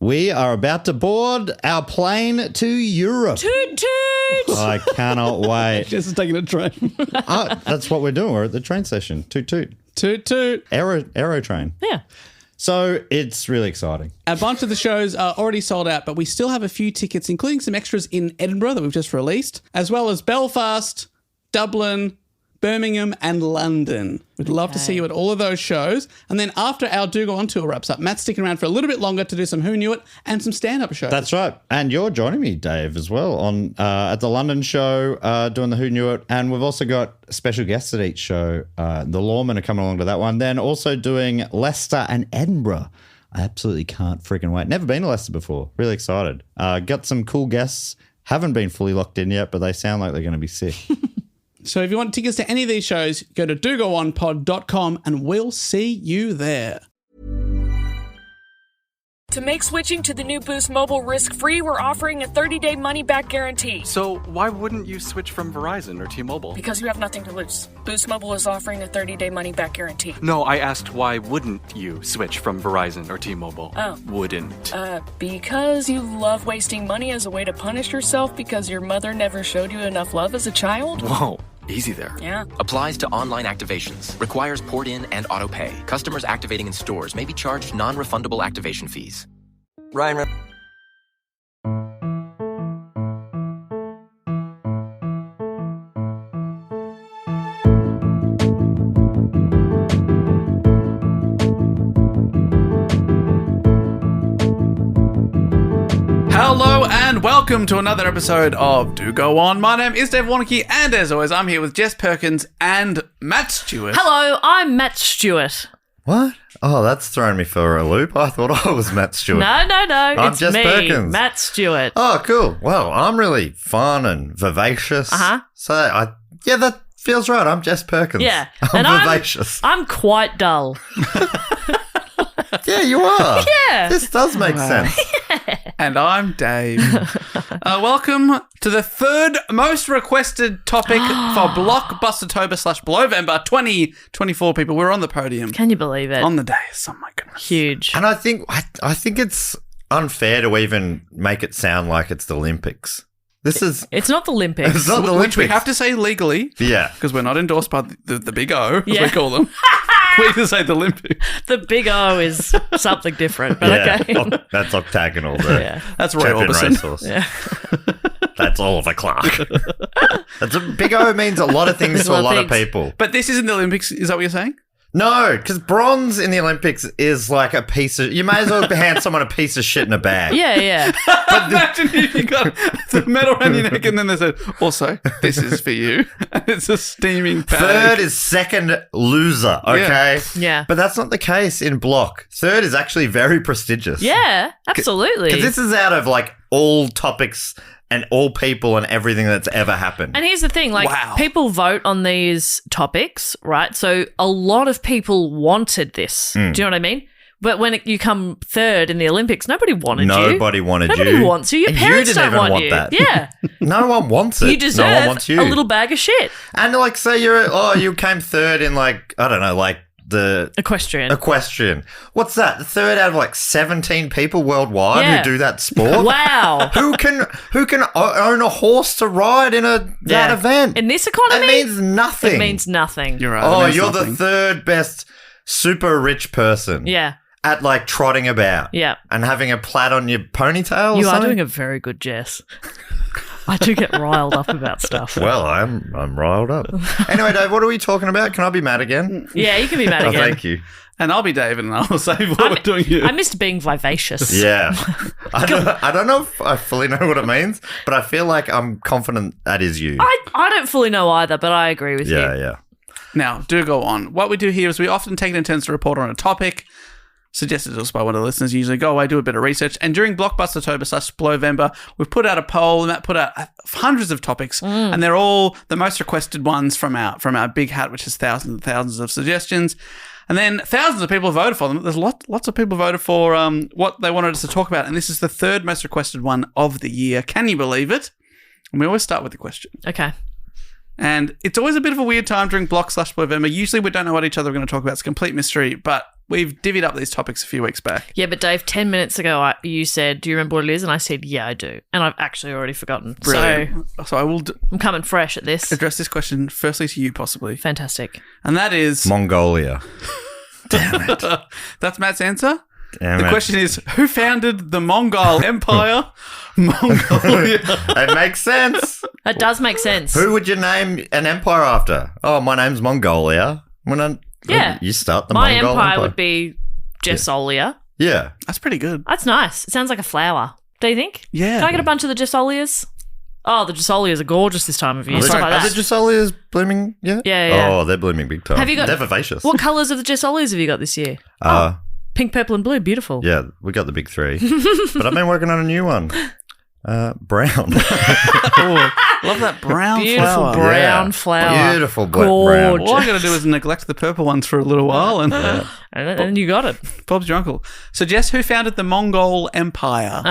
We are about to board our plane to Europe. Toot toot! I cannot wait. Just taking a train. That's what we're doing. We're at the train station. Toot toot. Toot toot. Aero train. Yeah. So it's really exciting. A bunch of the shows are already sold out, but we still have a few tickets, including some extras in Edinburgh that we've just released, as well as Belfast, Dublin, Birmingham, and London. We'd love to see you at all of those shows. And then after our Do Go On tour wraps up, Matt's sticking around for a little bit longer to do some Who Knew It and some stand-up shows. That's right. And you're joining me, Dave, as well on at the London show, doing the Who Knew It. And we've also got special guests at each show. The Lawmen are coming along to that one. Then also doing Leicester and Edinburgh. I absolutely can't freaking wait. Never been to Leicester before. Really excited. Got some cool guests. Haven't been fully locked in yet, but they sound like they're going to be sick. So if you want tickets to any of these shows, go to dogoonpod.com and we'll see you there. To make switching to the new Boost Mobile risk-free, we're offering a 30-day money-back guarantee. So why wouldn't you switch from Verizon or T-Mobile? Because you have nothing to lose. Boost Mobile is offering a 30-day money-back guarantee. No, I asked why wouldn't you switch from Verizon or T-Mobile? Oh. Wouldn't. Because you love wasting money as a way to punish yourself because your mother never showed you enough love as a child? Whoa. Easy there. Yeah. Applies to online activations. Requires port in and auto pay. Customers activating in stores may be charged non-refundable activation fees. Ryan. Hello and welcome to another episode of Do Go On. My name is Dave Warnocky, and as always, I'm here with Jess Perkins and Matt Stewart. Hello, I'm Matt Stewart. What? Oh, that's thrown me for a loop. I thought I was Matt Stewart. No, I'm it's Jess me, Perkins. Matt Stewart. Oh, cool. Well, I'm really fun and vivacious. So, that feels right. I'm Jess Perkins. Yeah. I'm And vivacious. I'm quite dull. Yeah, you are. Yeah. This does make sense. And I'm Dave. Welcome to the third most requested topic for Blockbuster-Tober/Blowvember 2024 people. We're on the podium. Can you believe it? On the dais. Oh my goodness. Huge. And I think it's unfair to even make it sound like it's the Olympics. It's not the Olympics. It's not the Olympics. Which we have to say legally. Yeah. Because we're not endorsed by the Big O, as Yeah. we call them. We can say the Olympics. The big O is something different, but okay. That's octagonal. Yeah. That's Roy Champion Orbison. racehorse. Yeah. That's Oliver Clark. Big O means a lot of things to a lot of people. But this isn't the Olympics, is that what you're saying? No, because bronze in the Olympics is like a piece of... You may as well hand someone a piece of shit in a bag. Yeah. Imagine if you got the medal around your neck and then they said, also, this is for you. And it's a steaming bag. Third is second loser, okay? Yeah. But that's not the case in block. Third is actually very prestigious. Yeah, absolutely. Because this is out of like all topics and all people and everything that's ever happened. And here's the thing, people vote on these topics, right? So a lot of people wanted this. Do you know what I mean? But when you come third in the Olympics, nobody wanted you. Nobody wanted you. Nobody wants you. Your And parents you didn't don't even want you. that. Yeah. No one wants it. You deserve no one wants you. a little bag of shit. And like, say you came third in like, I don't know, like the... Equestrian. What's that? The third out of like 17 people worldwide who do that sport? Wow. Who can own a horse to ride in that event? In this economy? It means nothing. It means nothing. You're right. Oh, you're the third best super rich person. Yeah. At like trotting about. Yeah. And having a plait on your ponytail or You something. are doing a very good Jess. I do get riled up about stuff. Well, I'm riled up. Anyway, Dave, what are we talking about? Can I be mad again? Yeah, you can be mad Oh, again. thank you. And I'll be David and I'll say what we're doing here. I missed being vivacious. Yeah. I don't know if I fully know what it means, but I feel like I'm confident that is you. I don't fully know either, but I agree with you. Yeah. Now, do go on. What we do here is we often take it in turns to report on a topic, suggested to us by one of the listeners, usually go away, do a bit of research. And during Blockbuster-Tober/Blowvember, we've put out a poll, and Matt put out hundreds of topics, and they're all the most requested ones from our big hat, which has thousands and thousands of suggestions. And then thousands of people voted for them. There's lots of people voted for what they wanted us to talk about, and this is the third most requested one of the year. Can you believe it? And we always start with the question. Okay. And it's always a bit of a weird time during Block/Blowvember. Usually we don't know what each other are going to talk about. It's a complete mystery. But we've divvied up these topics a few weeks back. Yeah, but Dave, 10 minutes ago, you said, do you remember what it is? And I said, yeah, I do. And I've actually already forgotten. Brilliant. So I will I'm coming fresh at this. address this question firstly to you, possibly. Fantastic. And that is... Mongolia. Damn it. That's Matt's answer? Damn The it. question is, who founded the Mongol Empire? Mongolia. It makes sense. That does make sense. Who would you name an empire after? Oh, my name's Mongolia. Yeah. You start the My Mongol empire would be Jessolia. Yeah. That's pretty good. That's nice. It sounds like a flower. Do you think? Yeah. Can I get a bunch of the Jessolias? Oh, the Jessolias are gorgeous this time of year. Are Stuff like the that. Jessolias blooming yet? Yeah. Oh, they're blooming big time. Have you got- They're vivacious. What colours of the Jessolias have you got this year? Pink, purple, and blue. Beautiful. Yeah, we got the big three. But I've been working on a new one. Brown. Love that brown Beautiful flower. brown Yeah. flower. Beautiful brown. All I got to do is neglect the purple ones for a little while, and And you got it. Bob's your uncle. So, Jess, who founded the Mongol Empire?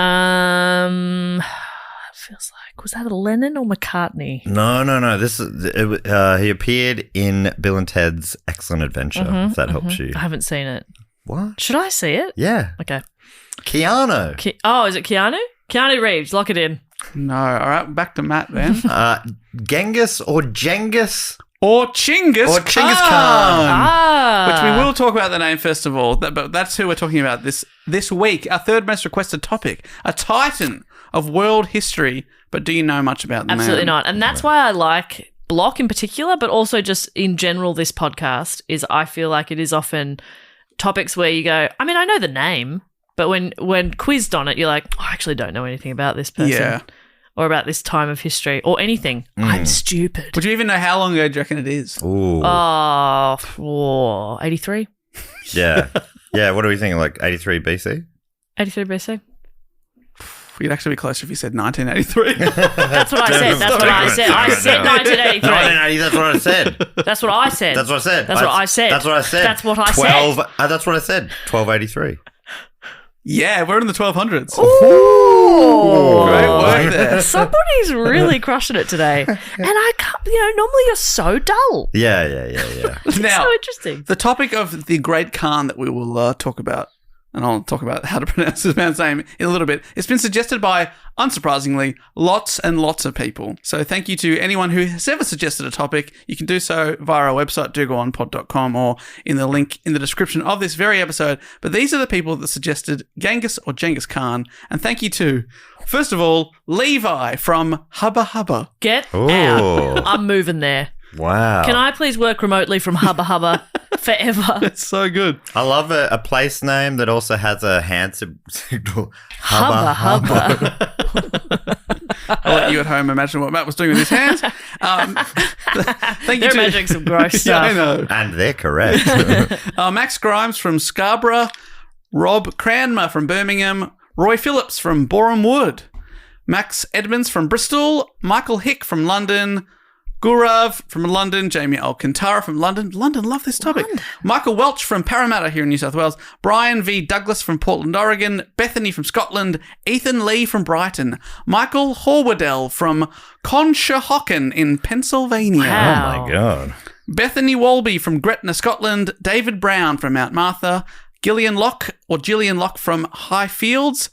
Feels like, was that a Lennon or McCartney? No. This is he appeared in Bill and Ted's Excellent Adventure. If that helps you. I haven't seen it. What? Should I see it? Yeah. Okay. Keanu. Is it Keanu? Keanu Reeves. Lock it in. No. All right, back to Matt then. Genghis or Genghis Or Genghis or Khan. Genghis Khan. Which we will talk about the name first of all, but that's who we're talking about this week. Our third most requested topic, a titan of world history. But do you know much about the Absolutely man? not. And that's why I like Block in particular, but also just in general this podcast is I feel like it is often topics where you go, I mean, I know the name, but when quizzed on it, you're like, I actually don't know anything about this person. Yeah. Or about this time of history or anything. I'm stupid. Would you even know how long ago do you reckon it is? Ooh. 83? Yeah. Yeah, what are we thinking? Like 83 BC? 83 BC? You'd actually be closer if you said 1983. That's what I said. That's what I said. I said 1983. 1980, that's what I said. That's what I said. That's what I said. That's what I said. That's what I said. That's what I 12, said. That's what I said. 1283. Yeah, we're in the 1200s. Ooh. Great work there. Somebody's really crushing it today. And I can't, normally you're so dull. Yeah. It's Now, so interesting. the topic of the Great Khan that we will talk about, and I'll talk about how to pronounce this man's name in a little bit. It's been suggested by, unsurprisingly, lots and lots of people. So thank you to anyone who has ever suggested a topic. You can do so via our website, dogoonpod.com, or in the link in the description of this very episode. But these are the people that suggested Genghis or Genghis Khan. And thank you to, first of all, Levi from Hubba Hubba. Get Ooh. out. I'm moving there. Wow. Can I please work remotely from Hubba Hubba forever? It's so good. I love a place name that also has a hand signal. Hubba Hubba. I'll let you at home imagine what Matt was doing with his hands. Thank you They're to imagining some gross Yeah, stuff. I know. And they're correct. Max Grimes from Scarborough, Rob Cranmer from Birmingham, Roy Phillips from Boreham Wood, Max Edmonds from Bristol, Michael Hick from London, Gurav from London, Jamie Alcantara from London. London, love this topic. Michael Welch from Parramatta here in New South Wales. Brian V. Douglas from Portland, Oregon. Bethany from Scotland. Ethan Lee from Brighton. Michael Horwadell from Conshohocken in Pennsylvania. Wow. Oh my God. Bethany Walby from Gretna, Scotland. David Brown from Mount Martha. Gillian Locke from Highfields.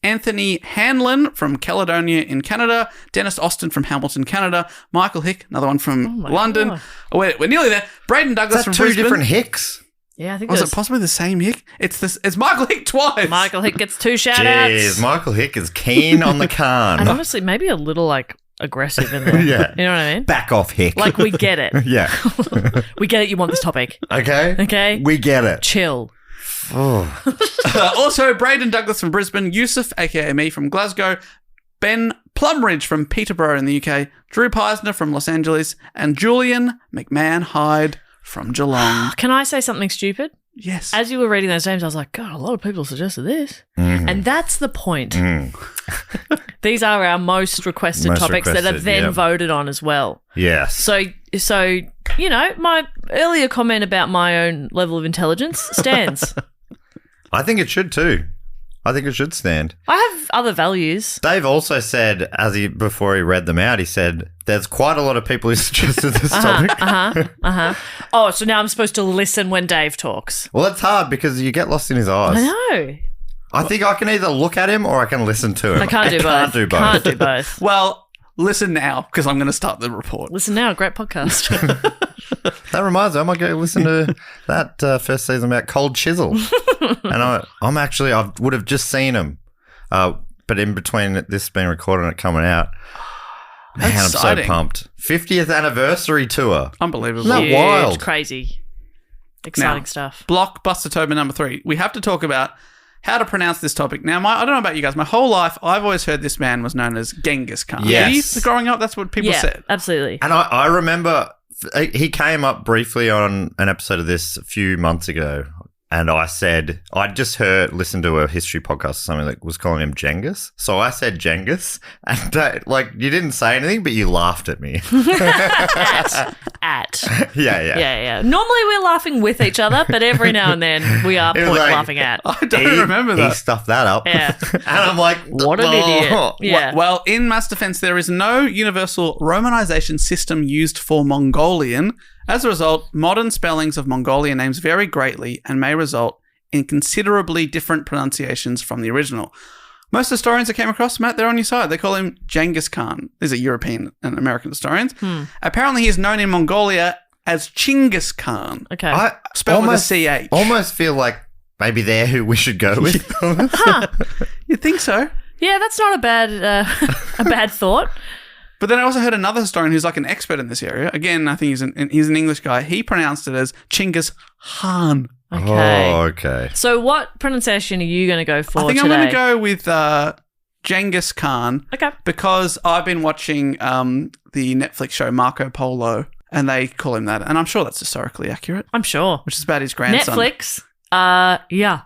Anthony Hanlon from Caledonia in Canada, Dennis Austin from Hamilton, Canada, Michael Hick, another one from London. God. Oh, we're nearly there. Braden Douglas Is from that two Brisbane. different Hicks? Yeah, I think Was it's it possibly the same Hick? It's Michael Hick twice. Michael Hick gets 2 shout-outs. Jeez, Michael Hick is keen on the And Khan. honestly, maybe a little, aggressive in there. Yeah. You know what I mean? Back off, Hick. Like, we get it. Yeah. We get it. You want this topic. Okay? Okay? We get it. Chill. Also, Braden Douglas from Brisbane, Yusuf, aka me, from Glasgow, Ben Plumridge from Peterborough in the UK, Drew Peisner from Los Angeles, and Julian McMahon Hyde from Geelong. Can I say something stupid? Yes. As you were reading those names, I was like, God, a lot of people suggested this. And that's the point. These are our most requested Most topics that are requested, then yeah. voted on as well. Yes. So my earlier comment about my own level of intelligence stands. I think it should too. I think it should stand. I have other values. Dave also said, before he read them out, he said, there's quite a lot of people who suggested this topic. Oh, so now I'm supposed to listen when Dave talks. Well, it's hard because you get lost in his eyes. I know. I think I can either look at him or I can listen to him. I can't do both. Can't do both. Well, listen now because I'm going to start the report. Listen now, great podcast. That reminds me, I might go listen to that first season about Cold Chisel. And I would have just seen him. But in between this being recorded and it coming out, man, I'm so pumped. 50th anniversary tour. Unbelievable. Isn't that wild? Crazy. Exciting stuff. Blockbuster Tober number 3. We have to talk about how to pronounce this topic. Now, I don't know about you guys. My whole life, I've always heard this man was known as Genghis Khan. Yes. Growing up, that's what people said. Absolutely. And I remember he came up briefly on an episode of this a few months ago. And I said, I'd just listened to a history podcast or something that was calling him Genghis. So I said Genghis. And you didn't say anything, but you laughed at me. At. Yeah. Normally we're laughing with each other, but every now and then we are laughing at. I don't remember that. He stuffed that up. Yeah. And I'm like, what an idiot. Yeah. Well, in mass defense, there is no universal romanization system used for Mongolian. As a result, modern spellings of Mongolian names vary greatly and may result in considerably different pronunciations from the original. Most historians I came across, Matt, they're on your side. They call him Genghis Khan. These are European and American historians. Apparently, he is known in Mongolia as Chinggis Khan. Okay. I spelled with a CH. Almost feel like maybe they're who we should go with. You think so? Yeah, that's not a bad thought. But then I also heard another historian who's like an expert in this area. Again, I think he's an English guy. He pronounced it as Genghis Khan. Okay. Oh, okay. So what pronunciation are you going to go for today? I think I'm going to go with Genghis Khan. Okay. Because I've been watching the Netflix show Marco Polo, and they call him that. And I'm sure that's historically accurate. I'm sure. Which is about his grandson. Netflix? Yeah.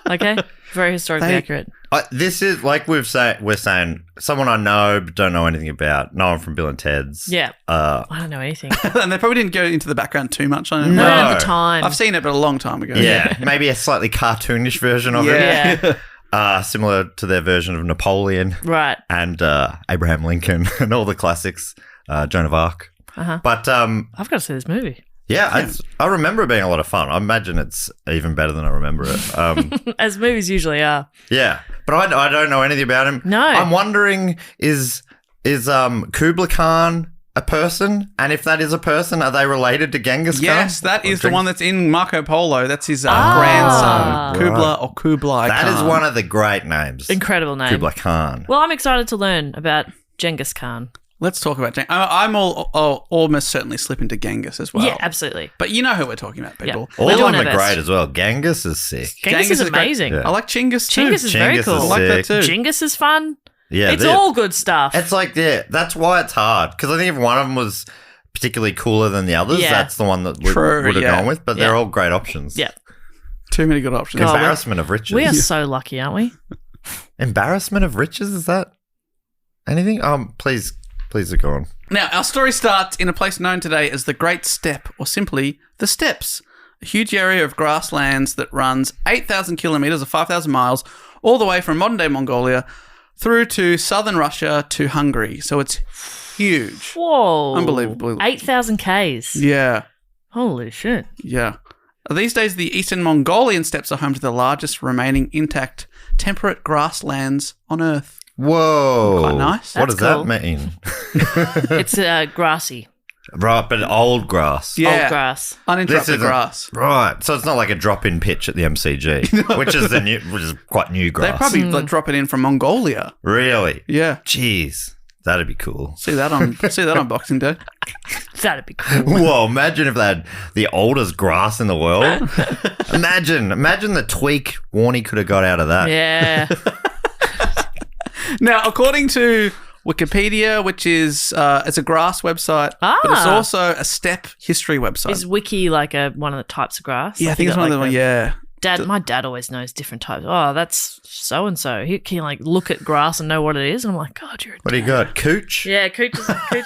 Okay. Very historically accurate. This is like we're saying someone I know but don't know anything about. No one from Bill and Ted's. Yeah. I don't know anything. And they probably didn't go into the background too much on it. No. I don't have the time. I've seen it, but a long time ago. Yeah. Maybe a slightly cartoonish version of it. Yeah. Similar to their version of Napoleon. Right. And Abraham Lincoln and all the classics. Joan of Arc. But I've got to see this movie. Yeah, I remember it being a lot of fun. I imagine it's even better than I remember it. As movies usually are. Yeah, but I don't know anything about him. No. I'm wondering, is Kublai Khan a person? And if that is a person, are they related to Genghis Khan? Yes, that is the one that's in Marco Polo. That's his grandson, Kublai or Kublai Khan. That is one of the great names. Incredible name. Kublai Khan. Well, I'm excited to learn about Genghis Khan. Let's talk about Genghis. I'm almost certainly slip into Genghis as well. Yeah, absolutely. But you know who we're talking about, people. Yeah. All of them are great as well. Genghis is sick. Genghis is amazing. I like Chinggis too. Chinggis is very cool. I like that too. Genghis is fun. Yeah, it's all good stuff. It's like, that's why it's hard. Because I think if one of them was particularly cooler than the others, that's the one that we would have gone with. But they're all great options. Yeah. Too many good options. Embarrassment of riches. We are so lucky, aren't we? Embarrassment of riches? Is that anything? Please go on. Now, our story starts in a place known today as the Great Steppe, or simply the Steppes, a huge area of grasslands that runs 8,000 kilometres or 5,000 miles all the way from modern-day Mongolia through to southern Russia to Hungary. So it's huge. Whoa. Unbelievable. 8,000 Ks. Yeah. Holy shit. Yeah. These days, the eastern Mongolian steppes are home to the largest remaining intact temperate grasslands on Earth. Whoa. Quite nice. What does that mean? It's grassy. Right, but old grass. Yeah. Old grass. Uninterrupted grass. Right. So it's not like a drop-in pitch at the MCG, which is quite new grass. They probably drop it in from Mongolia. Really? Yeah. Jeez. That'd be cool. See that on Boxing Day. That'd be cool. Whoa, imagine if they had the oldest grass in the world. Imagine the tweak Warnie could have got out of that. Yeah. Now, according to Wikipedia, which is it's a grass website, but it's also a steppe history website. Is Wiki like one of the types of grass? Yeah, I think it's one of them. Yeah. My dad always knows different types. Oh, that's so and so. He can like look at grass and know what it is. And I'm like, God, you're. What do you got? Cooch? Yeah, Cooch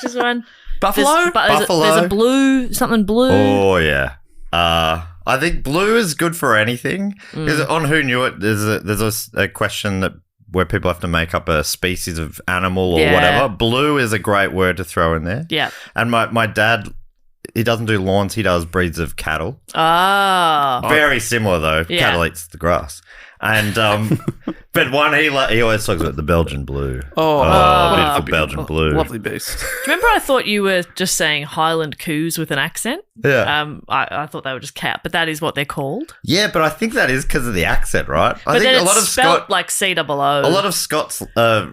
is one. Buffalo. There's a blue, something blue. Oh yeah. I think blue is good for anything. Because on Who Knew It, there's a question that where people have to make up a species of animal or whatever. Blue is a great word to throw in there. Yeah. And my dad, he doesn't do lawns, he does breeds of cattle. Oh. Very similar though. Yeah. Cattle eats the grass. And but one he always talks about the Belgian blue. Beautiful Belgian blue. Lovely beast. Do you remember I thought you were just saying Highland coos with an accent? Yeah. I thought they were just cat, but that is what they're called. Yeah, but I think that is because of the accent, right? I But think then a it's lot of spelt like C-double-O. A lot of Scots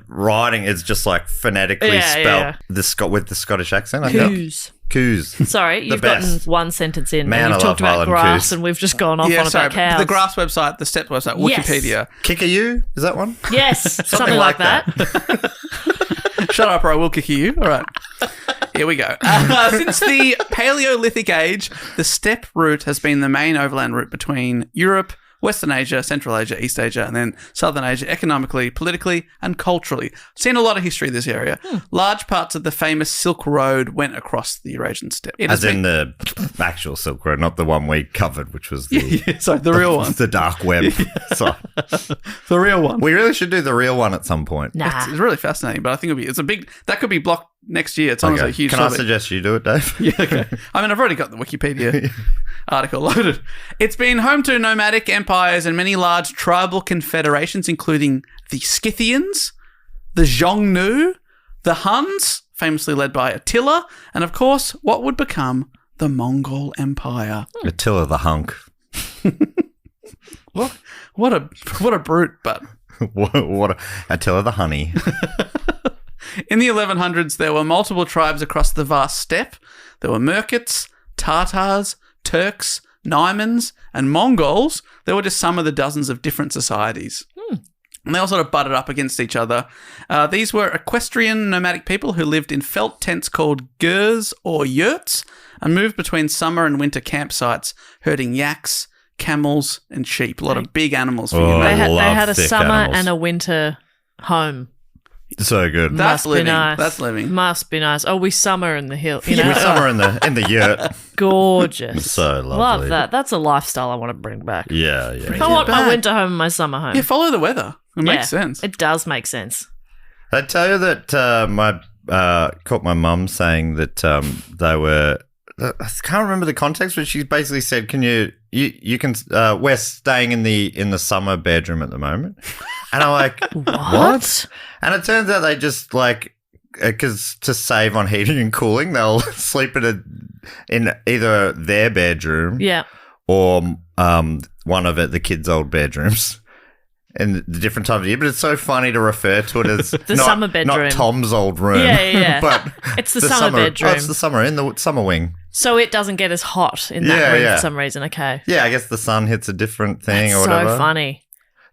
writing is just like phonetically spelt with the Scottish accent. I think. Coos. Coos. Sorry, you've gotten one sentence in. Man, and you've I talked love about Highland grass coos. and we've just gone off on about cows. The grass website, the Steps website, Yes. Wikipedia. Kick-a-you? Is that one? Yes, something like that. Shut up or I will kick you. All right. Here we go. Since the Paleolithic age, the steppe route has been the main overland route between Europe, Western Asia, Central Asia, East Asia, and then Southern Asia, economically, politically, and culturally. Seen a lot of history in this area. Large parts of the famous Silk Road went across the Eurasian steppe. As in the actual Silk Road, not the one we covered, which was the, sorry, the real one. the dark web. So, The real one. we really should do the real one at some point. Nah. It's really fascinating, but I think that could be blocked next year. It's honestly a huge Can I topic. suggest you do it, Dave? Yeah, okay. I mean, I've already got the Wikipedia article loaded. It's been home to nomadic empires and many large tribal confederations, including the Scythians, the Xiongnu, the Huns, famously led by Attila, and of course, what would become the Mongol Empire. Attila the hunk. What a brute, but Attila the honey. in the 1100s, there were multiple tribes across the vast steppe. There were Merkits, Tatars, Turks, Naimans, and Mongols. There were just some of the dozens of different societies. And they all sort of butted up against each other. These were equestrian nomadic people who lived in felt tents called gers or yurts and moved between summer and winter campsites, herding yaks, camels, and sheep. A lot of big animals for you, I mate. They love had a thick summer animals. and a winter home. So good. That's Must be living. nice. That's living. Must be nice. Oh, we summer in the hill. You know, With summer in the yurt. gorgeous. So lovely. Love that. That's a lifestyle I want to bring back. Yeah, yeah. I want my back. winter home and my summer home. Yeah, follow the weather. It Yeah, makes sense. It does make sense. I tell you that my caught my mum saying that they were. I can't remember the context, but she basically said, "Can you can we're staying in the summer bedroom at the moment," and I'm like, "What?" And it turns out they just because to save on heating and cooling, they'll sleep in either their bedroom, or one of the kids' old bedrooms. And the different times of year, but it's so funny to refer to it as The summer bedroom. not Tom's old room. Yeah. But It's the summer bedroom. Oh, it's the summer in the summer wing. So it doesn't get as hot in that room for some reason. Okay. Yeah, I guess the sun hits a different thing That's or whatever. so funny.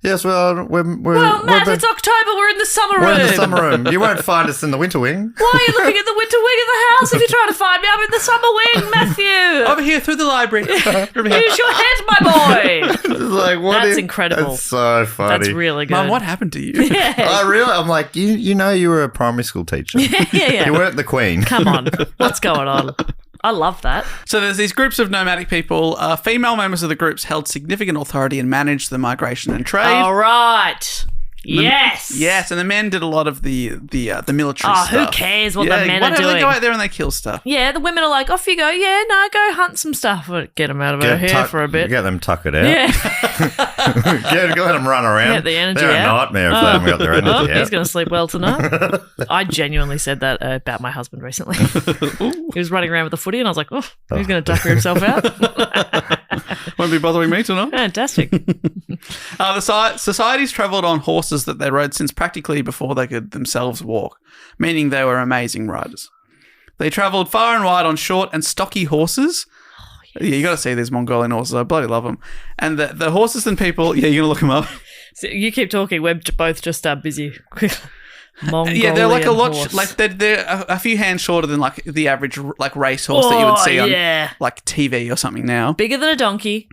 Yes, well, Well, Matt, it's October. We're in the summer room. we're in the summer room. You won't find us in the winter wing. Why are you looking at the winter wing of the house if you're trying to find me? I'm in the summer wing, Matthew. Over here through the library. Use your head, my boy. It's like, what That's is- incredible. That's so funny. That's really good. Mum, what happened to you? I'm like, you know you were a primary school teacher. Yeah. You weren't the queen. Come on. What's going on? I love that. So there's these groups of nomadic people. Female members of the groups held significant authority and managed the migration and trade. All right. Yes. Yes, and the men did a lot of the military Oh, stuff. who cares what the men are whatever, doing? They go out there and they kill stuff. Yeah, the women are like, off you go. Yeah, no, go hunt some stuff. Get them out of her hair for a bit. Get them tuckered out. Yeah. Let them run around. Get the energy They're out. a nightmare if they haven't got their energy out. He's going to sleep well tonight. I genuinely said that about my husband recently. He was running around with a footy and I was like, oh, he's going to tucker himself out. Won't be bothering me tonight. Fantastic. The societies travelled on horses that they rode since practically before they could themselves walk, meaning they were amazing riders. They travelled far and wide on short and stocky horses. Yeah, you got to see these Mongolian horses. I bloody love them. And the horses and people, yeah, you're going to look them up. So you keep talking. We're both just busy. Mongolian Yeah, they're like a lot, horse. they're a few hands shorter than like the average like race horse that you would see on like TV or something now. Bigger than a donkey,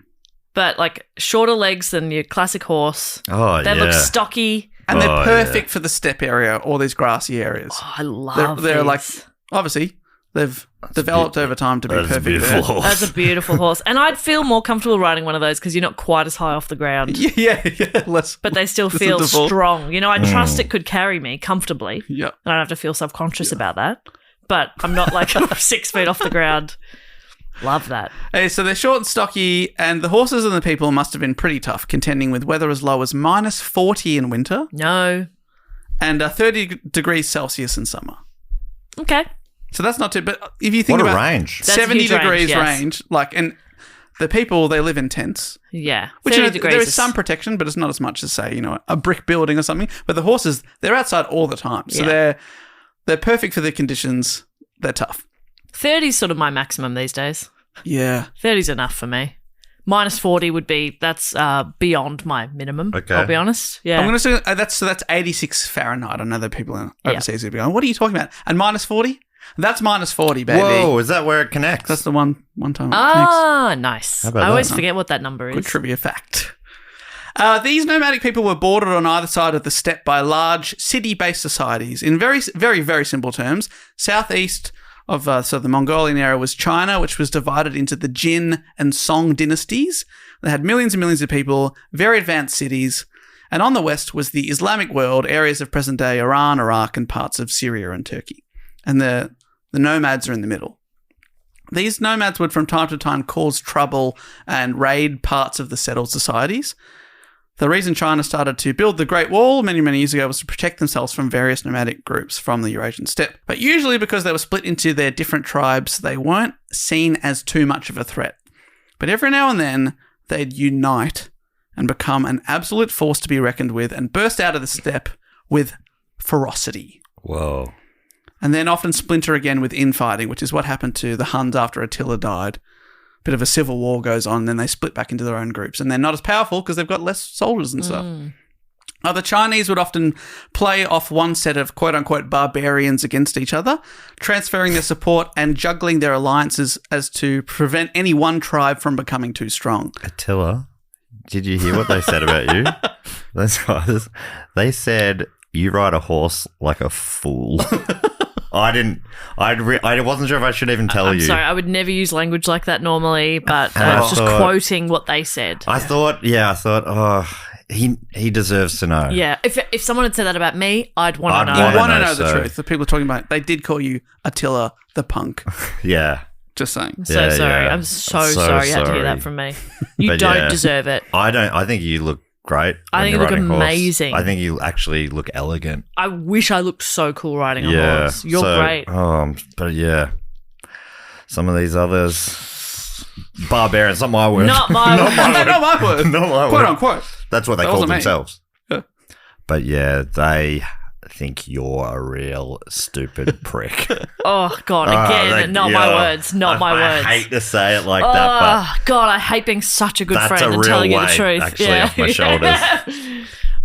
but like shorter legs than your classic horse. Oh, They look stocky. And they're perfect for the steppe area or these grassy areas. Oh, I love They're like, these. obviously, they've developed over time to be perfect. Beautiful horse. That's a beautiful horse. And I'd feel more comfortable riding one of those because you're not quite as high off the ground. Yeah. Less, But they still feel difficult. strong. You know, I trust it could carry me comfortably. Yeah. I don't have to feel self-conscious about that. But I'm not like 6 feet off the ground. Love that. Hey, so they're short and stocky, and the horses and the people must have been pretty tough, contending with weather as low as minus 40 in winter No. and 30 degrees Celsius in summer. Okay. So that's not too. But if you think What a about range. That's a 70 huge range, degrees yes. range, like, and the people, they live in tents. Yeah. Which 30 you know, degrees there is some protection, but it's not as much as, say, you know, a brick building or something. But the horses, they're outside all the time, so Yeah. they're perfect for the conditions. They're tough. 30's sort of my maximum these days. Yeah. 30's enough for me. Minus 40 would be, that's beyond my minimum, Okay. I'll be honest. Yeah. I'm going to say that's 86 Fahrenheit. I know that people overseas will be going, what are you talking about? And minus 40? That's minus 40, baby. Whoa, is that where it connects? That's the one time it connects. Ah, nice. How about I always that? forget what that number is. Good trivia fact. These nomadic people were bordered on either side of the steppe by large city-based societies. In very, very, very simple terms, southeast of the Mongolian era was China, which was divided into the Jin and Song dynasties. They had millions and millions of people, very advanced cities. And on the west was the Islamic world, areas of present-day Iran, Iraq, and parts of Syria and Turkey. And the nomads are in the middle. These nomads would from time to time cause trouble and raid parts of the settled societies. The reason China started to build the Great Wall many, many years ago was to protect themselves from various nomadic groups from the Eurasian steppe. But usually because they were split into their different tribes, they weren't seen as too much of a threat. But every now and then, they'd unite and become an absolute force to be reckoned with and burst out of the steppe with ferocity. Whoa. And then often splinter again with infighting, which is what happened to the Huns after Attila died. Bit of a civil war goes on, and then they split back into their own groups. And they're not as powerful because they've got less soldiers and stuff. The Chinese would often play off one set of quote-unquote barbarians against each other, transferring their support and juggling their alliances as to prevent any one tribe from becoming too strong. Attila, did you hear what they said about you? Those guys, they said you ride a horse like a fool. I didn't. I wasn't sure if I should even tell you. Sorry, I would never use language like that normally, but I was just quoting what they said. I thought, oh, he deserves to know. Yeah, if someone had said that about me, I'd want to know. You want to know so. the truth. The people are talking about it. They did call you Attila the punk. Yeah. Just saying. I'm so sorry. I'm so sorry you had to hear that from me. You But don't yeah. deserve it. I don't. I think you look great. I when think you you're look riding a horse. amazing. I think you actually look elegant. I wish I looked so cool riding a Yeah. horse. You're so, great. But yeah, some of these others, barbarians. Not my word. Not my word. Not my word. Not my Quote word. unquote. That's what they That call wasn't me. themselves. Yeah. But yeah, they think you're a real stupid prick. Oh, God, again, not my words. Not my words. I hate to say it like that, but Oh, God, I hate being such a good that's friend a and real telling you the weight truth. actually off my shoulders.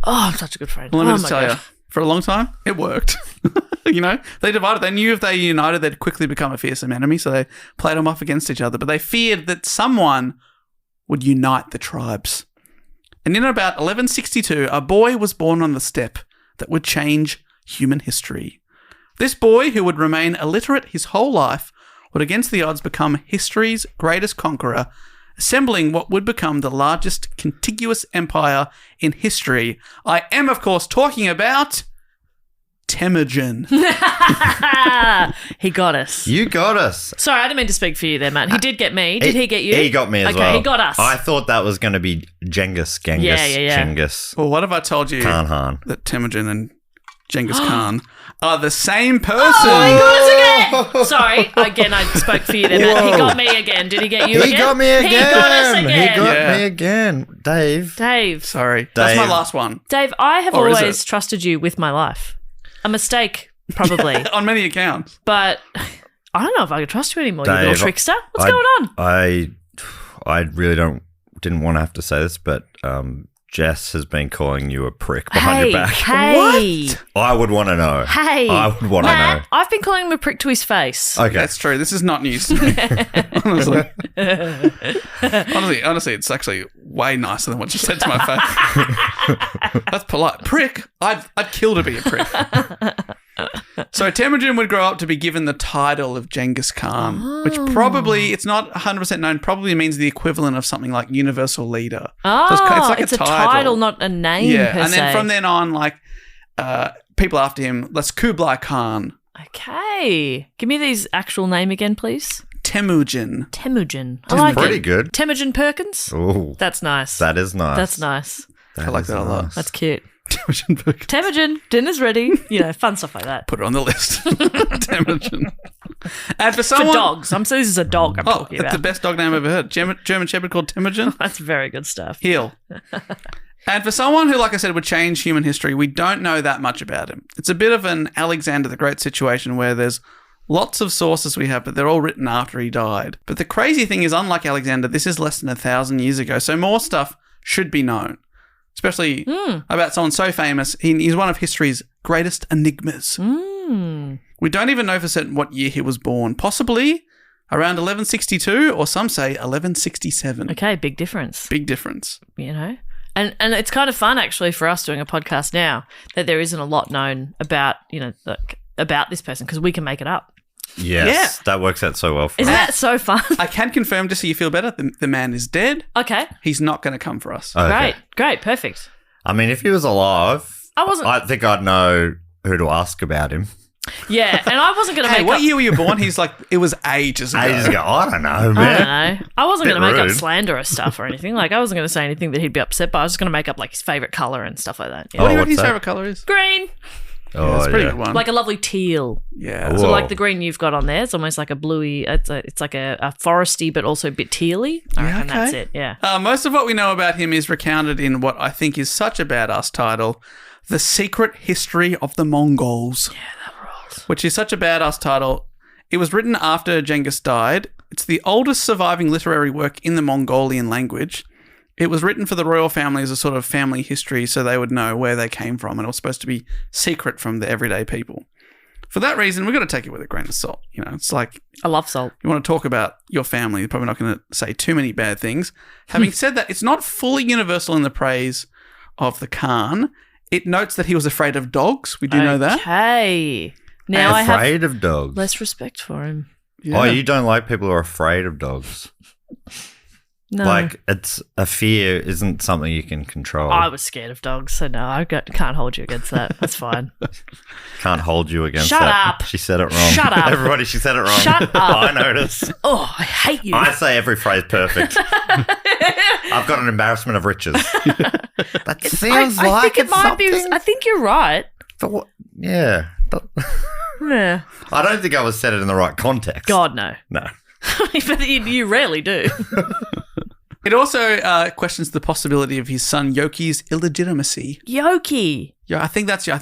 Oh, I'm such a good friend. Well, let me Oh, just my tell God. you, for a long time, it worked. You know, they divided. They knew if they united, they'd quickly become a fearsome enemy, so they played them off against each other. But they feared that someone would unite the tribes. And in about 1162, a boy was born on the steppe that would change human history. This boy, who would remain illiterate his whole life, would against the odds become history's greatest conqueror, assembling what would become the largest contiguous empire in history. I am, of course, talking about Temujin. He got us. You got us. Sorry, I didn't mean to speak for you there, man. He did get me. Did he get you? He got me as well. Okay, he got us. I thought that was going to be Genghis Yeah. Genghis Well, what if I told you Khan. that Temujin and Genghis Khan are the same person? Oh, he got us again. Sorry, again, I spoke for you there, man. He Whoa. got me again. Did he get you He again? got me again. He got us again. He got Yeah. me again. Dave. Dave. Sorry. That's my Dave. last one. Dave, I have Or is always it? trusted you with my life. A mistake, probably. On many accounts. But I don't know if I can trust you anymore, you Dave, little trickster. What's I- going on? I really didn't want to have to say this, but Jess has been calling you a prick behind your back. Hey. I would want to know. Hey. I would want to know. Matt, I've been calling him a prick to his face. Okay. That's true. This is not news to me. honestly, it's actually way nicer than what you said to my face. That's polite. Prick. I'd kill to be a prick. So Temujin would grow up to be given the title of Genghis Khan, which probably, it's not 100% known, probably means the equivalent of something like universal leader. Oh, So it's like a title, not a name Yeah, per and se. then from then on, like, people after him, let's Kublai Khan, Okay. Give me these actual name again, please. Temujin. Temujin. I That's like pretty it. good. Temujin Perkins? Oh, That's nice. that is nice. That's nice. I like is that a lot. That's cute. Temujin Perkins. Temujin, dinner's ready. You know, fun stuff like that. Put it on the list. Temujin. And for For someone... dogs. I'm saying this is a dog I'm Oh, talking that's about. the best dog name I've ever heard. German Shepherd called Temujin. That's very good stuff. Heel. And for someone who, like I said, would change human history, we don't know that much about him. It's a bit of an Alexander the Great situation where there's lots of sources we have, but they're all written after he died. But the crazy thing is, unlike Alexander, this is less than 1,000 years ago, so more stuff should be known, especially about someone so famous. He's one of history's greatest enigmas. We don't even know for certain what year he was born, possibly around 1162, or some say 1167. Okay, big difference. Big difference. You know? And it's kind of fun actually for us doing a podcast now that there isn't a lot known about, you know, about this person because we can make it up. Yes, that works out so well for Isn't us. that so fun? I can confirm, just so you feel better, the man is dead. Okay. He's not going to come for us. Okay. Great, perfect. I mean, if he was alive, I think I'd know who to ask about him. Yeah, and I wasn't going to Hey, make what up. year were you born? He's like, it was ages ago. Ages ago, I don't know, I man. don't know. I wasn't Bit going to make up rude. slanderous stuff or anything. Like, I wasn't going to say anything that he'd be upset by. I was just going to make up, like, his favourite colour and stuff like that. Yeah. What do you Oh, reckon his what's that? favourite colour is? Green. Oh, That's a pretty yeah. good one. Like a lovely teal. Yeah. Whoa. So like the green you've got on there, it's almost like a bluey. It's like a foresty, but also a bit tealy. I reckon that's it. Yeah. Most of what we know about him is recounted in what I think is such a badass title, The Secret History of the Mongols. Yeah, that rolls. Which is such a badass title. It was written after Genghis died. It's the oldest surviving literary work in the Mongolian language. It was written for the royal family as a sort of family history so they would know where they came from, and it was supposed to be secret from the everyday people. For that reason, we've got to take it with a grain of salt. You know, it's like I love salt. you want to talk about your family, you're probably not going to say too many bad things. Having said that, it's not fully universal in the praise of the Khan. It notes that he was afraid of dogs. We do know that. Okay. Now I have Afraid of dogs. less respect for him. Yeah. Oh, you don't like people who are afraid of dogs. No. Like, it's a fear isn't something you can control. I was scared of dogs, so no, can't hold you against that. That's fine. Can't hold you against Shut that. up. She said it wrong. Shut up. Everybody, she said it wrong. Shut up. I noticed. Oh, I hate you. I say every phrase perfect. I've got an embarrassment of riches. That sounds I like think it it's might be. something. I think you're right. But what? Yeah. Yeah. I don't think I was said it in the right context. God no. No. But you rarely do. It also questions the possibility of his son Yoki's illegitimacy. Yoki. Yeah, I think it's a y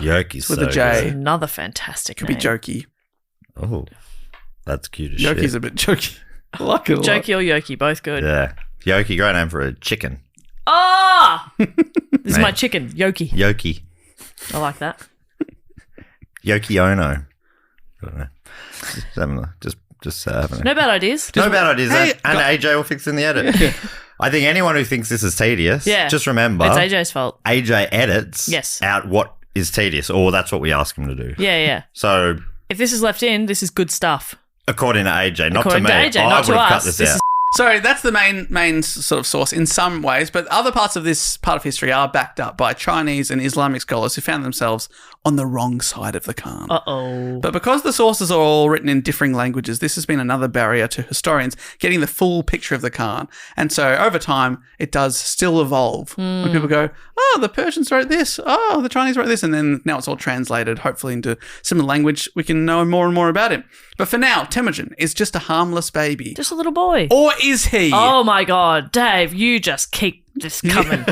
Yoki's with so a J. good. Another fantastic Could name. be jokey. Oh, that's cute as Yoki's shit. a bit jokey. I like it a lot. Jokey or Yoki, both good. Yeah. Yoki, great name for a chicken. Ah! This is Man. my chicken, Yoki. Yoki. I like that. Yoki Ono. I don't know. Just having a... No bad ideas. No bad ideas. Hey, and AJ will fix in the edit. I think anyone who thinks this is tedious, Yeah. just remember It's AJ's fault. AJ edits Yes. out what is tedious, or that's what we ask him to do. Yeah. So, If this is left in, this is good stuff. according to AJ, not According to me, to AJ, I not would to have cut us. this This out. is So that's the main sort of source in some ways, but other parts of this part of history are backed up by Chinese and Islamic scholars who found themselves on the wrong side of the Khan. Uh-oh. But because the sources are all written in differing languages, this has been another barrier to historians getting the full picture of the Khan. And so over time, it does still evolve. When people go, oh, the Persians wrote this, oh, the Chinese wrote this, and then now it's all translated, hopefully into similar language, we can know more and more about him. But for now, Temujin is just a harmless baby. Just a little boy. Or is he? Oh my God, Dave, you just keep this coming.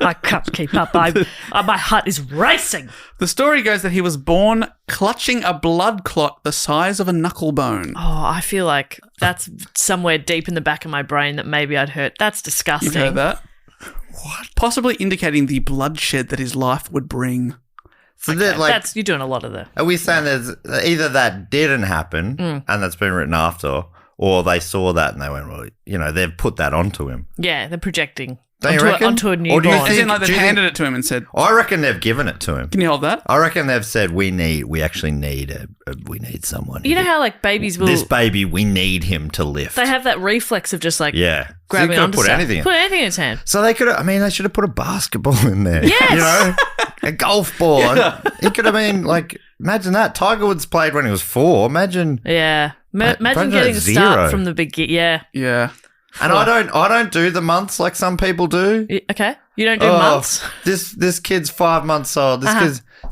I can't keep up. My heart is racing. The story goes that he was born clutching a blood clot the size of a knuckle bone. Oh, I feel like that's somewhere deep in the back of my brain that maybe I'd heard. That's disgusting. You've heard that? What? Possibly indicating the bloodshed that his life would bring. So that, like, You're doing a lot of that. are we saying there's either that didn't happen and that's been written after, or they saw that and they went, well, you know, they've put that onto him. Yeah, they're projecting. Don't you reckon? onto a Or do you newborn. As in, think, like, do they've you handed think, it to him and said, I reckon they've given it to him. can you hold that? I reckon they've said we actually need someone. You know how like babies will this baby, we need him to lift. they have that reflex of just like yeah. grabbing so you could onto put stuff. anything in. Put anything in his hand. So they could have, they should have put a basketball in there. Yes. You know? A golf ball. It could have been like, imagine that. Tiger Woods played when he was 4. Imagine. Yeah. Imagine imagine getting a a start zero. from the beginning. Yeah. Yeah. And I don't do the months like some people do. Okay. You don't do months. This kid's 5 months old.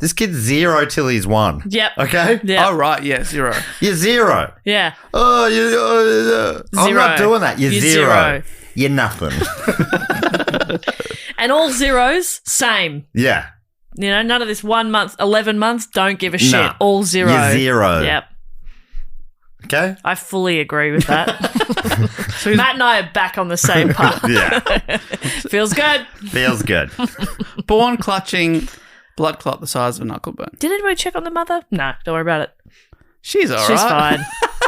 This kid's 0 till he's 1. Yep. Okay? Yeah. Oh, right. Yeah, 0. You're 0. Yeah. I'm not doing that. You're 0. You're nothing. And all zeros, same. Yeah. You know, none of this 1 month, 11 months, don't give a shit. Nah. All 0. You're 0. Yep. Okay? I fully agree with that. Matt and I are back on the same path. Yeah. Feels good. Feels good. Born clutching, blood clot the size of a knuckle bone. Did anybody check on the mother? No, don't worry about it. She's all right. She's fine.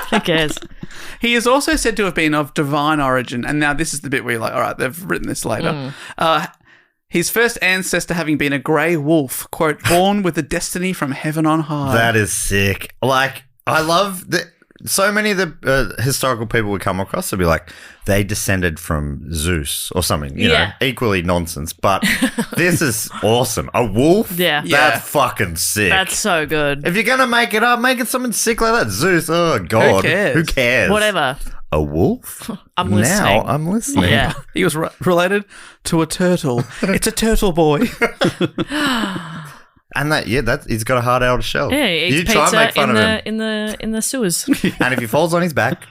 Who cares? He is also said to have been of divine origin, and now this is the bit where you're like, all right, they've written this later. His first ancestor having been a grey wolf, quote, born with a destiny from heaven on high. That is sick. Like, I love that. So many of the historical people we come across will be like, they descended from Zeus or something, you know, equally nonsense. But this is awesome. A wolf? Yeah. That's fucking sick. That's so good. If you're going to make it up, make it something sick like that. Zeus, oh, God. Who cares? Whatever. A wolf? I'm listening. Now I'm listening. Yeah. He was related to a turtle. It's a turtle boy. And he's got a hard outer shell. Yeah, he eats You try and pizza make fun of him. in the sewers. And if he falls on his back,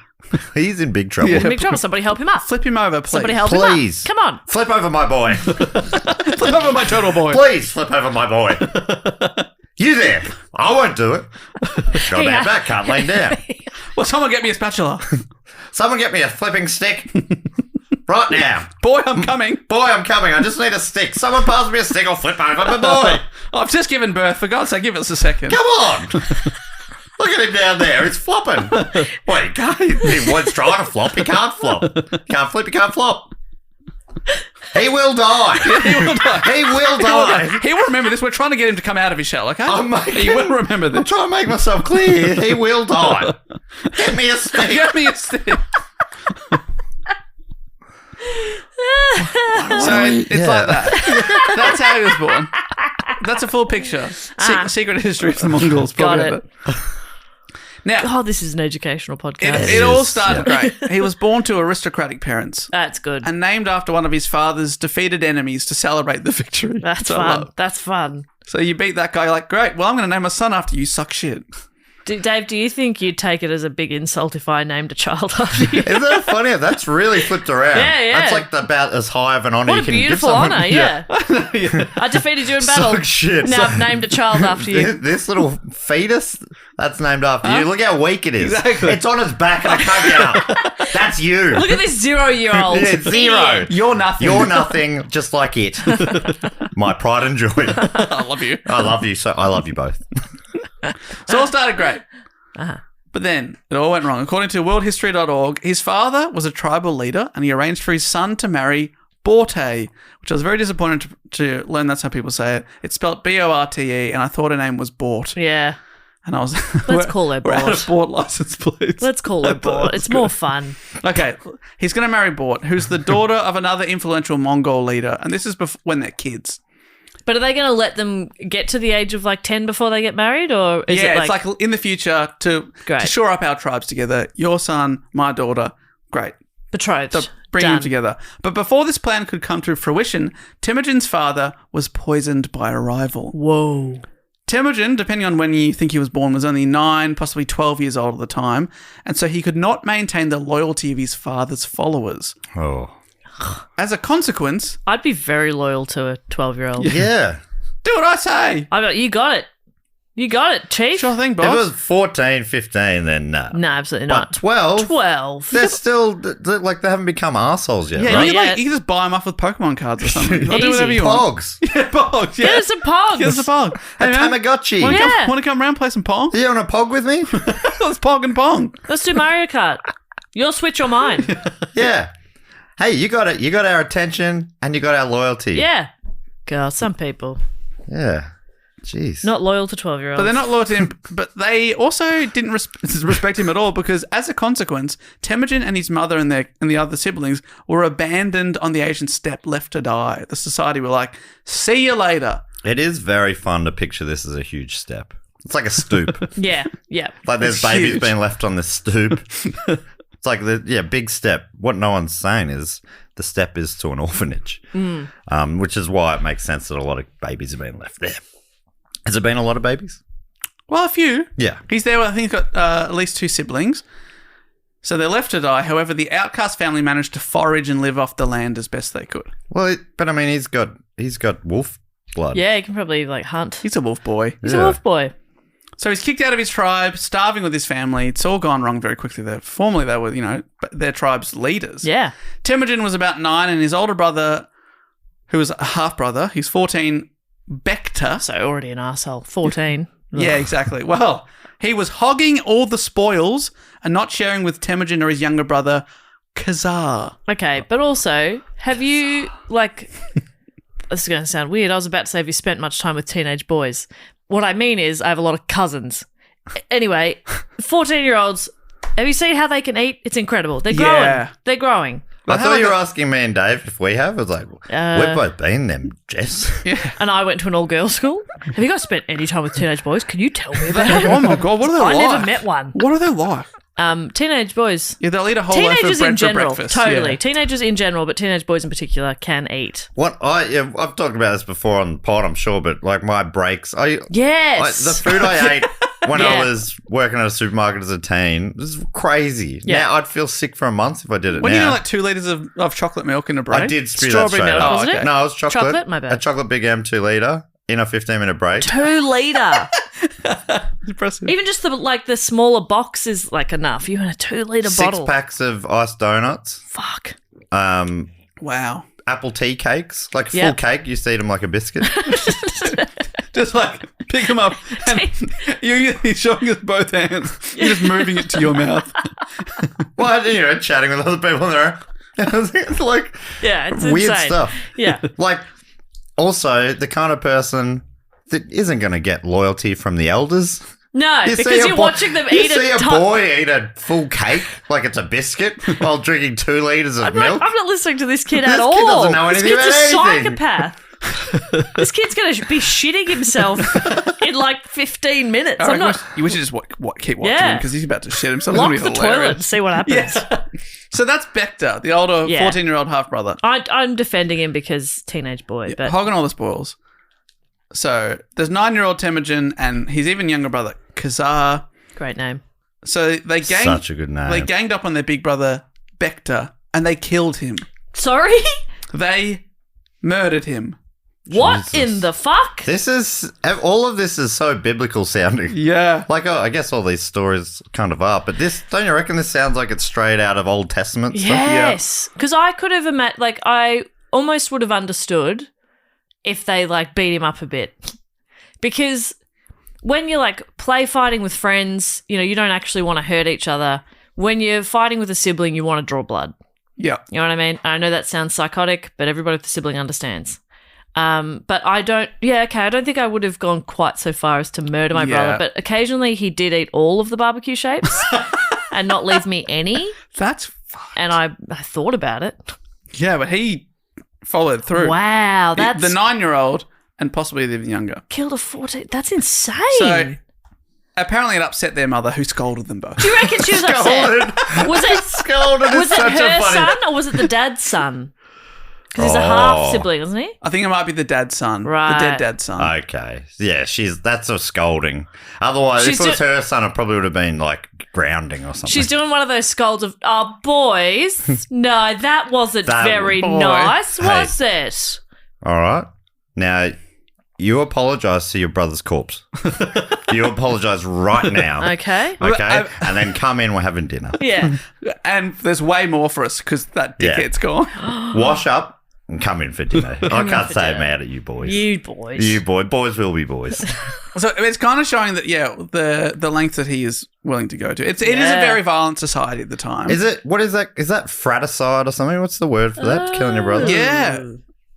he's in big trouble. Big trouble. Somebody help him up. Flip him over, please. Somebody help Please. him up. Come on. Flip over my boy. Flip over my turtle boy. Please flip over my boy. You there. I won't do it. Got a bad back, can't lay down. Well, someone get me a spatula. Someone get me a flipping stick. Right now. Boy, I'm coming. Boy, I'm coming. I just need a stick. Someone pass me a stick. I'll flip over my boy. I've just given birth. For God's sake, give us a second. Come on. Look at him down there. He's flopping. Wait, he can't. He was trying to flop. He can't flop. Can't flip. He can't flop. He will die. He will die. He will die. He will remember this. We're trying to get him to come out of his shell, okay? He will remember I'm this. trying to make myself clear. He will die. Get me a stick. Get me a stick. So it's like that. That's how he was born. That's a full picture. Secret history of the Mongols. Got Probably. it. Now, Oh, this is an educational podcast. it all started great. He was born to aristocratic parents That's good. and named after one of his father's defeated enemies to celebrate the victory. That's So, fun. That's fun. So you beat that guy, you're like, great. Well, I'm going to name my son after you. Suck shit. Dave, do you think you'd take it as a big insult if I named a child after you? Isn't that funny? That's really flipped around. Yeah. That's like about as high of an honour What you a can give beautiful someone. honour, yeah. I defeated you in battle. Suck shit. Now I've named a child after you. This little fetus, that's named after you. Look how weak it is. Exactly. It's on its back and I can't get up. That's you. Look at this 0-year-old. It's 0. You're nothing. You're nothing, just like it. My pride and joy. I love you. I love you so. I love you both. So it all started great. But then it all went wrong. According to worldhistory.org, his father was a tribal leader and he arranged for his son to marry Borte, which I was very disappointed to learn that's how people say it. It's spelled Borte, and I thought her name was Bort. Yeah. And I was Let's call her We're out Bort. of Bort license plates. Let's call her Bort. It's more fun. Okay, he's going to marry Bort, who's the daughter of another influential Mongol leader, and this is when they're kids. But are they going to let them get to the age of like 10 before they get married? Or is it it's like in the future to shore up our tribes together. Your son, my daughter, great. betrothed? So bring them together. But before this plan could come to fruition, Temujin's father was poisoned by a rival. Whoa. Temujin, depending on when you think he was born, was only 9, possibly 12 years old at the time, and so he could not maintain the loyalty of his father's followers. Oh. As a consequence... I'd be very loyal to a 12-year-old. Yeah. Do what I say! You got it. You got it, Chief. Sure thing, If boss. it was 14, 15, then no. No, absolutely But not. 12? 12. They're still, like, they haven't become arseholes yet, Yeah, right? you Yeah. can just buy them off with Pokemon cards or something. I'll do Easy. whatever you want. Pogs. Yeah, Pogs. Yeah. Get us some pogs. Get us a Pog. A Hey, man, Tamagotchi. want Yeah. to come around and play some Pong? You want a Pog with me? Let's Pog and Pong. Let's do Mario Kart. Your Switch or mine. Yeah. Hey, you got it. You got our attention and you got our loyalty. Yeah. God, some people. Yeah. Jeez. Not loyal to 12-year-olds. But they're not loyal to him. But they also didn't respect him at all because, as a consequence, Temujin and his mother and the other siblings were abandoned on the Asian steppe, left to die. The society were like, "See you later." It is very fun to picture this as a huge step. It's like a stoop. Yeah. Like there's It's babies huge. being left on this stoop. It's like big step. What no one's saying is the step is to an orphanage, which is why it makes sense that a lot of babies are being left there. Has it been a lot of babies? Well, a few. Yeah. He's there. I think he's got at least 2 siblings. So they're left to die. However, the outcast family managed to forage and live off the land as best they could. Well, but I mean, he's got wolf blood. Yeah, he can probably like hunt. He's a wolf boy. He's a wolf boy. So he's kicked out of his tribe, starving with his family. It's all gone wrong very quickly. Formerly they were, their tribe's leaders. Yeah. Temujin was about 9 and his older brother, who was a half-brother, he's 14, Bekta. So already an arsehole. 14. Yeah, exactly. Well, he was hogging all the spoils and not sharing with Temujin or his younger brother, Khazar. Okay, but also, have you, like, this is going to sound weird. I was about to say, have you spent much time with teenage boys? What I mean is, I have a lot of cousins. Anyway, 14-year-olds, have you seen how they can eat? It's incredible. They're growing. Yeah. They're growing. I thought you were asking me and Dave if we have. I was like, we've both been them, Jess. And I went to an all-girls school. Have you guys spent any time with teenage boys? Can you tell me about it? Oh my God, what are they like? I never met one. What are they like? Teenage boys. Yeah, they'll eat a whole loaf of Teenagers bread in general, for breakfast. totally. Yeah. Teenagers in general, but teenage boys in particular can eat. I've talked about this before on the pod, I'm sure, but like my breaks, Yes. the food I ate when Yeah. I was working at a supermarket as a teen was crazy. Yeah. Now I'd feel sick for a month if I did it When now. you do like 2 litres of chocolate milk in a break? I did spew that Strawberry straight milk, up. wasn't it? No, it was chocolate. Chocolate? My bad. A chocolate Big M 2 litre in a 15-minute break. 2 litre. Impressive. Even just the smaller box is like enough. You want a 2 litre 6 bottle. packs of iced donuts. Fuck. Wow. Apple tea cakes. Like a full Yep. cake, you used to eat them like a biscuit. Just like pick them up and you're showing us both hands. You're just moving it to your mouth. Well, chatting with other people in there. It's like Yeah, it's weird insane. stuff. Yeah. Like, also, the kind of person that isn't going to get loyalty from the elders. No, You see because a you're boy- watching them you eat see a a boy eat a full cake like it's a biscuit while drinking 2 litres of I'm milk. not listening to this kid This at kid all. doesn't know anything this kid's about a anything. psychopath. This kid's going to be shitting himself in like 15 minutes. All I'm right, not. you should just keep watching Yeah. him because he's about to shit himself. Lock It's the gonna be hilarious. toilet and see what happens. Yeah. So that's Bekta, the older Yeah. 14-year-old half-brother. I'm defending him because teenage boy, but Hogging all the spoils. So there's 9-year-old Temujin and his even younger brother, Khazar. great name. So they ganged, Such a good name. They ganged up on their big brother, Bekta, and they killed him. Sorry? They murdered him. What Jesus. in the fuck? All of this is so biblical sounding. Yeah. Like, I guess all these stories kind of are, but don't you reckon this sounds like it's straight out of Old Testament stuff? Yes. Because I could have I almost would have understood if they beat him up a bit. Because when you're play fighting with friends, you don't actually want to hurt each other. When you're fighting with a sibling, you want to draw blood. Yeah. You know what I mean? I know that sounds psychotic, but everybody with a sibling understands. But I don't think I would have gone quite so far as to murder my brother, but occasionally he did eat all of the barbecue shapes and not leave me any. That's fucked. And I thought about it. Yeah, but he followed through. Wow, that's The 9-year-old and possibly the even younger. killed a 14. That's insane. So apparently it upset their mother who scolded them both. Do you reckon she was upset? Was it Scolded is was it such a her funny... son or was it the dad's son? Because he's a half sibling, isn't he? I think it might be the dad's son. Right. The dead dad's son. Okay. Yeah, that's a scolding. Otherwise, She's if it was her son, it probably would have been grounding or something. She's doing one of those scolds of, oh, boys. No, that wasn't That very boy. nice, Hey. was it? All right. Now, you apologise to your brother's corpse. You apologise right now. Okay. Okay? And then come in, we're having dinner. Yeah. And there's way more for us because that Yeah. dickhead's gone. Wash up, Come in for dinner. I can't say I'm mad at you boys. You boys. Boys will be boys. So it's kind of showing that, the lengths that he is willing to go to. It is a very violent society at the time. Is it? What is that? Is that fratricide or something? What's the word for that? Killing your brother? Yeah.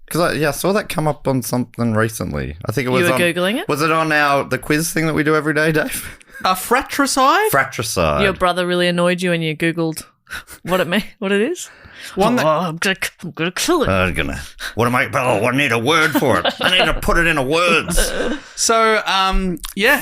Because I saw that come up on something recently. I think it was You were Googling it? Was it on the quiz thing that we do every day, Dave? A fratricide? Fratricide. Your brother really annoyed you and you Googled what it is? One that- I'm gonna kill it. I need a word for it. I need to put it into words. So,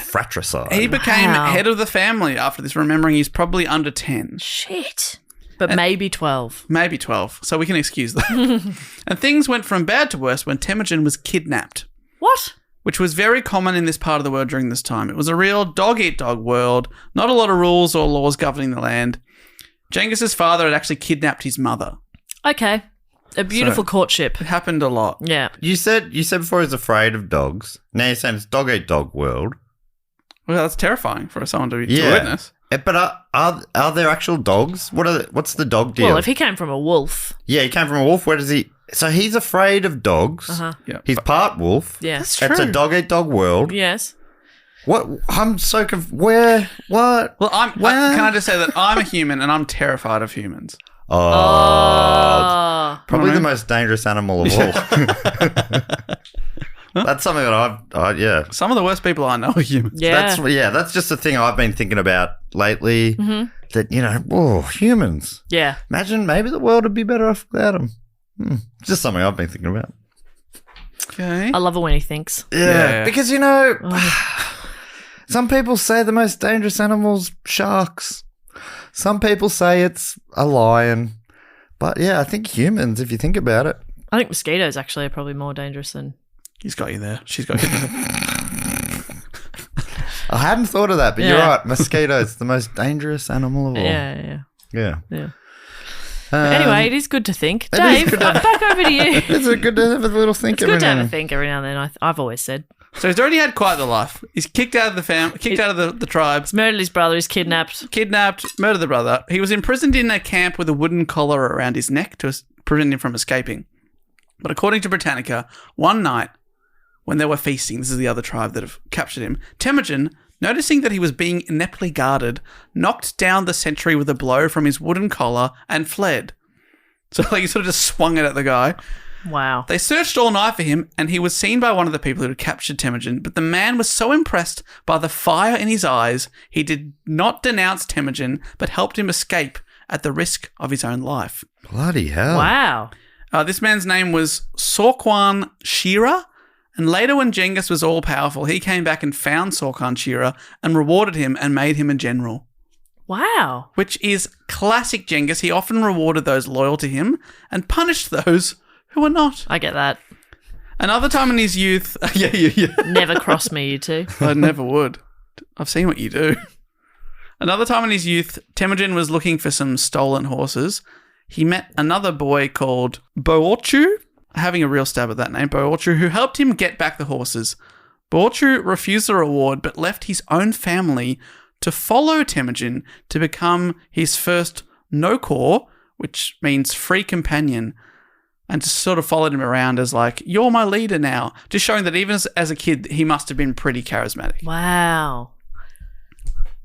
Fratricide. he became Wow. head of the family after this, remembering he's probably under 10. Shit. But maybe 12. Maybe 12, so we can excuse that. And things went from bad to worse when Temujin was kidnapped, What? which was very common in this part of the world during this time. It was a real dog-eat-dog world, not a lot of rules or laws governing the land. Genghis's father had actually kidnapped his mother. Okay. A beautiful courtship. It happened a lot. Yeah. You said before he was afraid of dogs. Now you're saying it's dog eat dog world. Well, that's terrifying for someone to Yeah. witness. But are there actual dogs? What's the dog deal? Well, if he came from a wolf. Yeah, he came from a wolf. Where does he? So he's afraid of dogs. Uh-huh. Yeah. He's part wolf. Yeah. That's It's a true. dog eat dog world. Yes. What? I'm so where? What? Well, can I just say that I'm a human and I'm terrified of humans. Oh. Probably the most dangerous animal of all. That's something that Some of the worst people I know are humans. Yeah. That's just the thing I've been thinking about lately. Mm-hmm. That humans. Yeah. Imagine maybe the world would be better off without them. Just something I've been thinking about. Okay. I love it when he thinks. Yeah. Because some people say the most dangerous animal's sharks. Some people say it's a lion. But yeah, I think humans, if you think about it. I think mosquitoes actually are probably more dangerous than... He's got you there. She's got you there. I hadn't thought of that, but you're Yeah. right. Mosquitoes, the most dangerous animal of all. Yeah. Yeah. Anyway, it is good to think. it is Dave, good to- back over to you. It's good to have a little think It's every good to now have a and then. think every now and then, I've always said. So he's already had quite the life. He's kicked out of the family, kicked out of the tribes, He's murdered his brother, he's kidnapped. murdered the brother. He was imprisoned in a camp with a wooden collar around his neck to prevent him from escaping. But according to Britannica, one night when they were feasting, this is the other tribe that have captured him, Temujin, noticing that he was being ineptly guarded, knocked down the sentry with a blow from his wooden collar and fled. So he sort of just swung it at the guy. Wow. They searched all night for him, and he was seen by one of the people who had captured Temujin, but the man was so impressed by the fire in his eyes, he did not denounce Temujin, but helped him escape at the risk of his own life. Bloody hell. Wow. This man's name was Sorkwan Shira, and later when Genghis was all-powerful, he came back and found Sorkwan Shira and rewarded him and made him a general. Wow. Which is classic Genghis. He often rewarded those loyal to him and punished those who were not. I get that. Another time in his youth... yeah. Never cross me, you two. I never would. I've seen what you do. Another time in his youth, Temujin was looking for some stolen horses. He met another boy called Boorchu, having a real stab at that name, Boorchu, who helped him get back the horses. Boorchu refused the reward but left his own family to follow Temujin to become his first nokor, which means free companion, and just sort of followed him around as like, you're my leader now, just showing that even as a kid, he must have been pretty charismatic. Wow.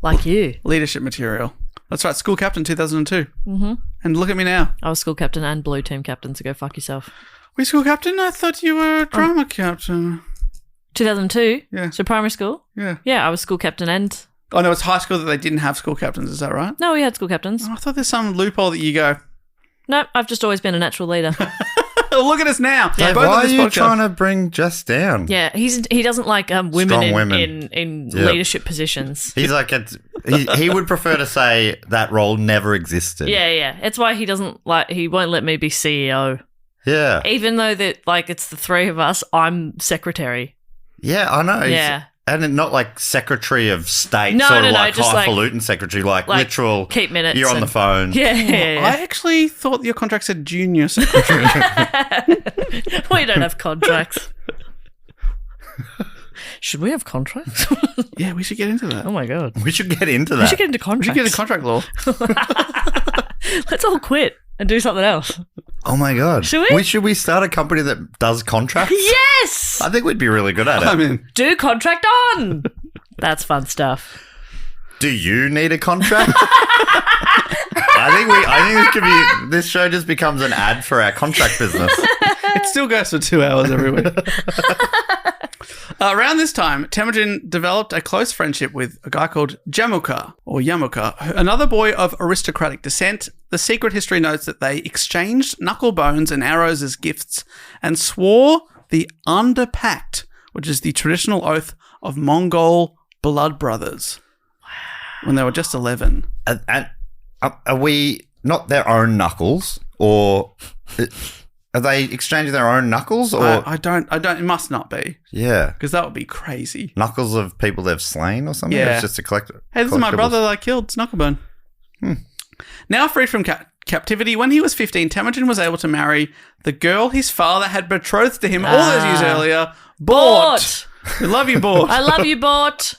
Like you. Leadership material. That's right, school captain 2002. Mm-hmm. And look at me now. I was school captain and blue team captain, so go fuck yourself. We school captain? I thought you were drama captain. 2002? Yeah. So primary school? Yeah. Yeah, I was school captain and... Oh, no, it's high school that they didn't have school captains, is that right? No, we had school captains. Oh, I thought there's some loophole that you go, No, I've just always been a natural leader. oh, look at us now. Yeah. Both of Why are this you podcast. trying to bring Jess down? Yeah, he doesn't like women Strong in, women. in Yeah. leadership positions. He's like, he would prefer to say that role never existed. Yeah. It's why he won't let me be CEO. Yeah. Even though that it's the three of us, I'm secretary. Yeah, I know. Yeah. And not like Secretary of State, No, sort no, of no, like just highfalutin secretary, like literal. keep minutes. You're on the phone. Yeah. I actually thought your contract said junior secretary. We don't have contracts. Should we have contracts? Yeah, we should get into that. Oh my god. We should get into that. We should get into We should contracts. get a contract law. Let's all quit and do something else. Oh my God. Should we? Should we start a company that does contracts? Yes! I think we'd be really good at it. I mean, Do contract on! That's fun stuff. Do you need a contract? I think this show just becomes an ad for our contract business. it still goes for 2 hours every week. Around this time, Temujin developed a close friendship with a guy called Yamuka, another boy of aristocratic descent. The secret history notes that they exchanged knuckle bones and arrows as gifts and swore the Underpact, which is the traditional oath of Mongol blood brothers, when they were just 11. And are we not their own knuckles, or are they exchanging their own knuckles? Or I don't. It must not be, yeah, because that would be crazy. knuckles of people they've slain or something. Yeah. It's just a collector. Hey, this is my brother that I killed, Snucklebone. Now freed from captivity, when he was 15, Temujin was able to marry the girl his father had betrothed to him all those years earlier, Bort. We love you, Bort. I love you, Bort.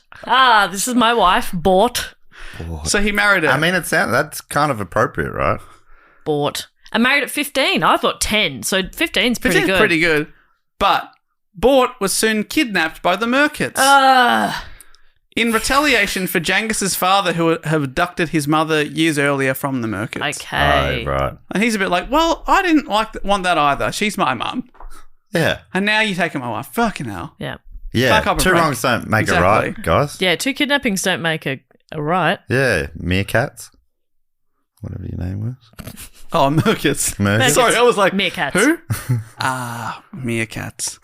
This is my wife, Bort. So he married her. I mean, that's kind of appropriate, right? Bort. I married at 15. I thought 10, so 15's pretty 15's good. pretty good. But Bort was soon kidnapped by the Merkits. In retaliation for Genghis's father, who had abducted his mother years earlier from the Merkits. Okay. Right. And he's a bit like, well, I didn't want that either. She's my mum. Yeah. And now you're taking my wife. Fucking hell. Yeah. Yeah. Fuck up a Two break. wrongs don't make Exactly. a right, guys. Yeah, 2 kidnappings don't make a right. Yeah. Meerkats. Whatever your name was. Oh, Merkits. Merkits. Sorry, I was like, Meerkats. who? Meerkats.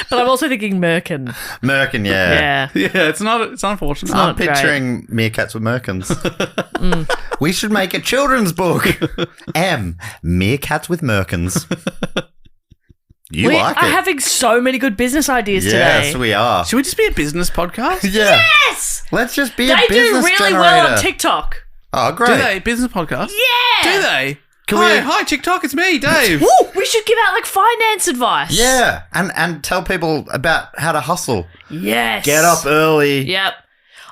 But I'm also thinking Merkin. Merkin, yeah. Yeah. Yeah, it's unfortunate. I'm great. picturing meerkats with merkins. We should make a children's book. Meerkats with merkins. You We like are it? having so many good business ideas Yes, today. we are. Should we just be a business podcast? Yeah. Yes! Let's just be They a do business really generator. well on TikTok. Oh, great. Do they? Business podcast? Yeah! Do they? Can Hi, we- hi, TikTok, it's me, Dave. Woo! We should give out like finance advice. Yeah, and tell people about how to hustle. Yes. Get up early Yep.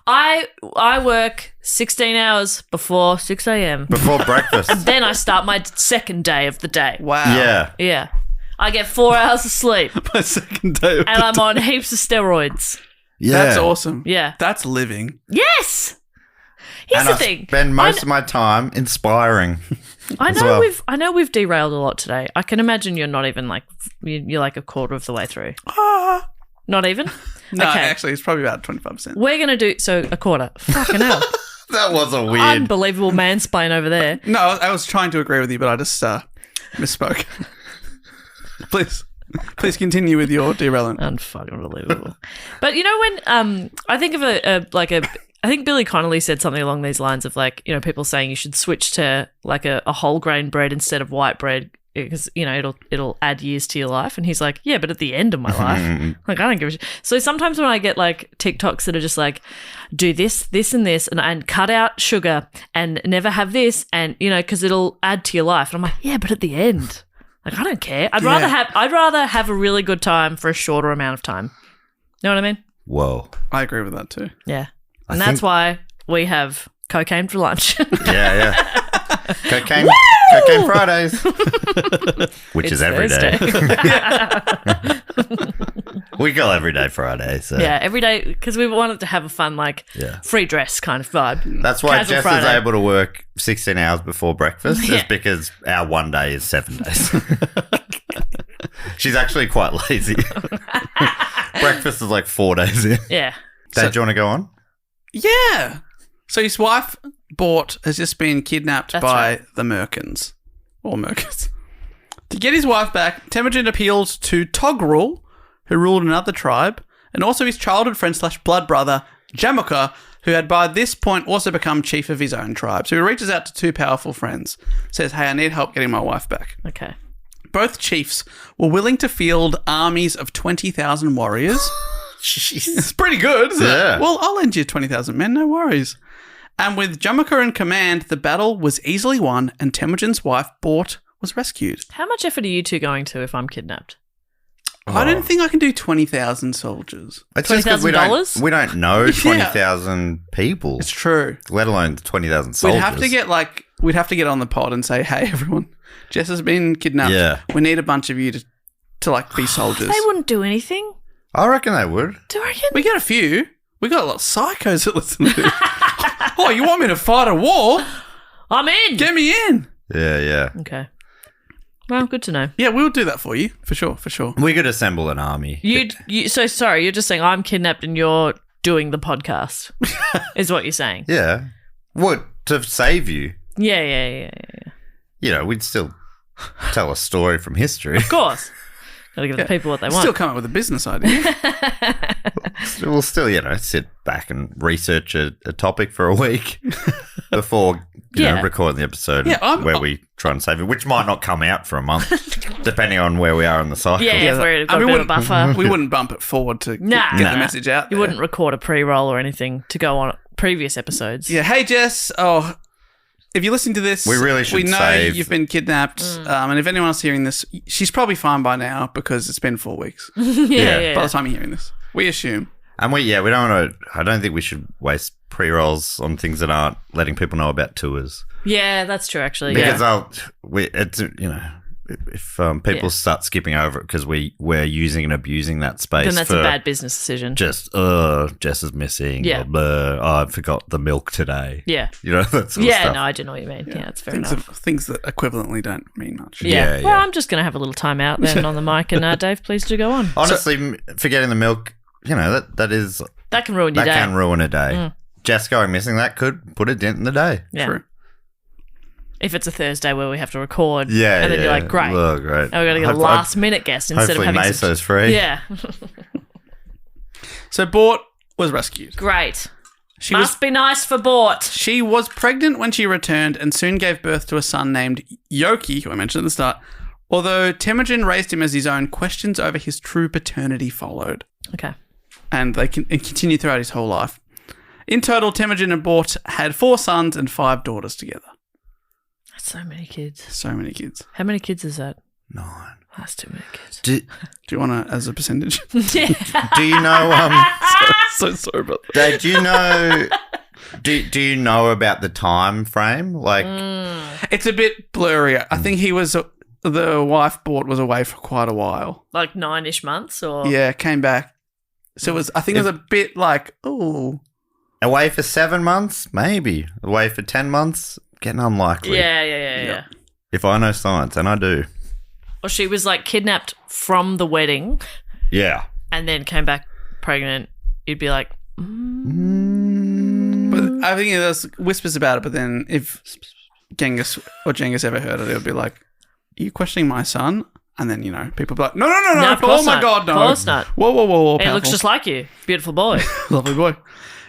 I work 16 hours before 6 a.m. before breakfast. Then I start my second day of the day. Wow. Yeah. Yeah. I get 4 hours of sleep My second day of and the I'm on heaps of steroids. Yeah. That's awesome. Yeah. That's living. Yes. Here's And the I thing. spend most of my time inspiring. I as know well. I know we've derailed a lot today. I can imagine you're not even like you're like a quarter of the way through. Not even? No, Okay. actually, it's probably about 25%. We're going to do a quarter. Fucking hell. That was a weird. Unbelievable mansplain over there. No, I was trying to agree with you, but I just misspoke. Please continue with your derailment. Unfucking believable. But you know when I think of I think Billy Connolly said something along these lines of like, you know, people saying you should switch to like a whole grain bread instead of white bread because, you know, it'll add years to your life. And he's like, yeah, but at the end of my life, like I don't give a shit. So sometimes when I get like TikToks that are just like, do this, this and this and cut out sugar and never have this and, you know, because it'll add to your life. And I'm like, yeah, but at the end, like I don't care. I'd rather have a really good time for a shorter amount of time. You know what I mean? Whoa. I agree with that too. Yeah. And that's why we have cocaine for lunch. Yeah. Cocaine Fridays. Which is every day. We go every day Friday. So. Yeah, every day because we wanted to have a fun, like, free dress kind of vibe. That's why Casual Jess Friday. is able to work 16 hours before breakfast, Yeah. is because our one day is 7 days. She's actually quite lazy. Breakfast is like 4 days in. Yeah. Dad, do you want to go on? Yeah. So his wife, Bort, has just been kidnapped That's by right. the Merkins. Or Merkins. To get his wife back, Temujin appealed to Togrul, who ruled another tribe, and also his childhood friend / blood brother, Yamuka, who had by this point also become chief of his own tribe. So he reaches out to two powerful friends, says, hey, I need help getting my wife back. Okay. Both chiefs were willing to field armies of 20,000 warriors. Jeez. It's pretty good, isn't Yeah. it? Well, I'll lend you 20,000 men, no worries. And with Yamuka in command, the battle was easily won and Temujin's wife, Bort, was rescued. How much effort are you two going to if I'm kidnapped? I don't think I can do 20,000 soldiers. It's just 'cause $20,000? we don't know 20,000 people, It's true. let alone 20,000 soldiers. We'd have to get on the pod and say, hey, everyone, Jess has been kidnapped. Yeah. We need a bunch of you to like be soldiers. They wouldn't do anything. I reckon they would. Do you reckon? We got a few. We got a lot of psychos that listen to this. Oh, you want me to fight a war? I'm in. Get me in. Yeah. Okay. Well, good to know. Yeah, we'll do that for you. For sure. We could assemble an army. So sorry, you're just saying I'm kidnapped and you're doing the podcast, is what you're saying. Yeah. What, to save you? Yeah. You know, we'd still tell a story from history. Of course. Gotta give the people what they want. Still come up with a business idea. We'll still, sit back and research a topic for a week before, recording the episode where we try and save it, which might not come out for a month, depending on where we are in the cycle. Yeah, if we've got a bit of a buffer. We wouldn't bump it forward to get the message out there. You wouldn't record a pre-roll or anything to go on previous episodes. Yeah, hey Jess, if you're listening to this, we really should we know save. you've been kidnapped, and if anyone else hearing this, she's probably fine by now because it's been 4 weeks. Yeah. By the time you're hearing this, we assume. And we don't want to, I don't think we should waste pre-rolls on things that aren't letting people know about tours. Yeah, that's true, actually. Because if people start skipping over it because we're using and abusing that space, then that's a bad business decision. Just, Jess is missing. Yeah. I forgot the milk today. Yeah. That sort of stuff. Yeah, no, I do know what you mean. Yeah, it's fair enough. Things that equivalently don't mean much. Yeah. Well, I'm just going to have a little time out then on the mic, and Dave, please do go on. Honestly, forgetting the milk, that can ruin your day. That can ruin a day. Jess going missing, that could put a dent in the day. Yeah. True. If it's a Thursday where we have to record, and then you're like, great. Oh, great. Now we've got to get a last-minute guest instead of having Meso's free. Yeah. So Bort was rescued. Great. Must be nice for Bort. She was pregnant when she returned and soon gave birth to a son named Yoki, who I mentioned at the start. Although Temujin raised him as his own, questions over his true paternity followed. Okay. And they continued throughout his whole life. In total, Temujin and Bort had 4 sons and 5 daughters together. That's so many kids. So many kids. How many kids is that? 9. That's too many kids. Do you want to, as a percentage? Yeah. Do you know? So sorry about that. Dave, do you know? Do you know about the time frame? Like, It's a bit blurry. I think the wife Bort was away for quite a while. Like 9-ish months, or Yeah, came back. So it was. I think it was a bit like, oh, away for 7 months, maybe. Away for 10 months, getting unlikely. Yeah. If I know science, and I do. Or she was like kidnapped from the wedding. Yeah. And then came back pregnant. You'd be like, But I think there's whispers about it. But then if Genghis ever heard it, it would be like, "Are you questioning my son?" And then people be like, "No, of course oh my not. God, no, Of course not. Whoa, It looks just like you. Beautiful boy. lovely boy."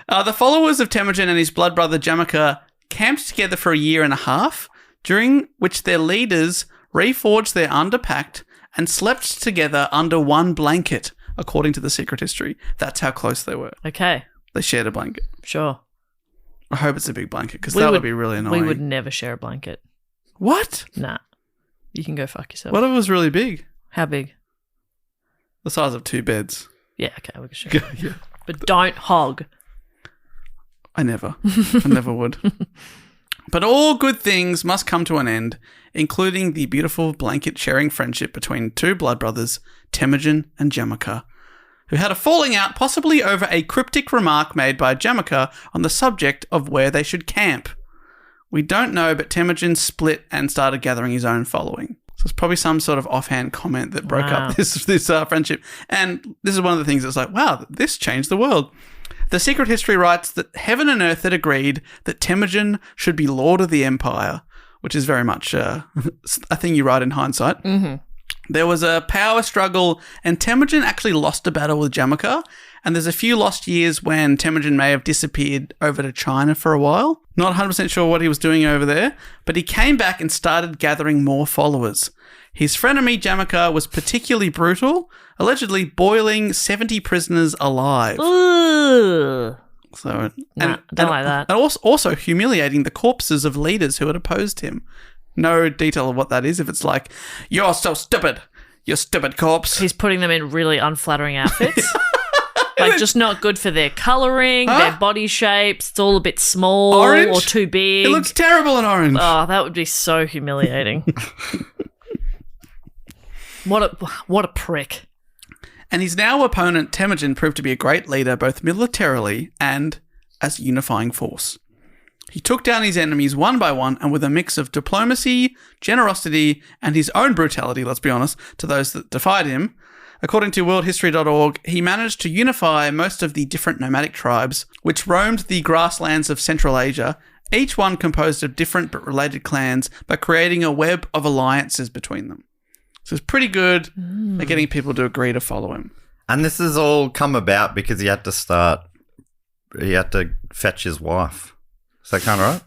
The followers of Temujin and his blood brother Jamaka camped together for a year and a half, during which their leaders reforged their underpact and slept together under one blanket, according to the secret history. That's how close they were. Okay. They shared a blanket. Sure. I hope it's a big blanket because that would be really annoying. We would never share a blanket. What? Nah. You can go fuck yourself. What if it was really big? How big? The size of 2 beds. Yeah, okay, we can share. Yeah. But don't hog. I never would. But all good things must come to an end, including the beautiful blanket-sharing friendship between 2 blood brothers, Temujin and Jamaka, who had a falling out possibly over a cryptic remark made by Jamaka on the subject of where they should camp. We don't know, but Temujin split and started gathering his own following. So it's probably some sort of offhand comment that broke up this friendship. And this is one of the things that's like, wow, this changed the world. The secret history writes that heaven and earth had agreed that Temujin should be lord of the empire, which is very much a thing you write in hindsight. Mm-hmm. There was a power struggle, and Temujin actually lost a battle with Jamaka, and there's a few lost years when Temujin may have disappeared over to China for a while. Not 100% sure what he was doing over there, but he came back and started gathering more followers. His frenemy Jamaka was particularly brutal, allegedly boiling 70 prisoners alive. Ooh. So, Don't like that. And also humiliating the corpses of leaders who had opposed him. No detail of what that is. If it's like, you're so stupid, you stupid corpse. He's putting them in really unflattering outfits. Like, just not good for their colouring, Huh? their body shapes. It's all a bit small Orange? or too big. It looks terrible in orange. Oh, that would be so humiliating. What a prick. And his now opponent, Temujin, proved to be a great leader both militarily and as a unifying force. He took down his enemies one by one, and with a mix of diplomacy, generosity, and his own brutality, let's be honest, to those that defied him, according to worldhistory.org, he managed to unify most of the different nomadic tribes which roamed the grasslands of Central Asia, each one composed of different but related clans, by creating a web of alliances between them. So it's pretty good at getting people to agree to follow him. And this has all come about because he had to fetch his wife. Is that kind of right?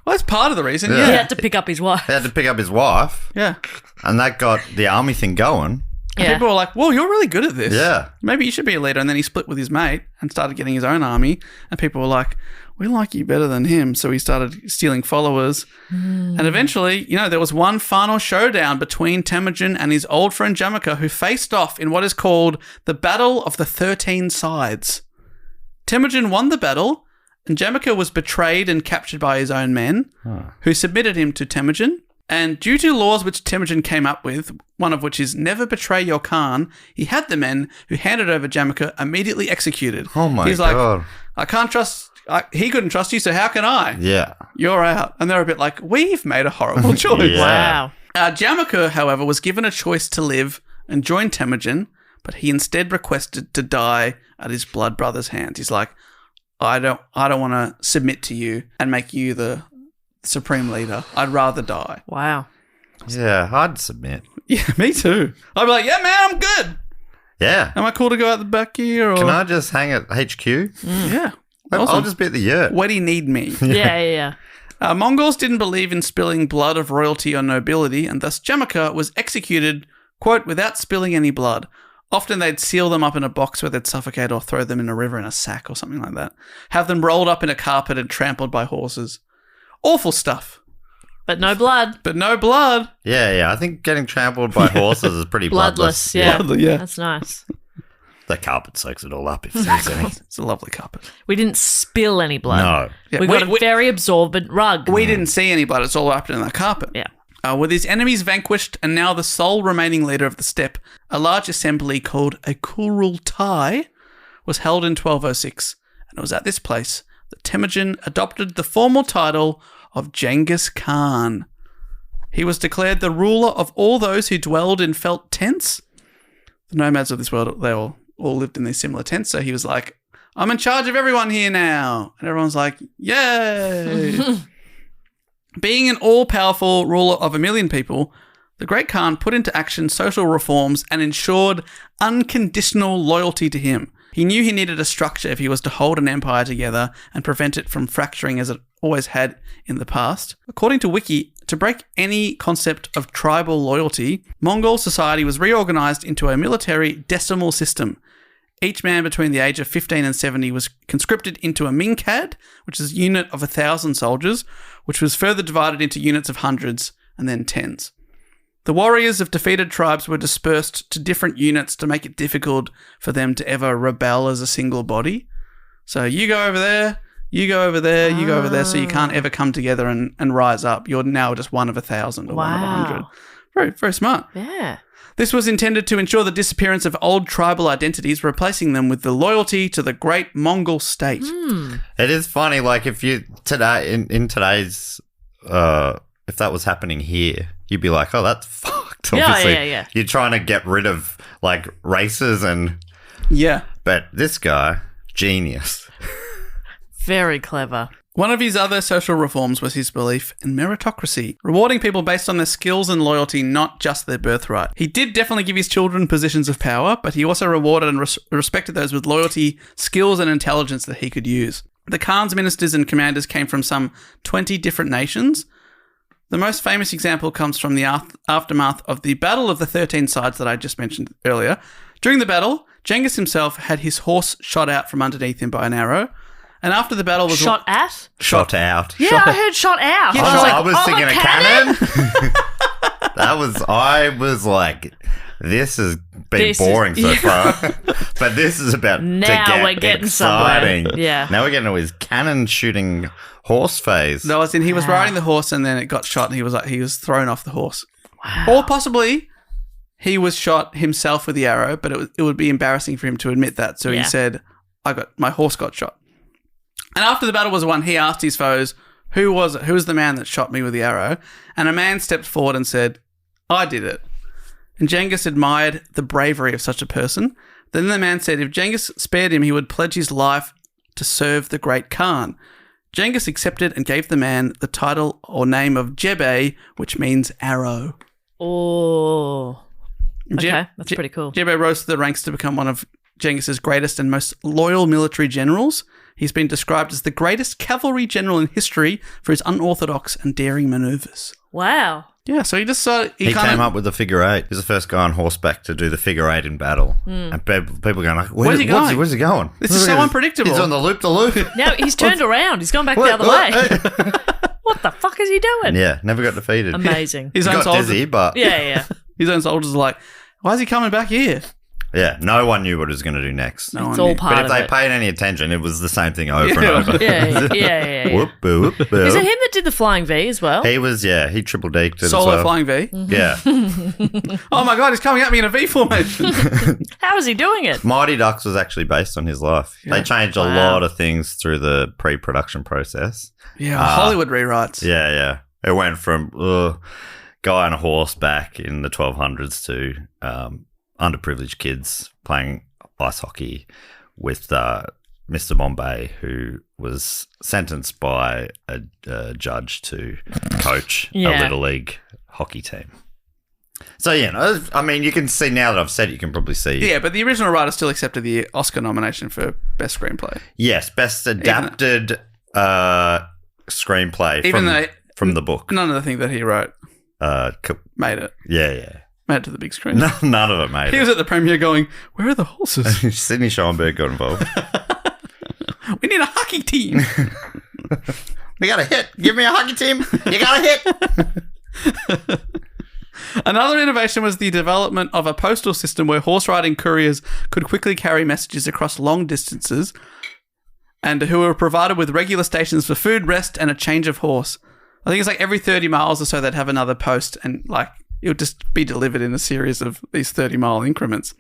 Well, that's part of the reason, He yeah. had to pick up his wife. He had to pick up his wife, Yeah. and that got the army thing going. And Yeah. people were like, well, you're really good at this. Yeah. Maybe you should be a leader. And then he split with his mate and started getting his own army. And people were like, we like you better than him. So he started stealing followers. And eventually, there was one final showdown between Temujin and his old friend Jamaica, who faced off in what is called the Battle of the 13 Sides. Temujin won the battle, and Jamaica was betrayed and captured by his own men, who submitted him to Temujin. And due to laws which Temujin came up with, one of which is never betray your Khan, he had the men who handed over Jamaica immediately executed. Oh my He's God. like, I can't trust... he couldn't trust you, so how can I? Yeah. You're out. And they're a bit like, we've made a horrible choice. Yeah. Wow. Jamaica, however, was given a choice to live and join Temujin, but he instead requested to die at his blood brother's hands. He's like, I don't want to submit to you and make you the supreme leader. I'd rather die. Wow. Yeah, I'd submit. Yeah, me too. I'd be like, yeah, man, I'm good. Yeah. Am I cool to go out the back here? Or? Can I just hang at HQ? Yeah. I'll Awesome. just be at the yurt. Where do you need me? Yeah. Mongols didn't believe in spilling blood of royalty or nobility, and thus Jamaica was executed, quote, without spilling any blood. Often they'd seal them up in a box where they'd suffocate or throw them in a river in a sack or something like that. Have them rolled up in a carpet and trampled by horses. Awful stuff. But no blood. But no blood. Yeah. I think getting trampled by horses is pretty bloodless. Bloodless. Yeah. Bloodless, yeah. That's nice. The carpet soaks it all up if there's any. It's a lovely carpet. We didn't spill any blood. No. Yeah, We got a very absorbent rug. We didn't see any blood. It's all wrapped in the carpet. Yeah. With his enemies vanquished and now the sole remaining leader of the steppe, a large assembly called a Kurultai was held in 1206, and it was at this place that Temujin adopted the formal title of Genghis Khan. He was declared the ruler of all those who dwelled in felt tents. The nomads of this world, they all lived in these similar tents, so he was like, I'm in charge of everyone here now. And everyone's like, yay! Being an all-powerful ruler of 1 million people, the Great Khan put into action social reforms and ensured unconditional loyalty to him. He knew he needed a structure if he was to hold an empire together and prevent it from fracturing as it always had in the past. According to Wiki, to break any concept of tribal loyalty, Mongol society was reorganized into a military decimal system. Each man between the age of 15 and 70 was conscripted into a minkad, which is a unit of 1,000 soldiers, which was further divided into units of hundreds and then tens. The warriors of defeated tribes were dispersed to different units to make it difficult for them to ever rebel as a single body. So you go over there, you go over there, you go over there, so you can't ever come together and rise up. You're now just one of 1,000 or one of 100. Very, very smart. Yeah. This was intended to ensure the disappearance of old tribal identities, replacing them with the loyalty to the great Mongol state. It is funny, like if you today in today's if that was happening here, you'd be like, oh, that's fucked. Obviously, Yeah. You're trying to get rid of like races Yeah. but this guy, genius. Very clever. One of his other social reforms was his belief in meritocracy, rewarding people based on their skills and loyalty, not just their birthright. He did definitely give his children positions of power, but he also rewarded and respected those with loyalty, skills, and intelligence that he could use. The Khan's ministers and commanders came from some 20 different nations. The most famous example comes from the aftermath of the Battle of the 13 Sides that I just mentioned earlier. During the battle, Genghis himself had his horse shot out from underneath him by an arrow. And after the battle was... Shot at? Shot out. Yeah, I heard shot out. Yeah, I was like, I was thinking a a cannon. I was like, this has been boring so far. But this is about Now we're getting exciting. somewhere. Yeah. Now we're getting to his cannon shooting horse phase. No, as in he was riding the horse and then it got shot and he was thrown off the horse. Wow. Or possibly he was shot himself with the arrow, but it would be embarrassing for him to admit that. So he said, my horse got shot. And after the battle was won, he asked his foes, who was the man that shot me with the arrow? And a man stepped forward and said, I did it. And Genghis admired the bravery of such a person. Then the man said if Genghis spared him, he would pledge his life to serve the great Khan. Genghis accepted and gave the man the title or name of Jebe, which means arrow. Oh. Okay, that's pretty cool. Jebe rose to the ranks to become one of Genghis's greatest and most loyal military generals. He's been described as the greatest cavalry general in history for his unorthodox and daring maneuvers. Wow. Yeah, so he just he came up with the figure eight. He was the first guy on horseback to do the figure eight in battle. And people going like, where's he going? Where's he going? This is so unpredictable. He's on the loop-to-loop. Now he's turned around. He's gone back the other way. What the fuck is he doing? Yeah, never got defeated. Amazing. His he own got dizzy, but... Yeah. His own soldiers are like, why is he coming back here? Yeah, no one knew what he was going to do next. It's all part of it. But if they paid any attention, it was the same thing over and over. Yeah. Whoop, boop, boop. Is it him that did the flying V as well? He was, he triple deked it as Solo well. flying V? Yeah. Oh my God, he's coming at me in a V formation. How is he doing it? Mighty Ducks was actually based on his life. Yeah. They changed a lot of things through the pre-production process. Yeah, Hollywood rewrites. Yeah. It went from guy on a horseback in the 1200s to underprivileged kids playing ice hockey with Mr. Bombay, who was sentenced by a judge to coach a Little League hockey team. So, I mean, you can see now that I've said it, you can probably see. Yeah, but the original writer still accepted the Oscar nomination for Best Screenplay. Yes, Best Adapted Screenplay from the book. None of the thing that he wrote made it. Yeah. Made it to the big screen. None of it made it. He was at the premiere going, where are the horses? Sidney Schoenberg got involved. We need a hockey team. We got a hit. Give me a hockey team. You got a hit. Another innovation was the development of a postal system where horse-riding couriers could quickly carry messages across long distances and who were provided with regular stations for food, rest, and a change of horse. I think it's like every 30 miles or so they'd have another post and it would just be delivered in a series of these 30-mile increments.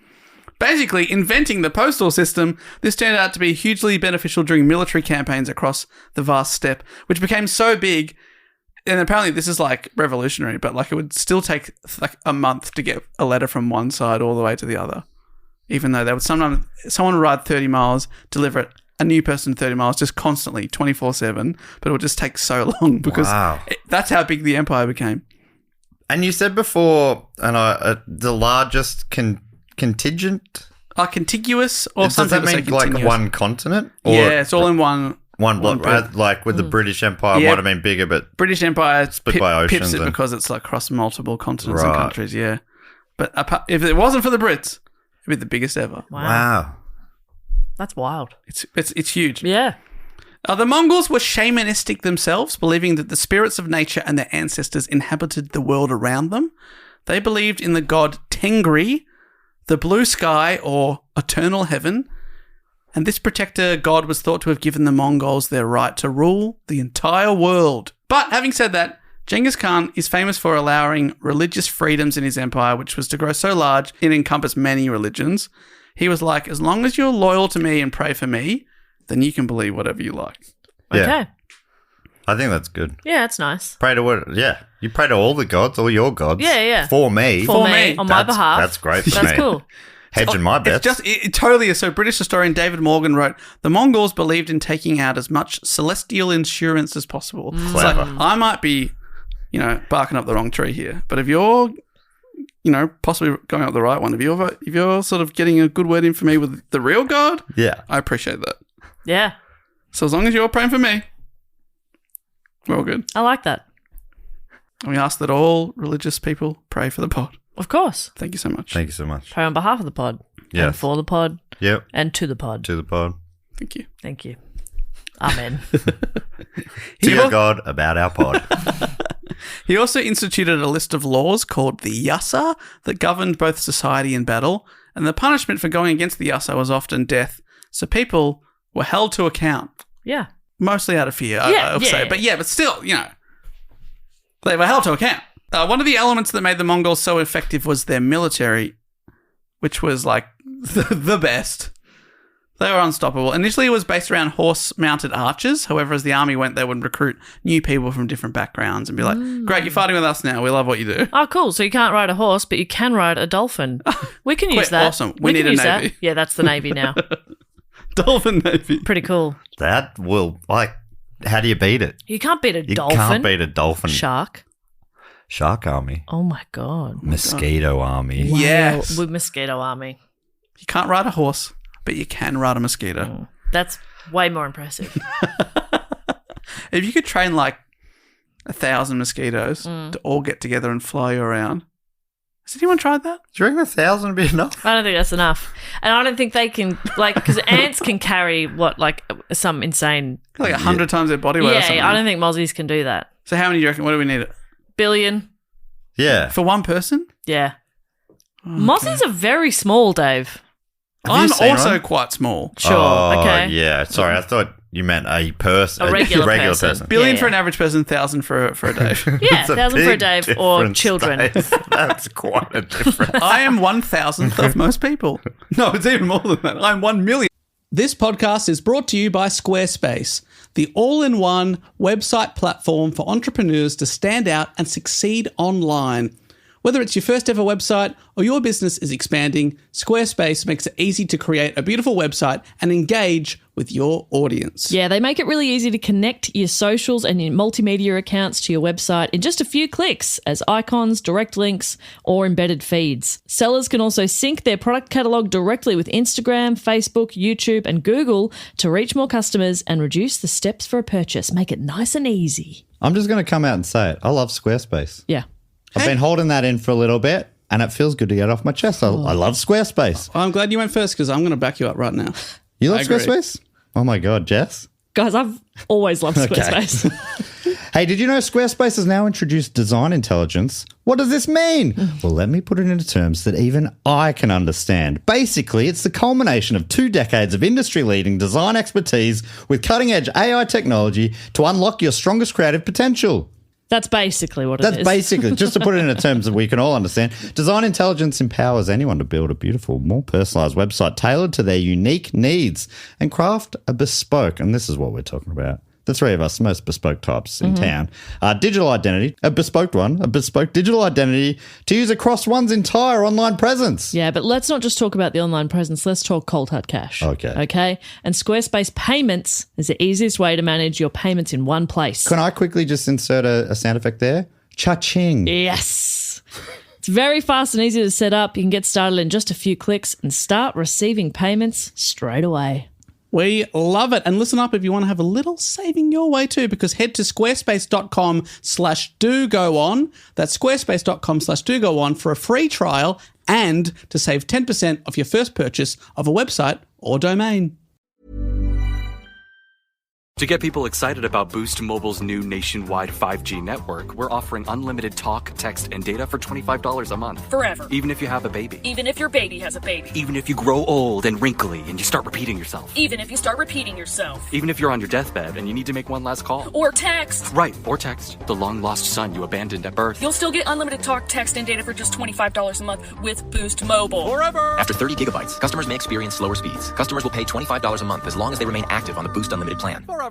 Basically, inventing the postal system, this turned out to be hugely beneficial during military campaigns across the vast steppe, which became so big, and apparently this is revolutionary, but it would still take a month to get a letter from one side all the way to the other. Even though they would someone would ride 30 miles, deliver it, a new person 30 miles, just constantly, 24/7, but it would just take so long because that's how big the empire became. And you said before, the largest contingent? Contiguous? Or does that mean like one continent? Or it's all in one block, right? Like with the British Empire, might have been bigger, but British Empire split by oceans. Pips it because it's across multiple continents and countries, yeah. But if it wasn't for the Brits, it'd be the biggest ever. Wow. That's wild. It's huge. Yeah. The Mongols were shamanistic themselves, believing that the spirits of nature and their ancestors inhabited the world around them. They believed in the god Tengri, the blue sky or eternal heaven, and this protector god was thought to have given the Mongols their right to rule the entire world. But having said that, Genghis Khan is famous for allowing religious freedoms in his empire, which was to grow so large it encompassed many religions. He was like, as long as you're loyal to me and pray for me, then you can believe whatever you like. Yeah. Okay. I think that's good. Yeah, it's nice. Pray to what? Yeah. You pray to all the gods, all your gods. Yeah. For me. For me. On my behalf. That's great for me. That's cool. Hedging my bets. It totally is. So British historian David Morgan wrote, the Mongols believed in taking out as much celestial insurance as possible. It's like, I might be, barking up the wrong tree here, but if you're, possibly going up the right one, if you're sort of getting a good word in for me with the real God, I appreciate that. Yeah. So as long as you're praying for me, we're all good. I like that. And we ask that all religious people pray for the pod. Of course. Thank you so much. Thank you so much. Pray on behalf of the pod. Yes. And for the pod. Yep. And to the pod. To the pod. Thank you. Thank you. Amen. Dear God, about our pod. He also instituted a list of laws called the Yasa that governed both society and battle, and the punishment for going against the Yasa was often death. So people were held to account. Yeah. Mostly out of fear, I would say. But still, they were held to account. One of the elements that made the Mongols so effective was their military, which was like the best. They were unstoppable. Initially, it was based around horse-mounted archers. However, as the army went, they would recruit new people from different backgrounds and be like, great, you're fighting with us now. We love what you do. Oh, cool. So you can't ride a horse, but you can ride a dolphin. We can use that. Awesome. We need a navy. That. Yeah, that's the navy now. Dolphin navy. Pretty cool. That will, how do you beat it? You can't beat a dolphin. You can't beat a dolphin. Shark army. Oh, my God. Mosquito army. Wow. Yes. With mosquito army. You can't ride a horse, but you can ride a mosquito. That's way more impressive. If you could train 1,000 mosquitoes to all get together and fly you around. Has anyone tried that? Do you reckon 1,000 would be enough? I don't think that's enough. And I don't think they can, because ants can carry some insane... 100 times their body weight or something. Yeah, I don't think mozzies can do that. So how many do you reckon? What do we need? Billion. Yeah. For one person? Yeah. Mozzies are very small, Dave. I'm also one? quite small. Sure, okay. Yeah, sorry. I thought you meant a person. A regular person. Billion Yeah, for an average person, 1,000 for a Dave. Yeah, It's a 1,000 for a big Dave or difference, children. Dave. That's quite a difference. I am 1,000th of most people. No, it's even more than that. I'm 1 million. This podcast is brought to you by Squarespace, the all-in-one website platform for entrepreneurs to stand out and succeed online. Whether it's your first ever website or your business is expanding, Squarespace makes it easy to create a beautiful website and engage with your audience. Yeah, they make it really easy to connect your socials and your multimedia accounts to your website in just a few clicks as icons, direct links, or embedded feeds. Sellers can also sync their product catalog directly with Instagram, Facebook, YouTube, and Google to reach more customers and reduce the steps for a purchase. Make it nice and easy. I'm just going to come out and say it. I love Squarespace. Yeah. I've been holding that in for a little bit, and it feels good to get off my chest. I love Squarespace. I'm glad you went first because I'm going to back you up right now. You love I agree. Squarespace? Oh, my God, Jess? Guys, I've always loved Okay. Squarespace. Hey, did you know Squarespace has now introduced design intelligence? What does this mean? Well, let me put it into terms that even I can understand. Basically, it's the culmination of 2 decades of industry-leading design expertise with cutting-edge AI technology to unlock your strongest creative potential. That's basically what it is. That's basically, just to put it into terms that we can all understand, design intelligence empowers anyone to build a beautiful, more personalised website tailored to their unique needs and craft a bespoke, and this is what we're talking about, the three of us most bespoke types in town, digital identity, a bespoke digital identity to use across one's entire online presence. Yeah, but let's not just talk about the online presence. Let's talk cold hard cash. Okay? And Squarespace Payments is the easiest way to manage your payments in one place. Can I quickly just insert a sound effect there? Cha-ching. Yes. It's very fast and easy to set up. You can get started in just a few clicks and start receiving payments straight away. We love it. And listen up if you want to have a little saving your way too, because head to squarespace.com/do-go-on. That's squarespace.com/do-go-on for a free trial and to save 10% off your first purchase of a website or domain. To get people excited about Boost Mobile's new nationwide 5G network, we're offering unlimited talk, text, and data for $25 a month. Forever. Even if you have a baby. Even if your baby has a baby. Even if you grow old and wrinkly and you start repeating yourself. Even if you start repeating yourself. Even if you're on your deathbed and you need to make one last call. Or text. Right, or text the long-lost son you abandoned at birth. You'll still get unlimited talk, text, and data for just $25 a month with Boost Mobile. Forever! After 30 gigabytes, customers may experience slower speeds. Customers will pay $25 a month as long as they remain active on the Boost Unlimited plan. Forever.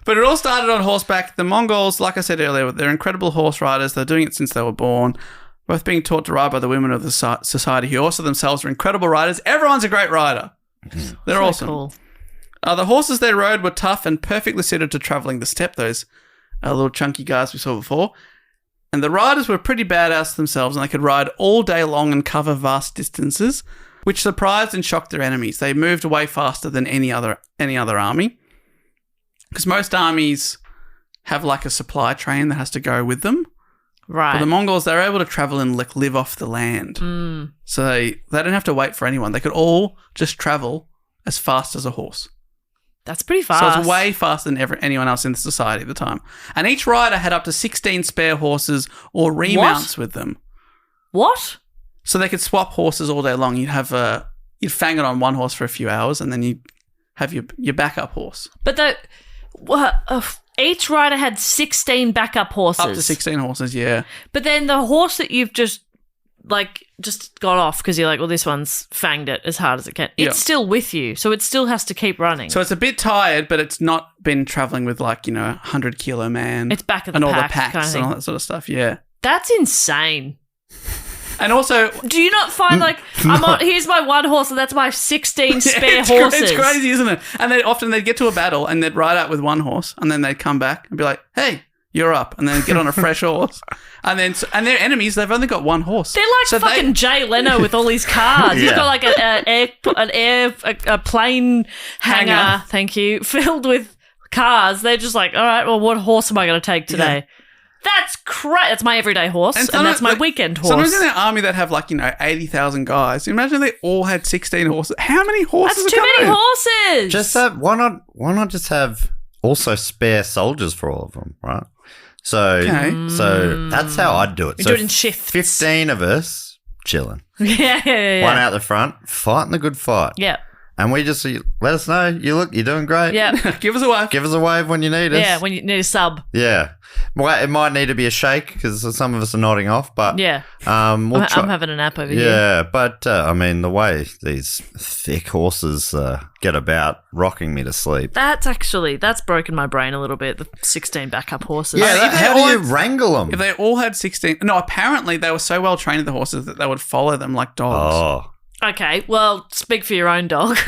But it all started on horseback. The Mongols, like I said earlier, they're incredible horse riders. They're doing it since they were born, both being taught to ride by the women of the society who also themselves are incredible riders. Everyone's a great rider. They're So awesome. cool. The horses they rode were tough and perfectly suited to traveling the steppe, those little chunky guys we saw before. And the riders were pretty badass themselves, and they could ride all day long and cover vast distances, which surprised and shocked their enemies. They moved way faster than any other army. Because most armies have like a supply train that has to go with them. Right. But the Mongols, they're able to travel and live off the land. So they don't have to wait for anyone. They could all just travel as fast as a horse. That's pretty fast. So it's way faster than anyone else in the society at the time. And each rider had up to 16 spare horses or remounts with them. What? So they could swap horses all day long. You'd fang it on one horse for a few hours, and then you'd have your backup horse. But each rider had 16 backup horses. Up to 16 horses, yeah. But then the horse that you've just got off because you're like, well, this one's fanged it as hard as it can. It's still with you, so it still has to keep running. So it's a bit tired, but it's not been traveling with 100-kilo man. It's back of the and all pack the packs kind of thing. and all that sort of stuff. Yeah. That's insane. And also, do you not find here's my one horse and that's my 16 spare it's horses? It's crazy, isn't it? And they'd get to a battle and they'd ride out with one horse, and then they'd come back and be like, "Hey, you're up," and then get on a fresh horse. And their enemies, they've only got one horse. They're like fucking Jay Leno with all these cars. He's got like a plane hangar, thank you, filled with cars. They're just like, all right, well, what horse am I going to take today? Yeah. That's great. That's my everyday horse, and that's my weekend horse. Sometimes in the army they'd have 80,000 guys. Imagine they all had 16 horses. How many horses? That's too many horses. Just why not just have also spare soldiers for all of them, right? So that's how I'd do it. You do it in shifts. 15 of us chilling. Yeah. One out the front, fighting the good fight. Yeah. And we just let us know. You're doing great. Yeah. Give us a wave. Give us a wave when you need us. Yeah, when you need a sub. Yeah. Well, it might need to be a shake because some of us are nodding off, but yeah. I'm having a nap over here. Yeah, but the way these thick horses get about, rocking me to sleep. That's broken my brain a little bit. The 16 backup horses. Yeah, how do you wrangle them? If they all had 16, no, apparently they were so well trained, the horses, that they would follow them like dogs. Oh. Okay, well, speak for your own dog.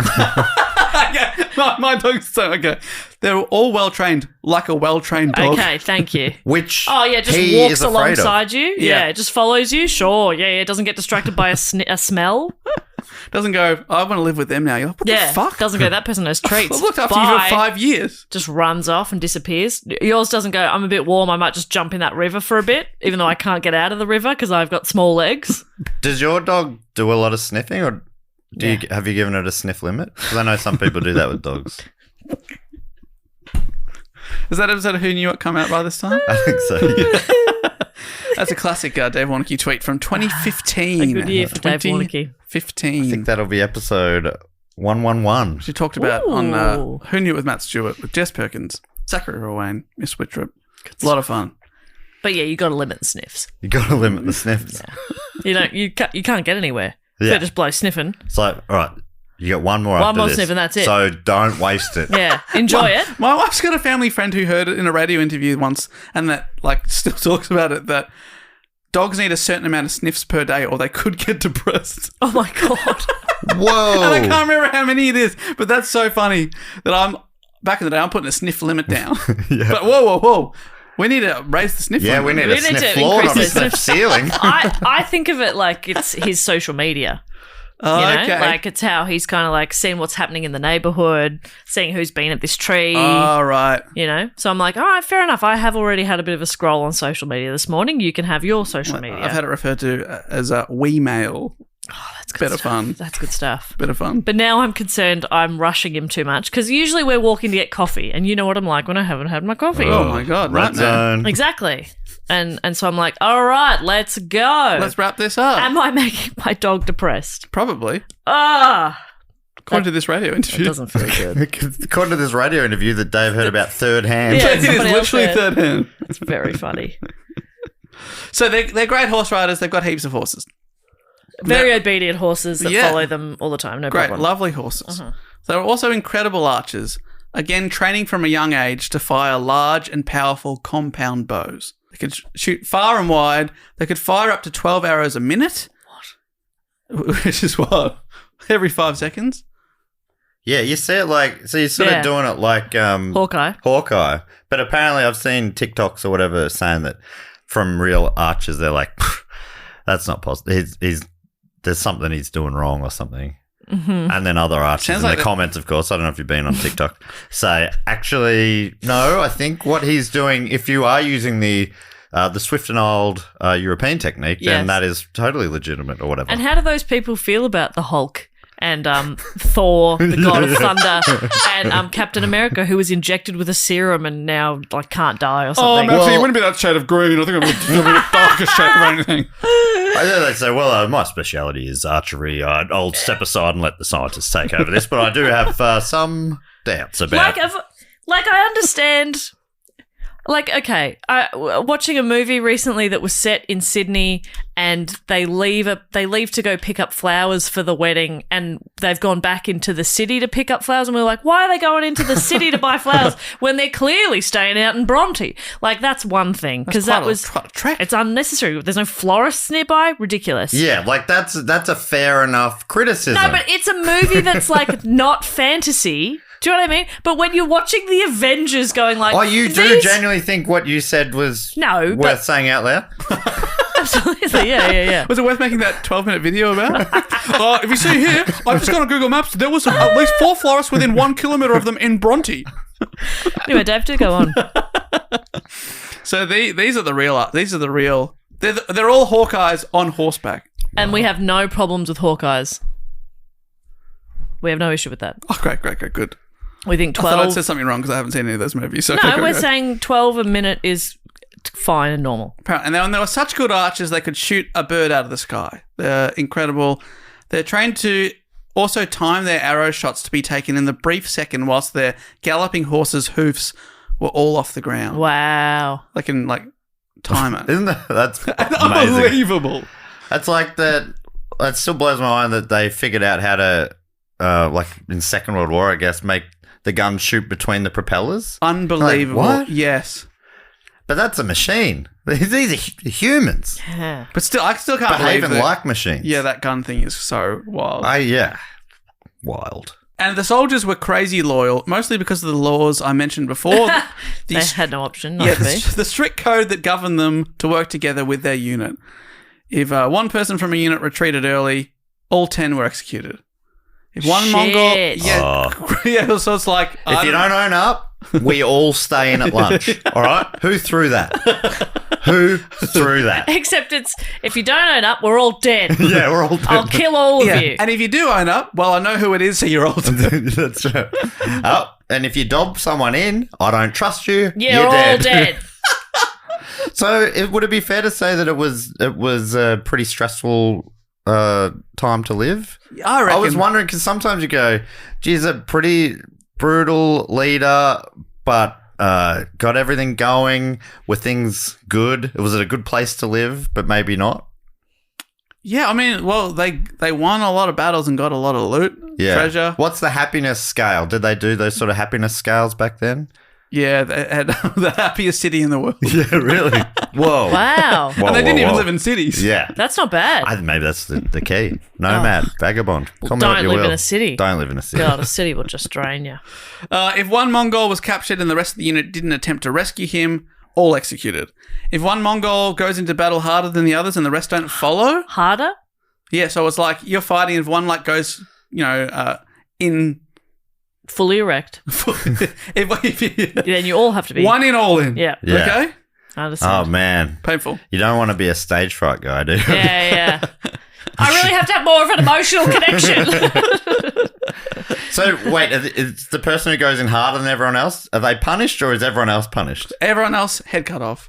Yeah, my dog's so okay. They're all well trained, like a well trained dog. Okay, thank you. Which just walks alongside you. Yeah, it just follows you. Sure. Yeah, it doesn't get distracted by a smell. Doesn't go, I want to live with them now. You're like, what the fuck? Doesn't go, that person has treats. I've looked after you for 5 years. Just runs off and disappears. Yours doesn't go, I'm a bit warm, I might just jump in that river for a bit, even though I can't get out of the river because I've got small legs. Does your dog do a lot of sniffing, or have you given it a sniff limit? Because I know some people do that with dogs. Is that episode of Who Knew It come out by this time? I think so, yeah. That's a classic Dave Warnocky tweet from 2015. A good year for Dave Warnocky. 15. I think that'll be episode 111. She talked about on Who Knew It with Matt Stewart, with Jess Perkins, Zachary Rowan, Miss Wittrup. A lot of fun. But yeah, you got to limit the sniffs. You got to limit the sniffs. Yeah. You can't get anywhere. Yeah. Just blow sniffing. It's like, all right, you get one more after this. Sniff and that's it. So don't waste it. Yeah, enjoy it. My wife's got a family friend who heard it in a radio interview once, and that still talks about it, that dogs need a certain amount of sniffs per day or they could get depressed. Oh my God. Whoa. And I can't remember how many it is, but that's so funny that back in the day, I'm putting a sniff limit down. Yeah. But whoa. We need to raise the sniff limit. Yeah, we need a sniff floor, not a sniff ceiling. I think of it like it's his social media. Okay. Like it's how he's kind of like seeing what's happening in the neighborhood, seeing who's been at this tree. Oh, right. So I'm like, all right, fair enough. I have already had a bit of a scroll on social media this morning. You can have your social media. I've had it referred to as a wee mail. Oh, that's good Bit of stuff. fun. That's good stuff. Bit of fun. But now I'm concerned I'm rushing him too much because usually we're walking to get coffee, and you know what I'm like when I haven't had my coffee. Oh my God. Red zone. Exactly. And so I'm like, all right, let's go. Let's wrap this up. Am I making my dog depressed? Probably. According to this radio interview. It doesn't feel good. According to this radio interview that Dave heard about third hand. Yeah, it is literally third hand. It's very funny. So they're great horse riders. They've got heaps of horses. Very obedient horses that follow them all the time. No great, problem. lovely horses. They're also incredible archers. Again, training from a young age to fire large and powerful compound bows. They could shoot far and wide. They could fire up to 12 arrows a minute. What? Which is what? Every 5 seconds? Yeah, you see it so you're sort of doing it like Hawkeye. But apparently I've seen TikToks or whatever saying that from real archers, they're like, that's not possible. There's something he's doing wrong or something. Mm-hmm. And then other archers in the comments, of course, I don't know if you've been on TikTok, say, actually, no, I think what he's doing, if you are using the swift and old European technique, then that is totally legitimate or whatever. And how do those people feel about the Hulk and Thor, the god of thunder, and Captain America, who was injected with a serum and now can't die or something. Naturally, it wouldn't be that shade of green. I think it would be a darker shade or anything. I know they say, my speciality is archery. I'll step aside and let the scientists take over this, but I do have some doubts about. I understand. Okay, watching a movie recently that was set in Sydney, and they leave to go pick up flowers for the wedding, and they've gone back into the city to pick up flowers, and we're like, why are they going into the city to buy flowers when they're clearly staying out in Bronte? That's one thing, because it's unnecessary. There's no florists nearby. Ridiculous. Yeah, that's a fair enough criticism. No, but it's a movie that's not fantasy. Do you know what I mean? But when you're watching the Avengers going you do genuinely think what you said was worth saying out loud? Absolutely, yeah. Was it worth making that 12-minute video about? If you see here, I've just gone on Google Maps. There was at least 4 florists within 1 kilometre of them in Bronte. Anyway, Dave, do go on. So these are the real. They're all Hawkeyes on horseback. And we have no problems with Hawkeyes. We have no issue with that. Oh, great, good. We think I 12... thought I'd said something wrong because I haven't seen any of those movies. So no, we're saying 12 a minute is fine and normal. And they were such good archers, they could shoot a bird out of the sky. They're incredible. They're trained to also time their arrow shots to be taken in the brief second whilst their galloping horses' hoofs were all off the ground. Wow. They can, time it. Isn't that's unbelievable? That's that still blows my mind that they figured out how to, in Second World War, I guess, make the gun shoot between the propellers. Unbelievable. What? Yes. But that's a machine. These are humans. Yeah. But still, I still can't behaving believe that. like machines. Yeah, that gun thing is so wild. Wild. And the soldiers were crazy loyal, mostly because of the laws I mentioned before. They had no option. The strict code that governed them to work together with their unit. If one person from a unit retreated early, all 10 were executed. If one Mongol... Yeah, so it's like... If you don't own up, we all stay in at lunch. All right? Who threw that? Who threw that? Except it's... If you don't own up, we're all dead. Yeah, we're all dead. I'll kill all of you. And if you do own up, well, I know who it is, so you're all dead. That's right. And if you dob someone in, I don't trust you. Yeah, you're all dead. dead. So would it be fair to say that it was a pretty stressful... time to live? I reckon. I was wondering because sometimes you go, geez, a pretty brutal leader, but got everything going. Were things good? Was it a good place to live, but maybe not? Yeah, I mean, well, they won a lot of battles and got a lot of loot, treasure. What's the happiness scale? Did they do those sort of happiness scales back then? Yeah, they had the happiest city in the world. Yeah, really? Whoa. Wow. And they didn't even live in cities. Yeah. That's not bad. Maybe that's the key. Nomad, vagabond. Call me what Don't you live will. in a city. Don't live in a city. God, a city will just drain you. If one Mongol was captured and the rest of the unit didn't attempt to rescue him, all executed. If one Mongol goes into battle harder than the others and the rest don't follow... Harder? Yeah, so it's like you're fighting if one goes, in... Fully erect. Then you all have to be. One in, all in. Yeah. Okay? I understand. Oh, man. Painful. You don't want to be a stage fright guy, do you? Yeah. I really have to have more of an emotional connection. So, wait, is the person who goes in harder than everyone else, are they punished or is everyone else punished? Everyone else, head cut off.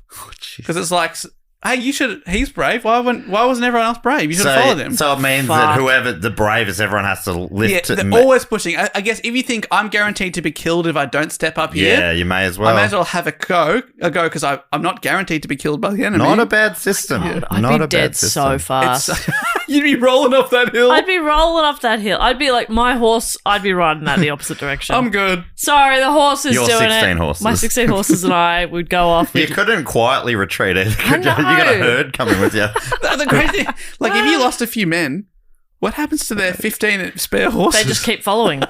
Because it's like... Hey, he's brave. Why wasn't everyone else brave? You should have followed him. So it means that whoever the bravest, everyone has to lift it. They're always pushing. I guess if you think I'm guaranteed to be killed if I don't step up here. Yeah, you may as well. I may as well have a go because I'm not guaranteed to be killed by the enemy. Not a bad system. I'd be dead so fast. You'd be rolling off that hill. I'd be rolling off that hill. I'd be like, my horse, I'd be riding that the opposite direction. I'm good. Sorry, the horse is Your doing 16 it. horses. My 16 horses and I would go off. You couldn't quietly retreat either. I know. You got a herd coming with you. The great thing, if you lost a few men, what happens to their 15 spare horses? They just keep following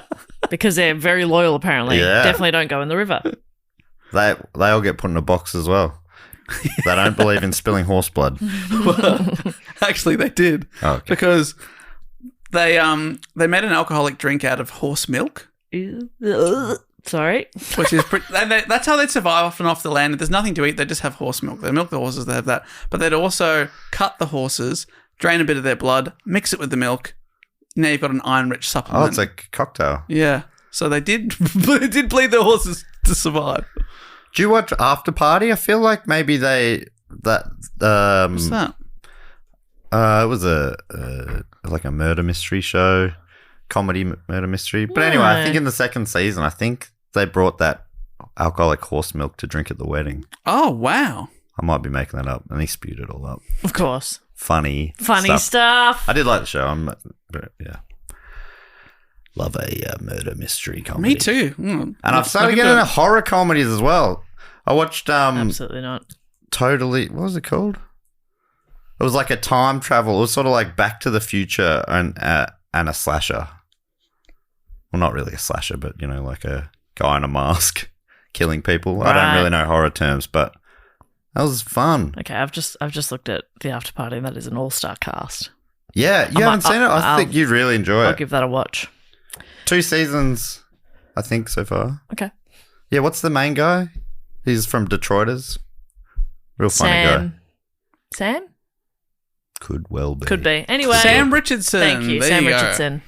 because they're very loyal, apparently. Yeah. Definitely don't go in the river. They all get put in a box as well. They don't believe in spilling horse blood. Well, actually, they did. Oh, okay. Because they made an alcoholic drink out of horse milk. Sorry. Which is pretty... that's how they'd survive off and off the land. If there's nothing to eat, they just have horse milk. They milk the horses, they have that. But they'd also cut the horses, drain a bit of their blood, mix it with the milk, now you've got an iron-rich Oh, supplement. it's a cocktail. Yeah. So they did bleed their horses to survive. Do you watch After Party? I feel like maybe What's that? It was like a murder mystery show, comedy murder mystery. But anyway, I think in the second season, I think they brought that alcoholic horse milk to drink at the wedding. Oh, wow. I might be making that up, and he spewed it all up. Of course. Funny stuff. I did like the show. Yeah. Love a murder mystery comedy. Me too. And I've started getting into horror comedies as well. I watched Absolutely not. Totally, what was it called? It was like a time travel. It was sort of like Back to the Future and a slasher. Well, not really a slasher, but like a guy in a mask killing people. Right. I don't really know horror terms, but that was fun. Okay, I've just looked at the After Party, and that is an all-star cast. Yeah, you haven't seen it? I think you'd really enjoy it. I'll give that a watch. 2 seasons, I think, so far. Okay. Yeah, what's the main guy? He's from Detroiters. Real funny guy. Sam? Could well be. Could be. Anyway. Sam Richardson. Thank you, There Sam you go. Richardson.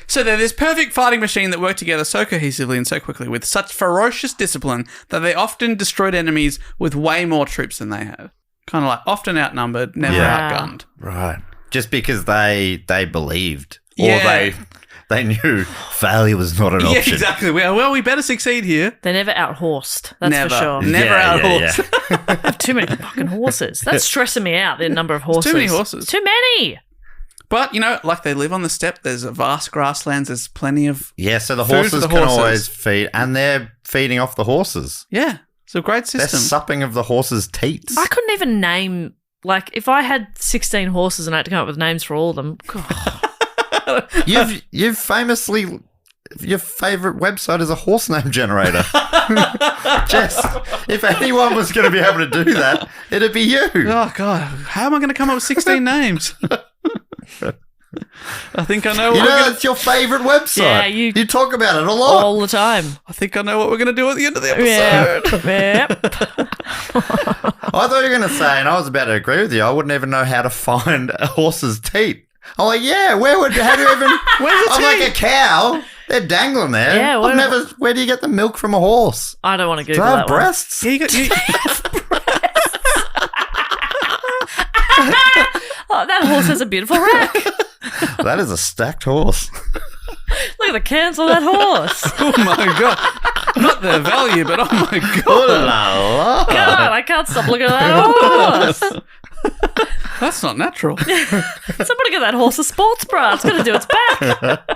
So they're this perfect fighting machine that work together so cohesively and so quickly with such ferocious discipline that they often destroyed enemies with way more troops than they have. Kind of like often outnumbered, never outgunned. Right. Just because they believed or Yeah. they knew failure was not an Yeah, option. exactly. Well, we better succeed here. They're never out-horsed. That's Never. for sure. Never out-horsed. I have too many fucking horses. That's stressing me out, the number of horses. too many horses. Too many. But, like they live on the steppe, there's a vast grasslands, there's plenty of... Yeah, so the Food for horses the can horses. always feed, and they're feeding off the horses. Yeah, it's a great They're system. supping of the horses' teats. I couldn't even name, if I had 16 horses and I had to come up with names for all of them, God. You've famously, your favourite website is a horse name generator. Jess, if anyone was going to be able to do that, it'd be you. Oh, God. How am I going to come up with 16 names? I think I know what we're going that's your favourite website. Yeah, you talk about it a lot. all the time. I think I know what we're going to do at the end of the episode. Yeah. Yep. I thought you were going to say, and I was about to agree with you, I wouldn't even know how to find a horse's teat. I'm like, how do you even... Where's the I'm like teat? a cow. They're dangling there. Yeah, where do you get the milk from a horse? I don't want to Do Google they that have one. breasts? Yeah, you Oh, that horse has a beautiful rack. That is a stacked horse. Look at the cans on that horse. Oh, my God. Not their value, but oh, my Oh, God. la, la. God, I can't stop looking at that horse. That's not natural. Somebody get that horse a sports bra. It's going to do its back.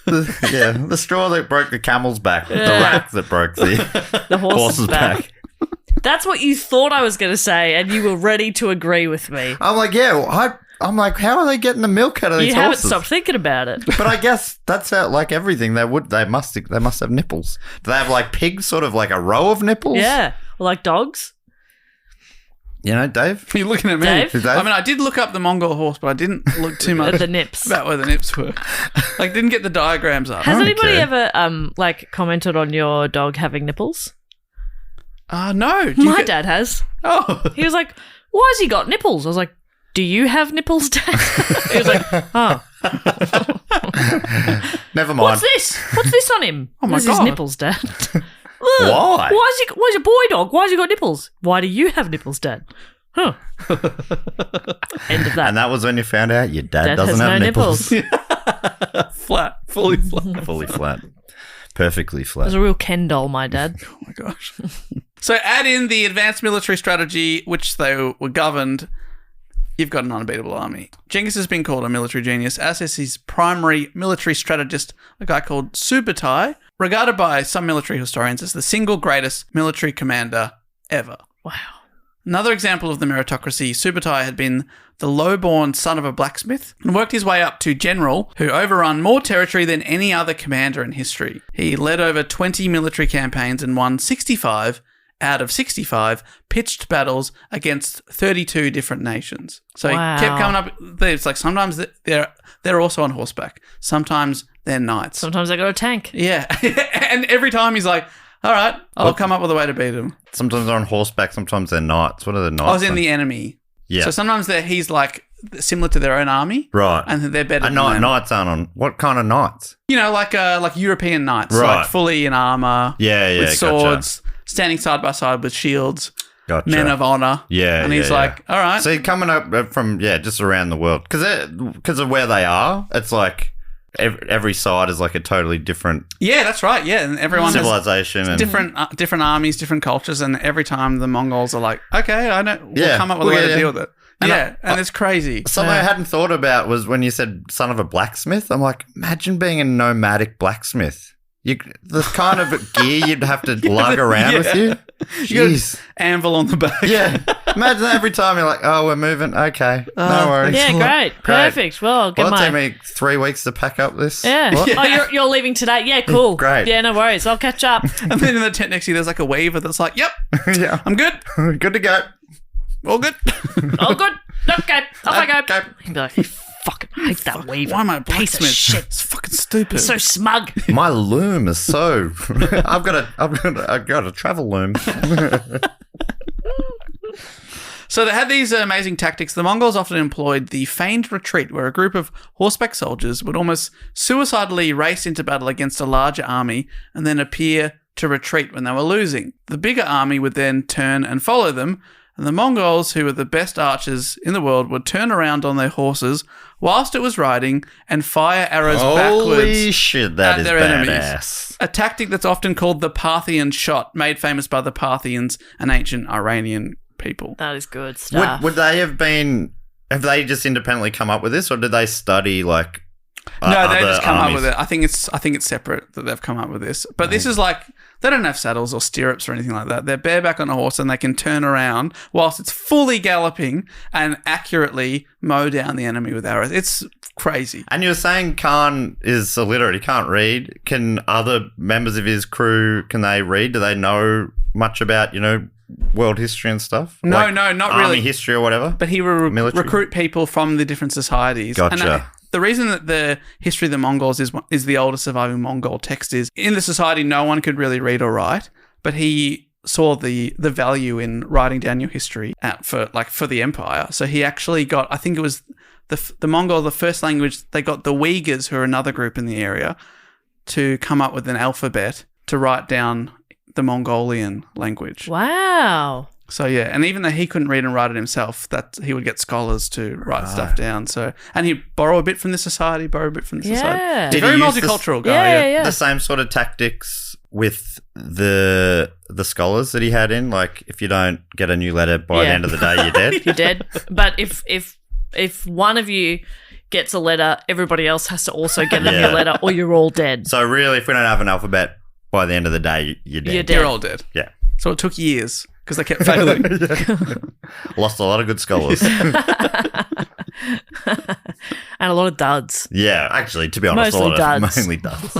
The straw that broke the camel's back, the rack that broke the horse's back. back. That's what you thought I was going to say, and you were ready to agree with me. I'm like, I'm like, how are they getting the milk out of these You horses? haven't stopped thinking about it. But I guess that's how, like everything, they must have nipples. Do they have like pigs, sort of like a row of nipples? Yeah. Like dogs. Dave? Are you looking at me? Dave? Dave? I mean, I did look up the Mongol horse, but I didn't look too much At the nips. about where the nips were. Didn't get the diagrams up. Has anybody Okay. ever commented on your dog having nipples? No. My dad has. Oh. He was like, "Why has he got nipples?" I was like, "Do you have nipples, Dad?" He was like, "Oh, Never mind. what's this? What's this on him? Oh my This is God. nipples, Dad." Why? Why's your boy dog? Why's he got nipples? Why do you have nipples, Dad? Huh. End of that. And that was when you found out your dad Dad doesn't has have no nipples. Flat. Fully flat. Fully flat. Perfectly It was flat. a real Ken doll, my dad. Oh my gosh. So add in the advanced military strategy, which they were governed. You've got an unbeatable army. Genghis has been called a military genius, as is his primary military strategist, a guy called Subutai, regarded by some military historians as the single greatest military commander ever. Wow. Another example of the meritocracy, Subutai had been the low-born son of a blacksmith and worked his way up to general, who overrun more territory than any other commander in history. He led over 20 military campaigns and won 65 out of 65 pitched battles against 32 different nations. So Wow. he kept coming up. It's like sometimes they're also on horseback. Sometimes they're knights. Sometimes I got a tank. Yeah. And every time he's like, all right, I'll come up with a way to beat him. Sometimes they're on horseback, sometimes they're knights. What are the knights? I was in the enemy. Yeah. So sometimes he's like similar to their own army. Right. And they're better than And them. knights aren't on. What kind of knights? You know, like European knights. Right. Like fully in armor. Yeah, With swords, standing side by side with shields. Gotcha. Men of honor. Yeah. And he's like, all right. So you're coming up from, just around the world. Because of where they are, it's like every side is like a totally different Yeah, that's right. Yeah. And everyone civilization. has different armies, different cultures. And every time the Mongols are like, okay, I know. We'll come up with a way to deal with it. And it's crazy. Something I hadn't thought about was when you said son of a blacksmith. I'm like, imagine being a nomadic blacksmith. The kind of gear you'd have to lug around with you. Jeez. Anvil on the back. Yeah. Imagine that every time you're like, oh, we're moving. Okay. No worries. Yeah, great. Perfect. Well, I'll get It'll my... take me 3 weeks to pack up this. Yeah. What? Oh, you're leaving today? Yeah, cool. Great. Yeah, no worries. I'll catch up. And then in the tent next to you, there's like a weaver that's like, yep, Yeah. I'm good. Good to go. All good. Oh, good. Okay. Off I go. Okay. He'd be like, I fucking hate that weaver. Why am I a Piece of blacksmith? shit. It's fucking stupid. So smug. My loom is so. I've got a travel loom. So they had these amazing tactics. The Mongols often employed the feigned retreat, where a group of horseback soldiers would almost suicidally race into battle against a larger army and then appear to retreat when they were losing. The bigger army would then turn and follow them, and the Mongols, who were the best archers in the world, would turn around on their horses whilst it was riding and fire arrows Holy backwards shit, that at is their badass. enemies. A tactic that's often called the Parthian shot, made famous by the Parthians, an ancient Iranian people. That is good stuff. Would they have they just independently come up with this, or did they study like No, they just come armies? up with it. I think it's separate that they've come up with this. But this is like, they don't have saddles or stirrups or anything like that. They're bareback on a horse and they can turn around whilst it's fully galloping and accurately mow down the enemy with arrows. It's crazy. And you were saying Khan is illiterate. He can't read. Can other members of his crew, can they read? Do they know much about, world history and stuff? No, not army really. history or whatever? But he will Military? recruit people from the different societies. Gotcha. And the reason that the history of the Mongols is the oldest surviving Mongol text is, in the society, no one could really read or write, but he saw the value in writing down your history for the empire. So he actually got, I think it was the Mongol, the first language, they got the Uyghurs, who are another group in the area, to come up with an alphabet to write down the Mongolian language. Wow. So yeah, and even though he couldn't read and write it himself, that he would get scholars to write stuff down. So, and he'd borrow a bit from this society, society. Yeah. He's a very multicultural guy. Yeah. The same sort of tactics with the scholars that he had in, like if you don't get a new letter by the end of the day, you're dead. You're dead. But if one of you gets a letter, everybody else has to also get a new letter, or you're all dead. So really, if we don't have an alphabet by the end of the day, you're dead. You're dead. You're all dead. Yeah. So it took years because they kept failing. Lost a lot of good scholars. And a lot of duds. Yeah, actually, to be honest, Mostly duds. mainly duds.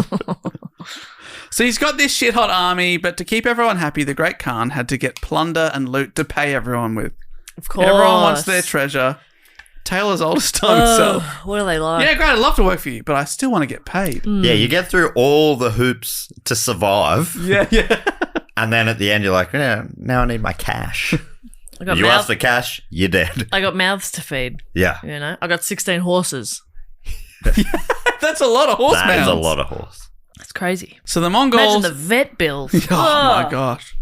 So he's got this shit hot army, but to keep everyone happy, the Great Khan had to get plunder and loot to pay everyone with. Of course. Everyone wants their treasure. Taylor's oldest time himself. What are they like? Yeah, great. I'd love to work for you, but I still want to get paid. Yeah, you get through all the hoops to survive. Yeah. And then at the end, you're like, yeah, now I need my cash. You ask for cash, you're dead. I got mouths to feed. Yeah. I got 16 horses. That's a lot of horse That is mounds. a lot of horse. That's crazy. So the Mongols... Imagine the vet bills. Oh my gosh.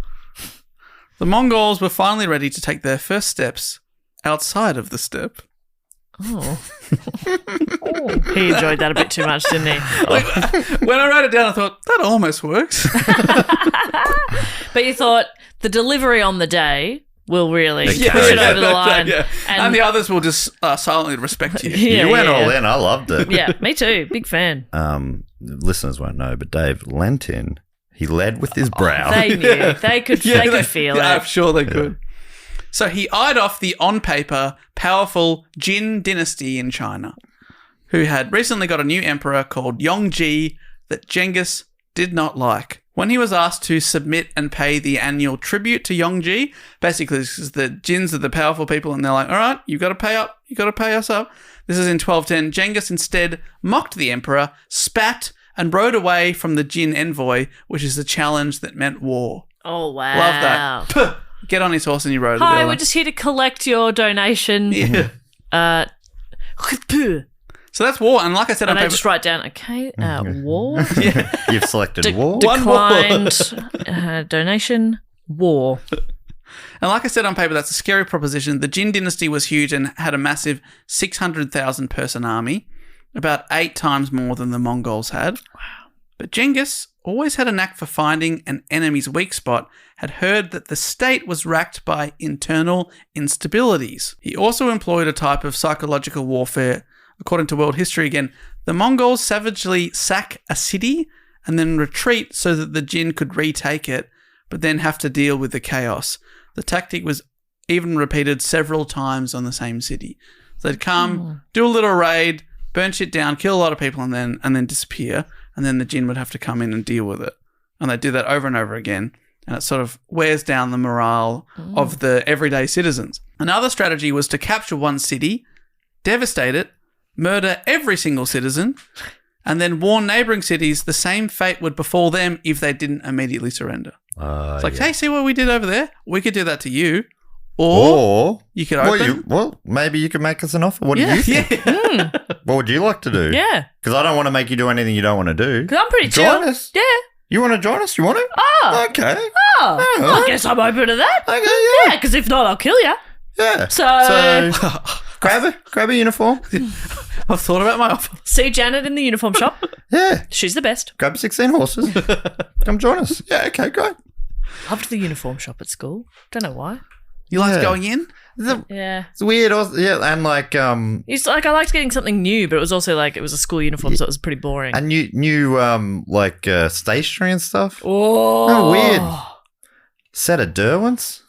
The Mongols were finally ready to take their first steps outside of the steppe. Oh. He enjoyed that a bit too much, didn't he? When I wrote it down, I thought, that almost works. But you thought the delivery on the day will really push Yeah, it over the line. Yeah. And the others will just silently respect you. Yeah, You went yeah, all yeah. in. I loved it. Yeah, me too. Big fan. Listeners won't know, but Dave leant in. He led with his brow. They knew. They could feel it. I'm sure they could. So he eyed off the, on paper, powerful Jin dynasty in China, who had recently got a new emperor called Yongji that Genghis did not like. When he was asked to submit and pay the annual tribute to Yongji, basically this is the Jins are the powerful people, and they're like, all right, you've got to pay up. You've got to pay us up. This is in 1210. Genghis instead mocked the emperor, spat, and rode away from the Jin envoy, which is a challenge that meant war. Oh, wow. Love that. Puh, get on his horse and he rode. Hi, we're just here to collect your donation. Yeah. So that's war, and like I said on And I paper, just write down, okay, war. You've selected war. Declined donation, war. and like I said on paper, that's a scary proposition. The Jin dynasty was huge and had a massive 600,000 person army, about 8 times more than the Mongols had. Wow! But Genghis always had a knack for finding an enemy's weak spot. Had heard that the state was racked by internal instabilities. He also employed a type of psychological warfare. According to world history again, the Mongols savagely sack a city and then retreat so that the Jin could retake it, but then have to deal with the chaos. The tactic was even repeated several times on the same city. So they'd come, do a little raid, burn shit down, kill a lot of people, and then disappear. And then the Jin would have to come in and deal with it. And they'd do that over and over again. And it sort of wears down the morale of the everyday citizens. Another strategy was to capture one city, devastate it, murder every single citizen, and then warn neighbouring cities the same fate would befall them if they didn't immediately surrender. It's like, hey, see what we did over there? We could do that to you. Or you could open. Maybe you could make us an offer. What do you think? Yeah. What would you like to do? Yeah. Because I don't want to make you do anything you don't want to do. Because I'm pretty chill. Join us. Yeah. You want to join us? You want to? Oh. Okay. Oh. I guess I'm open to that. Okay, yeah. Yeah, because if not, I'll kill you. Yeah. So grab a uniform. I've thought about my offer. see Janet in the uniform shop. Yeah. She's the best. Grab 16 horses. Come join us. Yeah, okay, great. Loved the uniform shop at school. Don't know why. You like going in? Yeah. It's weird. Also, yeah, and like It's like I liked getting something new, but it was also like it was a school uniform, so it was pretty boring. and new stationery and stuff. Oh, weird. Set of Derwents.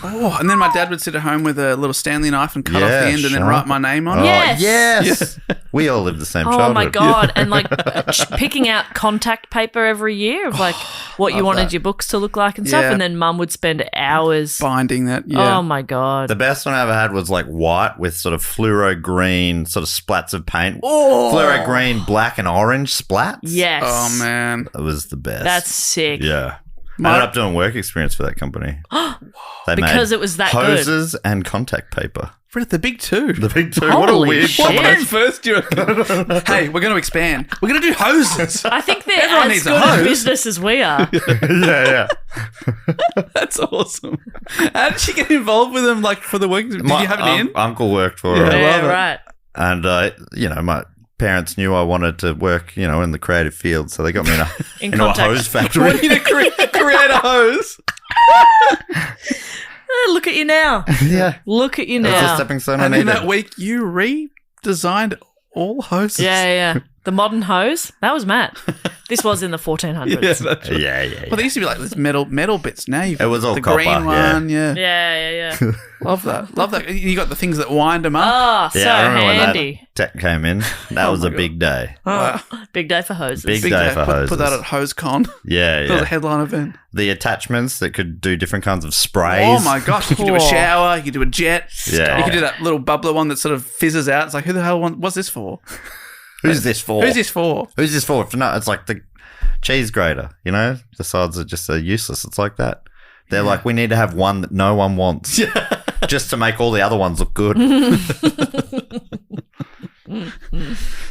Oh, and then my dad would sit at home with a little Stanley knife and cut off the Yeah, end and then sharp. write my name on it. Yes. Yes. We all lived the same childhood. Oh my god! And like picking out contact paper every year of like what you wanted your books to look like and stuff, Yeah. and then Mum would spend hours. Binding that, yeah. Oh my god! The best one I ever had was like white with sort of fluoro green sort of splats of paint. Oh. Fluoro green, black and orange splats. Yes. Oh, man. It was the best. That's sick. Yeah. I ended up doing work experience for that company. They Because made it was that good. hoses and contact paper. Fred, the big two. The big two. What a Holy weird shit. combination. First year. Hey, we're going to expand. We're going to do hoses. I think they're Everyone as needs a good at hose. business as we are. Yeah. That's awesome. How did she get involved with them, like, for the work? Did you have it in? Uncle worked for Yeah. her. Yeah, love it. right. And, my parents knew I wanted to work, in the creative field, so they got me In into a contact. hose factory. Want you to create a hose? Look at you now. Yeah. Look at you That's a now. stepping stone I And in needed. that week, you redesigned all hoses. Yeah. The modern hose. That was Matt. This was in the 1400s. Yeah, that's right. Yeah. Well, they used to be like this metal bits. Now you've It was all the copper, green yeah. one. Yeah. Yeah. Love that. Love that. You got the things that wind them up. Oh, so Yeah, I remember when handy. that tech came in. That was a big day. Oh, big day for hoses. Big day for hoses. Put that at HoseCon. Yeah, That was a yeah. headline event. The attachments that could do different kinds of sprays. Oh my gosh! You could do a Oh. shower. You could do a jet. Yeah. You could do that little bubbler one that sort of fizzes out. It's like, who the hell what's this for? Who's this for? Who's this for? Who's this for? No, it's like the cheese grater, The sides are just useless. It's like that. They're like, we need to have one that no one wants. Just to make all the other ones look good.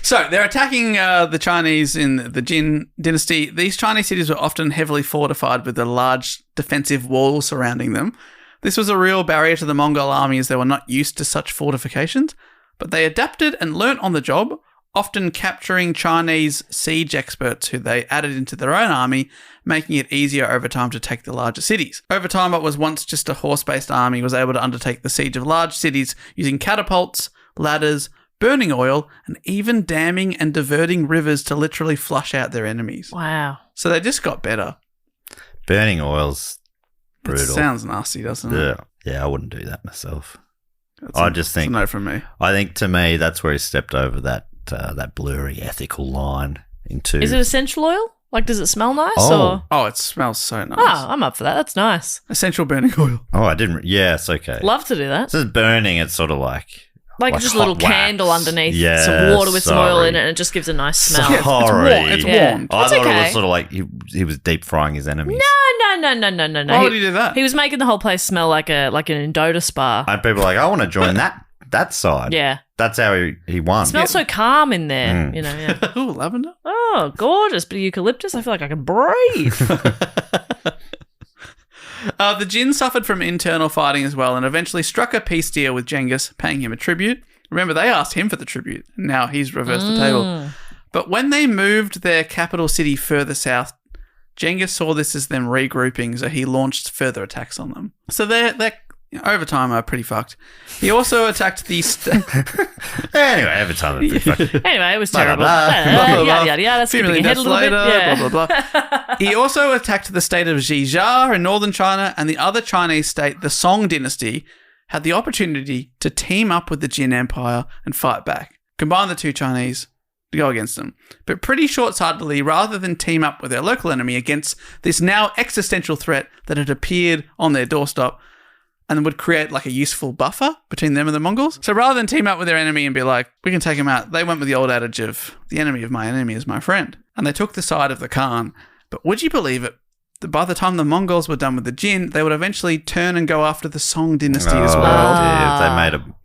So they're attacking the Chinese in the Jin dynasty. These Chinese cities were often heavily fortified with a large defensive wall surrounding them. This was a real barrier to the Mongol army as they were not used to such fortifications, but they adapted and learnt on the job, often capturing Chinese siege experts who they added into their own army, making it easier over time to take the larger cities. Over time, what was once just a horse-based army was able to undertake the siege of large cities using catapults, ladders, burning oil, and even damming and diverting rivers to literally flush out their enemies. Wow. So they just got better. Burning oil's It brutal. sounds nasty, doesn't it? Yeah, I wouldn't do that myself. That's I a- just that's think- a no from me. I think to me, that's where he stepped over that blurry ethical line into. Is it essential oil? Like, does it smell nice? Oh. Or? Oh, it smells so nice. Oh, I'm up for that. That's nice. Essential burning oil. Oh, I didn't. Yes, okay. Love to do that. So it's burning. It's sort of like Like just a little hot wax. candle underneath, Yeah, some water with some oil in sorry. it, and it just gives a nice smell. Sorry. It's Yeah. warm. I It's thought it okay. was sort of like he was deep frying his enemies. No. Why would he do that? He was making the whole place smell like an Indota spa. And people are like, I want to join that side. Yeah. That's how he won. It smells so calm in there, you know. Yeah. Ooh, lavender. Oh, gorgeous. Bit of eucalyptus. I feel like I can breathe. The Jin suffered from internal fighting as well and eventually struck a peace deal with Genghis, paying him a tribute. Remember, they asked him for the tribute. And now he's reversed the table. But when they moved their capital city further south, Genghis saw this as them regrouping, so he launched further attacks on them. So they're over time are pretty fucked. He also attacked the... Anyway, every time they're pretty fucking- Anyway, it was Blah, blah, terrible. blah. Yada, yada, yada. Few million Skipping ahead a deaths little bit. later, Yeah. blah, blah, blah. He also attacked the state of Xizhou in northern China, and the other Chinese state, the Song dynasty, had the opportunity to team up with the Jin Empire and fight back. Combine the two Chinese to go against them. But pretty short-sightedly, rather than team up with their local enemy against this now existential threat that had appeared on their doorstep, and would create like a useful buffer between them and the Mongols. So rather than team up with their enemy and be like, we can take him out, they went with the old adage of the enemy of my enemy is my friend. And they took the side of the Khan. But would you believe it? That by the time the Mongols were done with the Jin, they would eventually turn and go after the Song dynasty as well. dear. They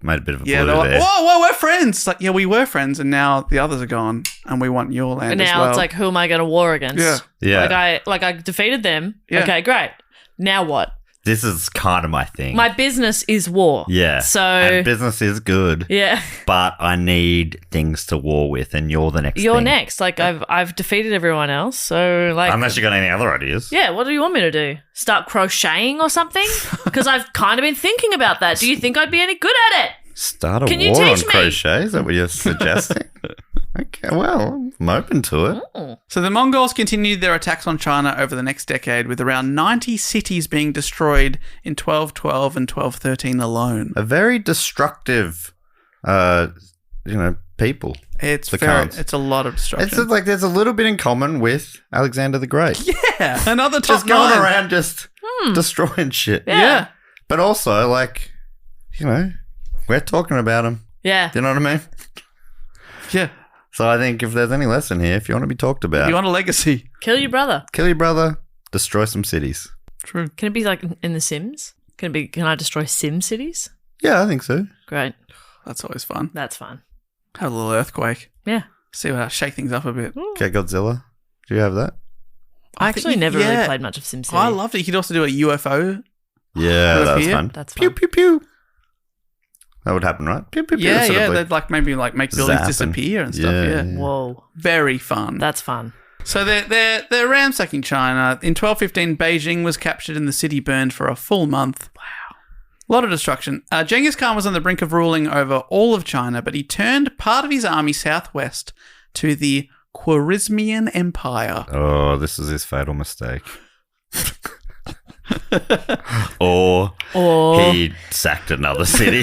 made a bit of a Yeah, blue they're like, there. whoa, we're friends. Like, yeah, we were friends, and now the others are gone, and we want your land And as now well. it's like, who am I going to war against? Yeah. Yeah. Like I defeated them. Yeah. Okay, great. Now what? This is kind of my thing. My business is war. yeah. So And business is good, yeah, but I need things to war with, and you're the next you're thing. next. Like I've defeated everyone else. So like, Unless you got any other ideas. yeah. What do you want me to do? Start crocheting or something? Because I've kind of been thinking about that. Do you think I'd be any good at it? Start a Can you war on teach me? crochet? Is that what you're suggesting? Okay, well, I'm open to it. So the Mongols continued their attacks on China over the next decade, with around 90 cities being destroyed in 1212 and 1213 alone. A very destructive, people. It's The very, Khans. it's a lot of destruction. It's just like there's a little bit in common with Alexander the Great. yeah, another top Just going nine. around just destroying shit. Yeah. But also, like, we're talking about him. Yeah. Do you know what I mean? Yeah. So I think if there's any lesson here, if you want to be talked about, You want a legacy. Kill your brother. kill your brother, destroy some cities. True. Can it be like in The Sims? Can I destroy Sim cities? Yeah, I think so. Great. That's always fun. That's fun. Have a little earthquake. Yeah. See how shake things up a bit. Okay, Godzilla. Do you have that? I actually never really yeah. played much of SimCity. I loved it. You could also do a UFO. Yeah, that was here? fun. That's Pew, fun. pew, pew. That would happen, right? Pew, pew, pew. Yeah, Sort of yeah. like They'd like maybe like make buildings zapping. disappear and stuff. Yeah. Whoa. Very fun. That's fun. So they're ransacking China. In 1215, Beijing was captured and the city burned for a full month. Wow. A lot of destruction. Genghis Khan was on the brink of ruling over all of China, but he turned part of his army southwest to the Khwarezmian Empire. Oh, this is his fatal mistake. or he sacked another city.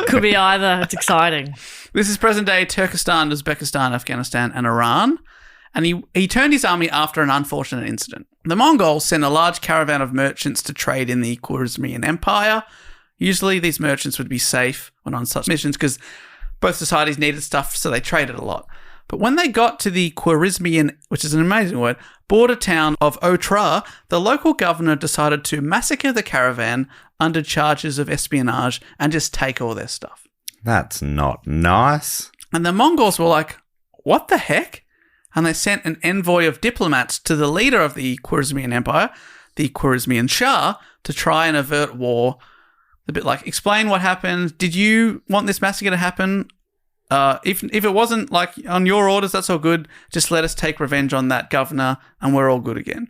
Could be either. It's exciting. This is present-day Turkestan, Uzbekistan, Afghanistan, and Iran. And he turned his army after an unfortunate incident. The Mongols sent a large caravan of merchants to trade in the Khwarezmian Empire. Usually these merchants would be safe when on such missions because both societies needed stuff, so they traded a lot. But when they got to the Khwarezmian, which is an amazing word, border town of Otra, the local governor decided to massacre the caravan under charges of espionage and just take all their stuff. That's not nice. And the Mongols were like, what the heck? And they sent an envoy of diplomats to the leader of the Khwarezmian Empire, the Khwarezmian Shah, to try and avert war. A bit like, explain what happened. Did you want this massacre to happen? If it wasn't like on your orders, that's all good. Just let us take revenge on that governor and we're all good again.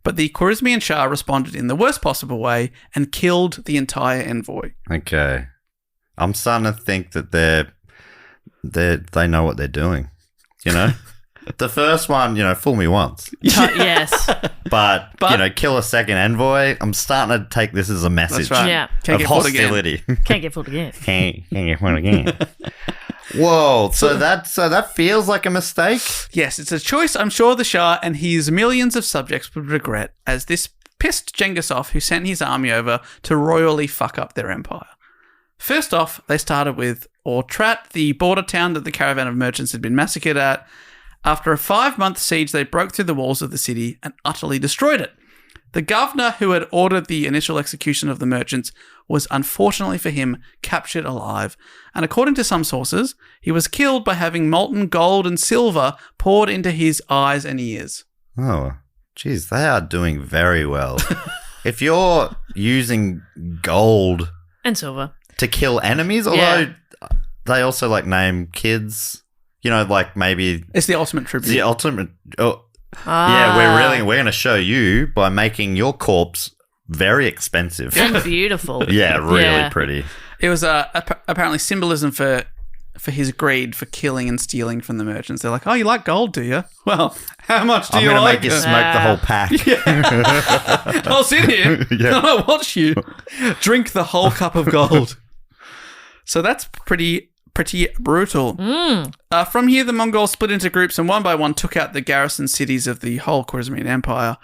But the Khwarezmian Shah responded in the worst possible way and killed the entire envoy. Okay. I'm starting to think that they know what they're doing, you know? The first one, fool me once. Yes. But kill a second envoy. I'm starting to take this as a message That's right. Yeah. Can't of get fooled again. hostility. Can't get fooled again. Can't get fooled again. Whoa, so that feels like a mistake? Yes, it's a choice I'm sure the Shah and his millions of subjects would regret, as this pissed Genghis off, who sent his army over to royally fuck up their empire. First off, they started with Ortrat, the border town that the caravan of merchants had been massacred at. After a 5-month siege, they broke through the walls of the city and utterly destroyed it. The governor who had ordered the initial execution of the merchants was, unfortunately for him, captured alive. And according to some sources, he was killed by having molten gold and silver poured into his eyes and ears. Oh, geez, they are doing very well. If you're using gold And silver. to kill enemies, although they also like name kids, you know, like maybe It's the ultimate tribute. the ultimate. Yeah, we're going to show you by making your corpse very expensive. And beautiful. Yeah, really Yeah. pretty. It was apparently symbolism for his greed for killing and stealing from the merchants. They're like, oh, you like gold, do you? Well, how much do I'm you going to like make you it? smoke the whole pack. I'll sit here Yeah. and I'll watch you drink the whole cup of gold. So that's pretty brutal. From here, the Mongols split into groups and one by one took out the garrison cities of the whole Khwarezmian Empire.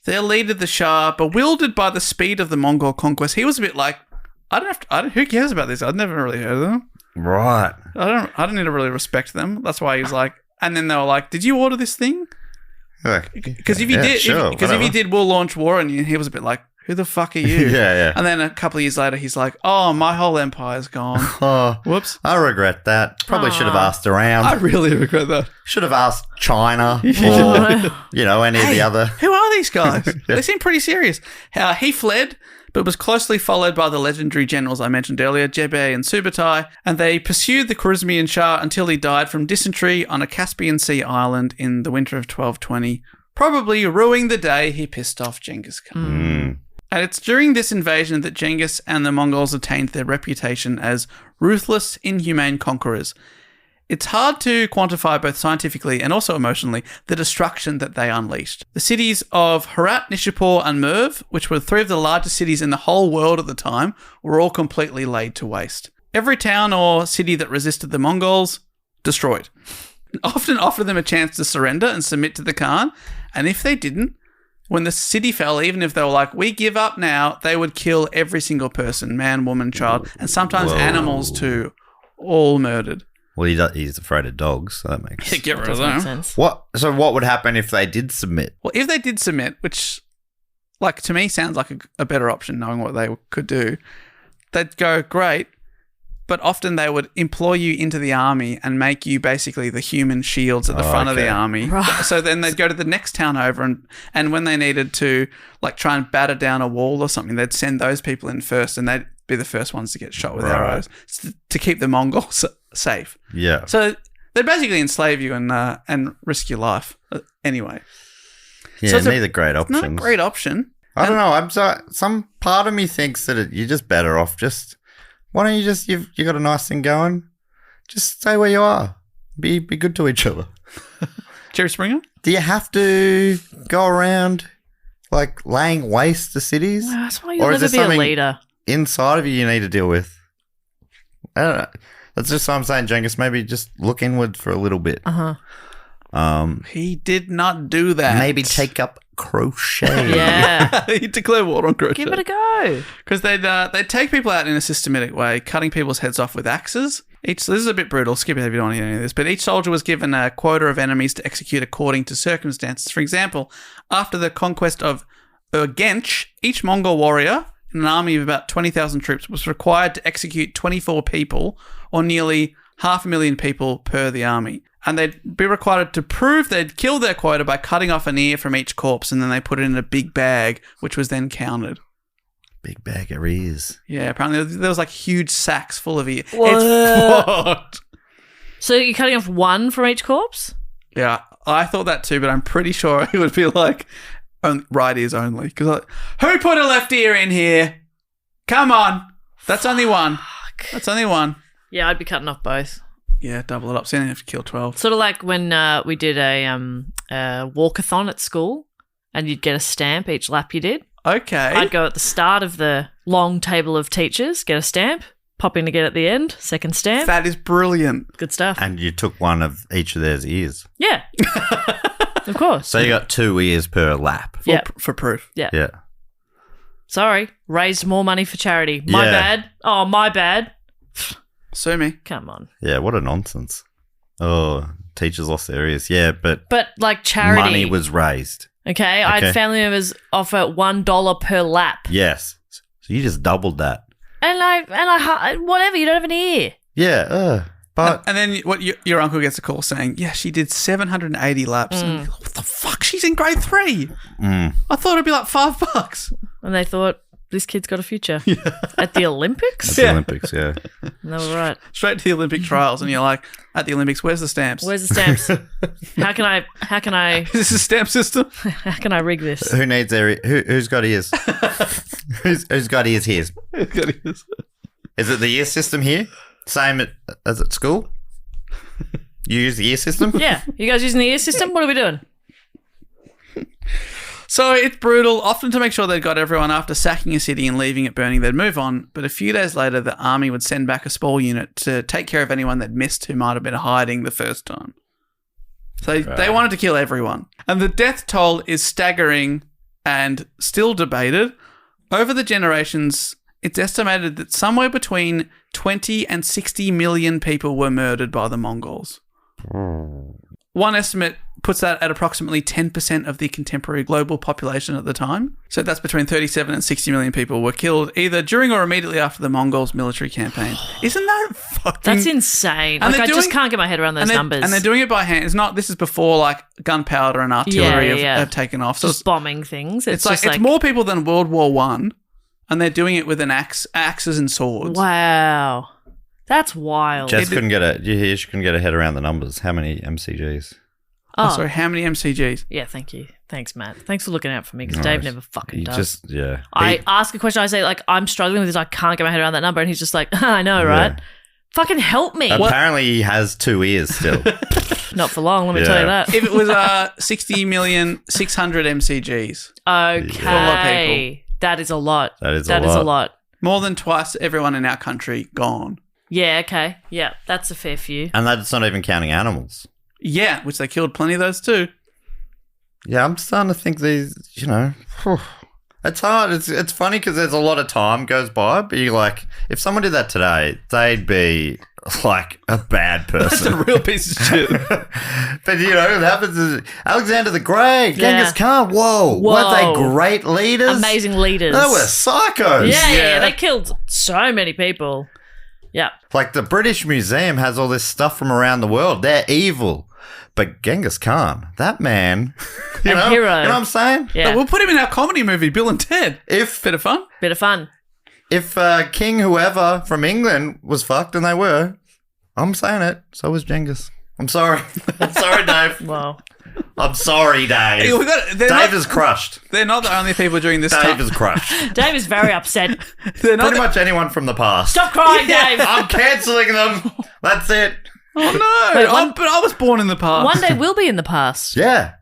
Their leader, the Shah, bewildered by the speed of the Mongol conquest, he was a bit like, who cares about this? I've never really heard of them. Right. I don't need to really respect them. That's why he was like, and then they were like, did you order this thing? Because if he did, we'll launch war. And he was a bit like, who the fuck are you? Yeah. And then a couple of years later, he's like, oh, my whole empire's gone. Oh, Whoops. I regret that. Probably should have asked around. I really regret that. Should have asked China or, you know, any of the other. Who are these guys? They seem pretty serious. He fled, but was closely followed by the legendary generals I mentioned earlier, Jebe and Subutai, and they pursued the Khwarezmian Shah until he died from dysentery on a Caspian Sea island in the winter of 1220, probably ruining the day he pissed off Genghis Khan. And it's during this invasion that Genghis and the Mongols attained their reputation as ruthless, inhumane conquerors. It's hard to quantify both scientifically and also emotionally the destruction that they unleashed. The cities of Herat, Nishapur and Merv, which were 3 of the largest cities in the whole world at the time, were all completely laid to waste. Every town or city that resisted the Mongols, destroyed. Often offered them a chance to surrender and submit to the Khan, and if they didn't, when the city fell, even if they were like, we give up now, they would kill every single person, man, woman, child, and sometimes animals too, all murdered. Well, he's afraid of dogs, so that makes sense. Get rid of Makes them. sense. So what would happen if they did submit? Well, if they did submit, which, like, to me sounds like a better option, knowing what they could do, they'd go, great, but often they would employ you into the army and make you basically the human shields at the front of the army. Right. So then they'd go to the next town over and when they needed to, like, try and batter down a wall or something, they'd send those people in first and they'd be the first ones to get shot with arrows to keep the Mongols safe. Yeah. So they'd basically enslave you and risk your life anyway. Yeah, so it's neither great options. Not a great option. I don't know. Some part of me thinks that you're just better off why don't you just, you got a nice thing going, just stay where you are. Be good to each other. Jerry Springer? Do you have to go around like laying waste to cities? That's why Or you'll is never there be a something leader. inside of you need to deal with? I don't know. That's just what I'm saying, Genghis. Maybe just look inward for a little bit. He did not do that. Maybe take up crochet. Yeah. He declared war on crochet. Give it a go. Because they'd take people out in a systematic way, cutting people's heads off with axes. This is a bit brutal. Skip it if you don't want to hear any of this. But each soldier was given a quota of enemies to execute according to circumstances. For example, after the conquest of Urgench, each Mongol warrior in an army of about 20,000 troops was required to execute 24 people, or nearly 500,000 people per the army. And they'd be required to prove they'd killed their quota by cutting off an ear from each corpse, and then they put it in a big bag, which was then counted. Big bag of ears. Yeah, apparently there was like huge sacks full of ears. What? So you're cutting off one from each corpse? Yeah, I thought that too, but I'm pretty sure it would be like right ears only. Because who put a left ear in here? Come on. That's only one. That's only one. Yeah, I'd be cutting off both. Yeah, double it up. So you only have to kill 12. Sort of like when we did a walkathon at school and you'd get a stamp each lap you did. Okay. I'd go at the start of the long table of teachers, get a stamp, pop in again at the end, second stamp. That is brilliant. Good stuff. And you took one of each of their ears. Yeah. Of course. So you got 2 ears per lap. Yeah. For proof. Yeah. Yeah. Sorry, raised more money for charity. My Yeah. bad. Oh, my bad. Sue me. Come on. Yeah, what a nonsense. Oh, teachers lost their ears. Yeah, but But like charity. money was raised. Okay, I Okay. had family members offer $1 per lap. Yes. So you just doubled that. And I whatever, you don't have an ear. Yeah, but And then what your uncle gets a call saying, yeah, she did 780 laps. And you're like, what the fuck? She's in grade 3. I thought it'd be like $5. And they thought, this kid's got a future. At the Olympics? the Olympics, yeah. And they were right. Straight to the Olympic trials. And you're like, at the Olympics, where's the stamps? Where's the stamps? How can I Is this a stamp system? how can I rig this? Who needs their who's got ears? who's got ears here? Is it the ear system here? Same as at school? You use the ear system? Yeah. You guys using the ear system? What are we doing? So it's brutal. Often to make sure they'd got everyone after sacking a city and leaving it burning, they'd move on. But a few days later, the army would send back a small unit to take care of anyone they'd missed who might have been hiding the first time. So they wanted to kill everyone. And the death toll is staggering and still debated. Over the generations, it's estimated that somewhere between 20 and 60 million people were murdered by the Mongols. One estimate puts that at approximately 10% of the contemporary global population at the time. So that's between 37 and 60 million people were killed either during or immediately after the Mongols' military campaign. Isn't that fucking... That's insane. And Like, I they're just doing- can't get my head around those and they're, numbers. And they're doing it by hand. It's not... This is before, like, gunpowder and artillery Yeah. have taken off. So just bombing things. it's like... just It's more people than World War One, and they're doing it with an axes and swords. Wow. That's wild. Jess couldn't get a head around the numbers. How many MCGs? Oh, sorry. How many MCGs? Yeah, thank you. Thanks, Matt. Thanks for looking out for me because No Dave worries. never fucking You does. yeah. I ask a question, I say, like, I'm struggling with this, I can't get my head around that number, and he's just like, I know, right? Yeah. Fucking help me. Apparently he has 2 ears still. Not for long, let me Yeah. tell you that. If it was 60,600,000 MCGs. Okay. a lot of people. That is a lot. That is a That is a lot. lot. More than twice everyone in our country gone. Yeah, okay. Yeah, that's a fair few. And that's not even counting animals. Yeah, which they killed plenty of those too. Yeah, I'm starting to think these, it's hard. It's funny because there's a lot of time goes by, but you're like, if someone did that today, they'd be like a bad That's person. a real piece of shit. But what happens is Alexander the Great, Yeah. Genghis Khan, whoa, weren't they great leaders? Amazing leaders. They were psychos. Yeah, they killed so many people. Yeah. Like the British Museum has all this stuff from around the world. They're evil. But Genghis Khan, that man, A hero. You know what I'm saying? Yeah. We'll put him in our comedy movie, Bill and Ted. If Bit of fun. Bit of fun. King whoever from England was fucked, and they were, I'm saying it, so was Genghis. I'm sorry. I'm sorry, Dave. Wow. I'm sorry, Dave. Hey, Dave is crushed. They're not the only people during this Dave time. is crushed. Dave is very upset. They're not Pretty much anyone from the past. Stop crying, Dave. I'm cancelling them. That's it. Oh no! Wait, But I was born in the past. One day we'll be in the past. Yeah.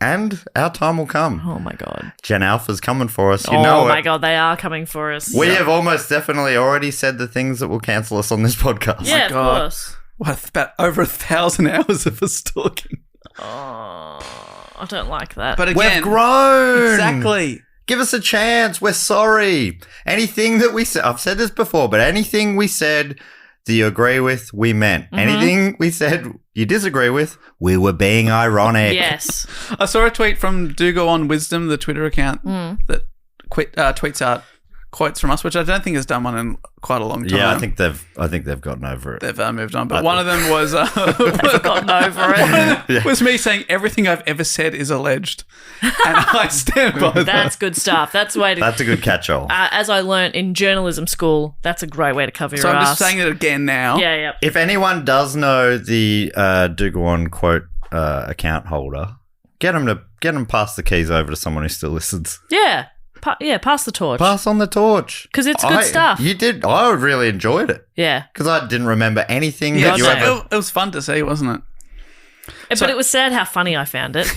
And our time will come. Oh my god. Gen Alpha's coming for us. You Oh know my it. god, they are coming for us. We have almost definitely already said the things that will cancel us on this podcast. Yeah, of God. course. What, about over 1,000 hours of us talking. Oh, I don't like that. But We've again, grown. exactly. Give us a chance. We're sorry. Anything that we said, I've said this before, but anything we said that you agree with, we meant. Anything we said you disagree with, we were being ironic. yes. I saw a tweet from Do Go On Wisdom, the Twitter account that tweets out quotes from us, which I don't think has done one in quite a long time. Yeah, I think they've gotten over it. they've moved on. But one of them was Gotten over it. was me saying everything I've ever said is alleged, and I stand by that. That's good stuff. That's the way to. That's a good catch-all. As I learnt in journalism school, that's a great way to cover So your I'm ass. just saying it again now. Yeah, yeah. If anyone does know the Do Go On quote account holder, get them past the keys over to someone who still listens. Yeah. Pass the torch. Pass on the torch. 'Cause it's good stuff. You did. I really enjoyed it Yeah. because I didn't remember anything Yeah, that you no. ever. it was fun to see, wasn't it? But it was sad how funny I found it.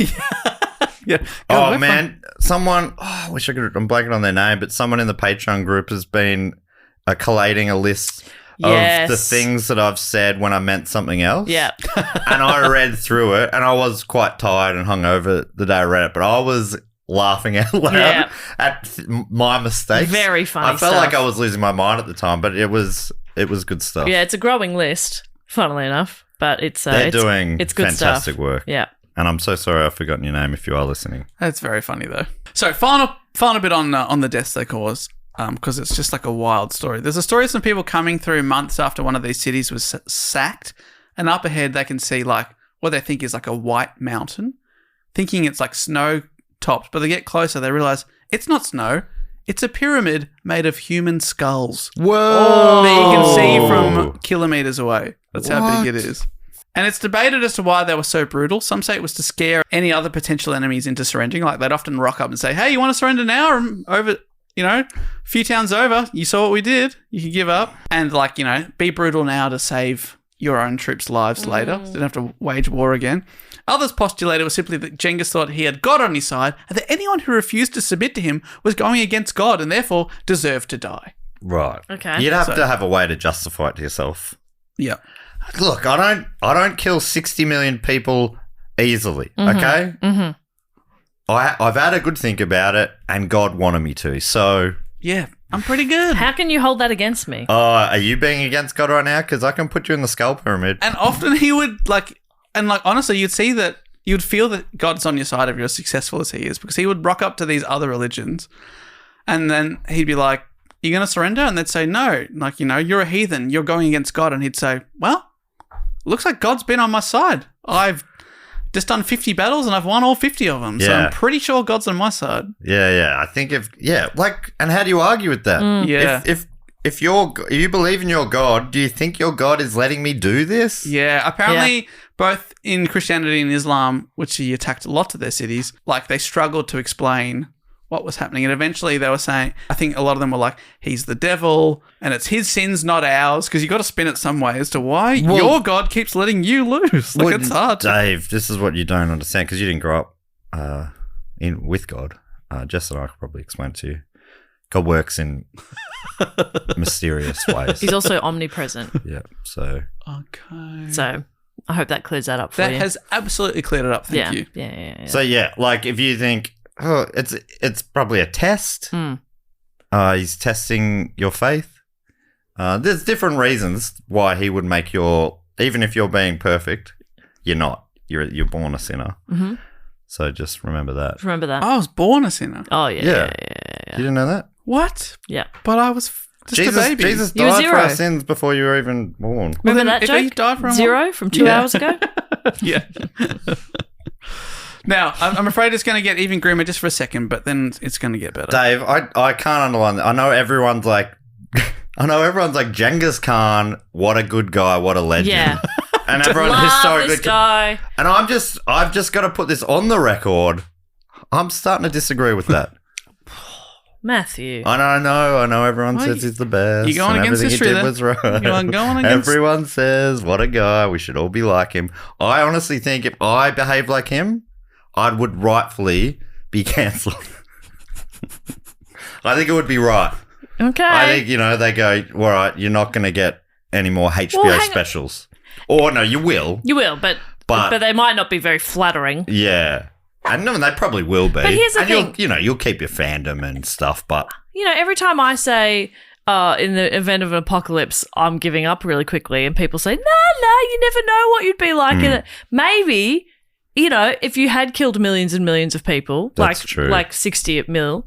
Yeah. Oh man, someone. Oh, I wish I could. I'm blanking on their name, but someone in the Patreon group has been collating a list of the Yes. things that I've said when I meant something else. Yeah. And I read through it, and I was quite tired and hungover the day I read it, but I was laughing out loud at my mistakes. Very funny I felt stuff. like I was losing my mind at the time, but it was good stuff. Yeah, it's a growing list, funnily enough, but it's They're doing it's good fantastic stuff. work. Yeah. And I'm so sorry I've forgotten your name if you are listening. That's very funny, though. So, final bit on the deaths they cause, because it's just like a wild story. There's a story of some people coming through months after one of these cities was sacked, and up ahead they can see like what they think is like a white mountain, thinking it's like snow-topped, but they get closer, they realize it's not snow, it's a pyramid made of human skulls. Whoa! That you can see from kilometers away. That's how big it is. And it's debated as to why they were so brutal. Some say it was to scare any other potential enemies into surrendering. Like they'd often rock up and say, hey, you want to surrender now? Or over, a few towns over, you saw what we did. You can give up. And be brutal now to save your own troops' lives later. So you don't have to wage war again. Others postulated it was simply that Genghis thought he had God on his side and that anyone who refused to submit to him was going against God and therefore deserved to die. Right. Okay. You'd have to have a way to justify it to yourself. Yeah. Look, I don't kill 60 million people easily, okay? Mm-hmm. I've had a good think about it, and God wanted me to, so... Yeah, I'm pretty good. How can you hold that against me? Are you being against God right now? Because I can put you in the skull pyramid. And often he would, honestly, you'd see that, you'd feel that God's on your side if you're as successful as he is, because he would rock up to these other religions, and then he'd be like, you going to surrender? And they'd say, no. You're a heathen. You're going against God. And he'd say, well, looks like God's been on my side. I've just done 50 battles and I've won all 50 of them. So I'm pretty sure God's on my side. Yeah. I think and how do you argue with that? Yeah. If you believe in your God, do you think your God is letting me do this? Yeah. Apparently, both in Christianity and Islam, which he attacked a lot of their cities, they struggled to explain what was happening. And eventually they were saying, I think a lot of them were like, he's the devil and it's his sins, not ours. Because you got to spin it some way as to why your God keeps letting you lose. It's hard. Dave, this is what you don't understand because you didn't grow up with God. Jess and I could probably explain it to you. God works in mysterious ways. He's also omnipresent. Yeah. So. Okay. So I hope that clears that up for you. That has absolutely cleared it up. Thank you. Yeah. So if you think, it's probably a test. He's testing your faith. There's different reasons why he would make even if you're being perfect, you're not. You're born a sinner. Mm-hmm. So just remember that. Remember that. I was born a sinner. Oh, yeah. You didn't know that? What? Yeah. But I was just a baby. Jesus You were died for our zero. sins before you were even born. Remember then that if joke? he died from Zero from 2 hours ago? Yeah. Now, I'm afraid it's going to get even grimmer just for a second, but then it's going to get better. Dave, I can't underline that. I know everyone's like Genghis Khan, what a good guy, what a legend. Yeah. And everyone Love historically this guy. And I've just got to put this on the record. I'm starting to disagree with that. Matthew. I know everyone says he's the best. You're going and against everything history he did there. was right. You're going against- Everyone says, what a guy, we should all be like him. I honestly think if I behaved like him, I would rightfully be cancelled. I think it would be right. Okay. I think, they go, all right, you're not going to get any more HBO specials. Or no, you will. You will, but they might not be very flattering. Yeah. And no, they probably will be. But here's the thing. You'll keep your fandom and stuff, but... Every time I say, in the event of an apocalypse, I'm giving up really quickly, and people say, no, you never know what you'd be like in it. Maybe... if you had killed millions and millions of people, That's true. like 60 mil,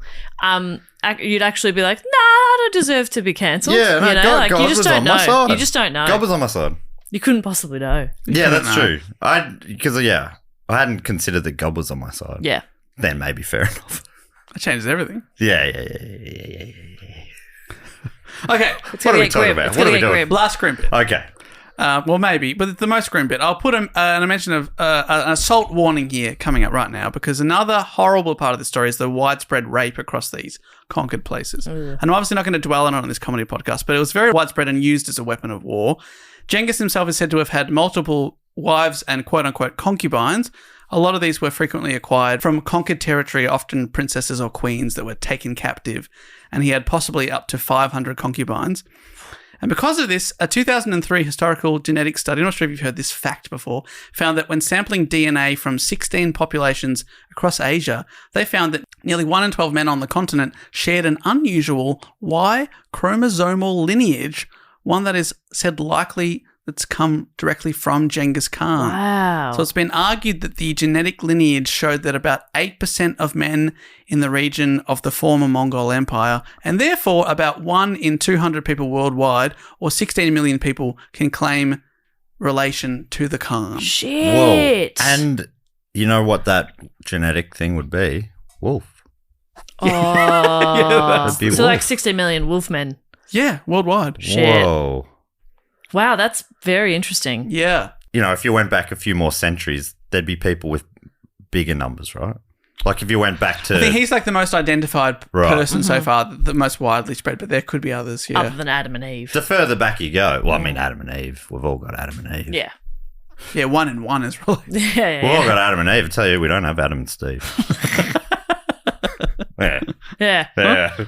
you'd actually be like, nah, I don't deserve to be cancelled. Yeah, no, God you just was don't on know. my side. You just don't know. God was on my side. You couldn't possibly know. Yeah, that's true. I hadn't considered that God was on my side. Yeah. Then maybe fair enough. That changes everything. Yeah. Okay. It's What are gonna we get talking grim. about? It's What gonna are we get doing? grim. Last grim bit. Okay. Well, maybe, but the most grim bit. I'll put an mention of an assault warning here coming up right now because another horrible part of the story is the widespread rape across these conquered places. And I'm obviously not going to dwell on it on this comedy podcast, but it was very widespread and used as a weapon of war. Genghis himself is said to have had multiple wives and quote-unquote concubines. A lot of these were frequently acquired from conquered territory, often princesses or queens that were taken captive, and he had possibly up to 500 concubines. And because of this, a 2003 historical genetic study, I'm not sure if you've heard this fact before, found that when sampling DNA from 16 populations across Asia, they found that nearly 1 in 12 men on the continent shared an unusual Y chromosomal lineage, one that is said likely that's come directly from Genghis Khan. Wow. So it's been argued that the genetic lineage showed that about 8% of men in the region of the former Mongol Empire, and therefore about 1 in 200 people worldwide, or 16 million people, can claim relation to the Khan. Shit. Whoa. And you know what that genetic thing would be? Wolf. Oh. That'd be So wolf. like 60 million wolfmen. Yeah, worldwide. Shit. Whoa. Wow, that's very interesting. Yeah. You know, if you went back a few more centuries, there'd be people with bigger numbers, right? Like if you went back to... I think he's like the most identified person so far, the most widely spread, but there could be others, yeah. Other than Adam and Eve. The further back you go, well, I mean, Adam and Eve, we've all got Adam and Eve. Yeah. Yeah, 1 in 1 is really... Yeah. We've all got Adam and Eve. I tell you, we don't have Adam and Steve. Yeah. Yeah. Yeah.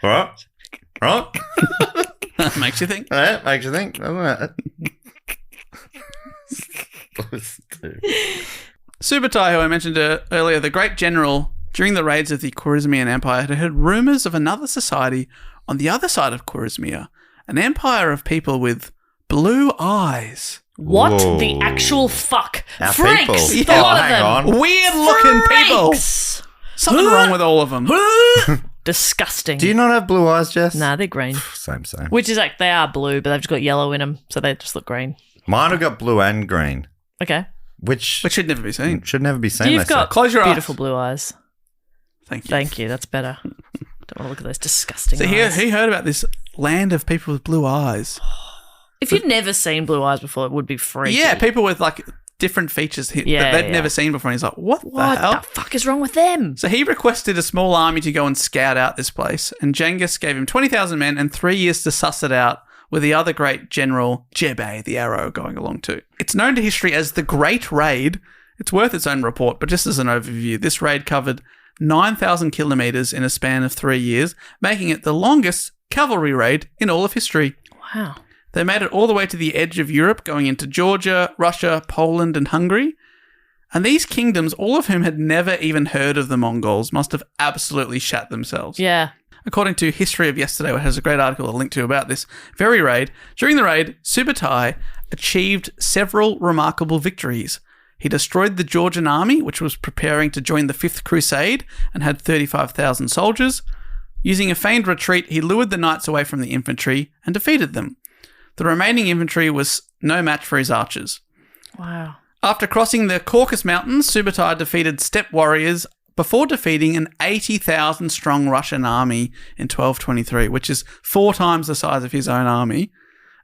Right? Right? Makes you think. Yeah, makes you think, doesn't it? Subutai, who I mentioned earlier, the great general during the raids of the Khwarezmian Empire, had heard rumours of another society on the other side of Khwarezmia, an empire of people with blue eyes. What Whoa. the actual fuck? Our Freaks! people. The Oh, lot of hang them. on. Weird-looking people. Freaks! Something wrong with all of them. Disgusting. Do you not have blue eyes, Jess? Nah, they're green. Same. Which is like, they are blue, but they've just got yellow in them, so they just look green. Mine have got blue and green, Okay. which Which should never be seen. should never be seen. You've they got say. Close your eyes. beautiful blue eyes. Thank you. Thank you. That's better. Don't want to look at those disgusting So eyes. he heard about this land of people with blue eyes. If you'd never seen blue eyes before, it would be freaky. Yeah, people with like different features that Yeah, they'd yeah. never seen before. And he's like, what the What hell? the fuck is wrong with them? So he requested a small army to go and scout out this place, and Genghis gave him 20,000 men and 3 years to suss it out, with the other great general, Jebe the Arrow, going along too. It's known to history as the Great Raid. It's worth its own report, but just as an overview, this raid covered 9,000 kilometres in a span of 3 years, making it the longest cavalry raid in all of history. Wow. They made it all the way to the edge of Europe, going into Georgia, Russia, Poland, and Hungary. And these kingdoms, all of whom had never even heard of the Mongols, must have absolutely shat themselves. Yeah. According to History of Yesterday, which has a great article I'll link to about this very raid, during the raid, Subutai achieved several remarkable victories. He destroyed the Georgian army, which was preparing to join the Fifth Crusade and had 35,000 soldiers. Using a feigned retreat, he lured the knights away from the infantry and defeated them. The remaining infantry was no match for his archers. Wow. After crossing the Caucasus Mountains, Subutai defeated steppe warriors before defeating an 80,000 strong Russian army in 1223, which is 4 times the size of his own army.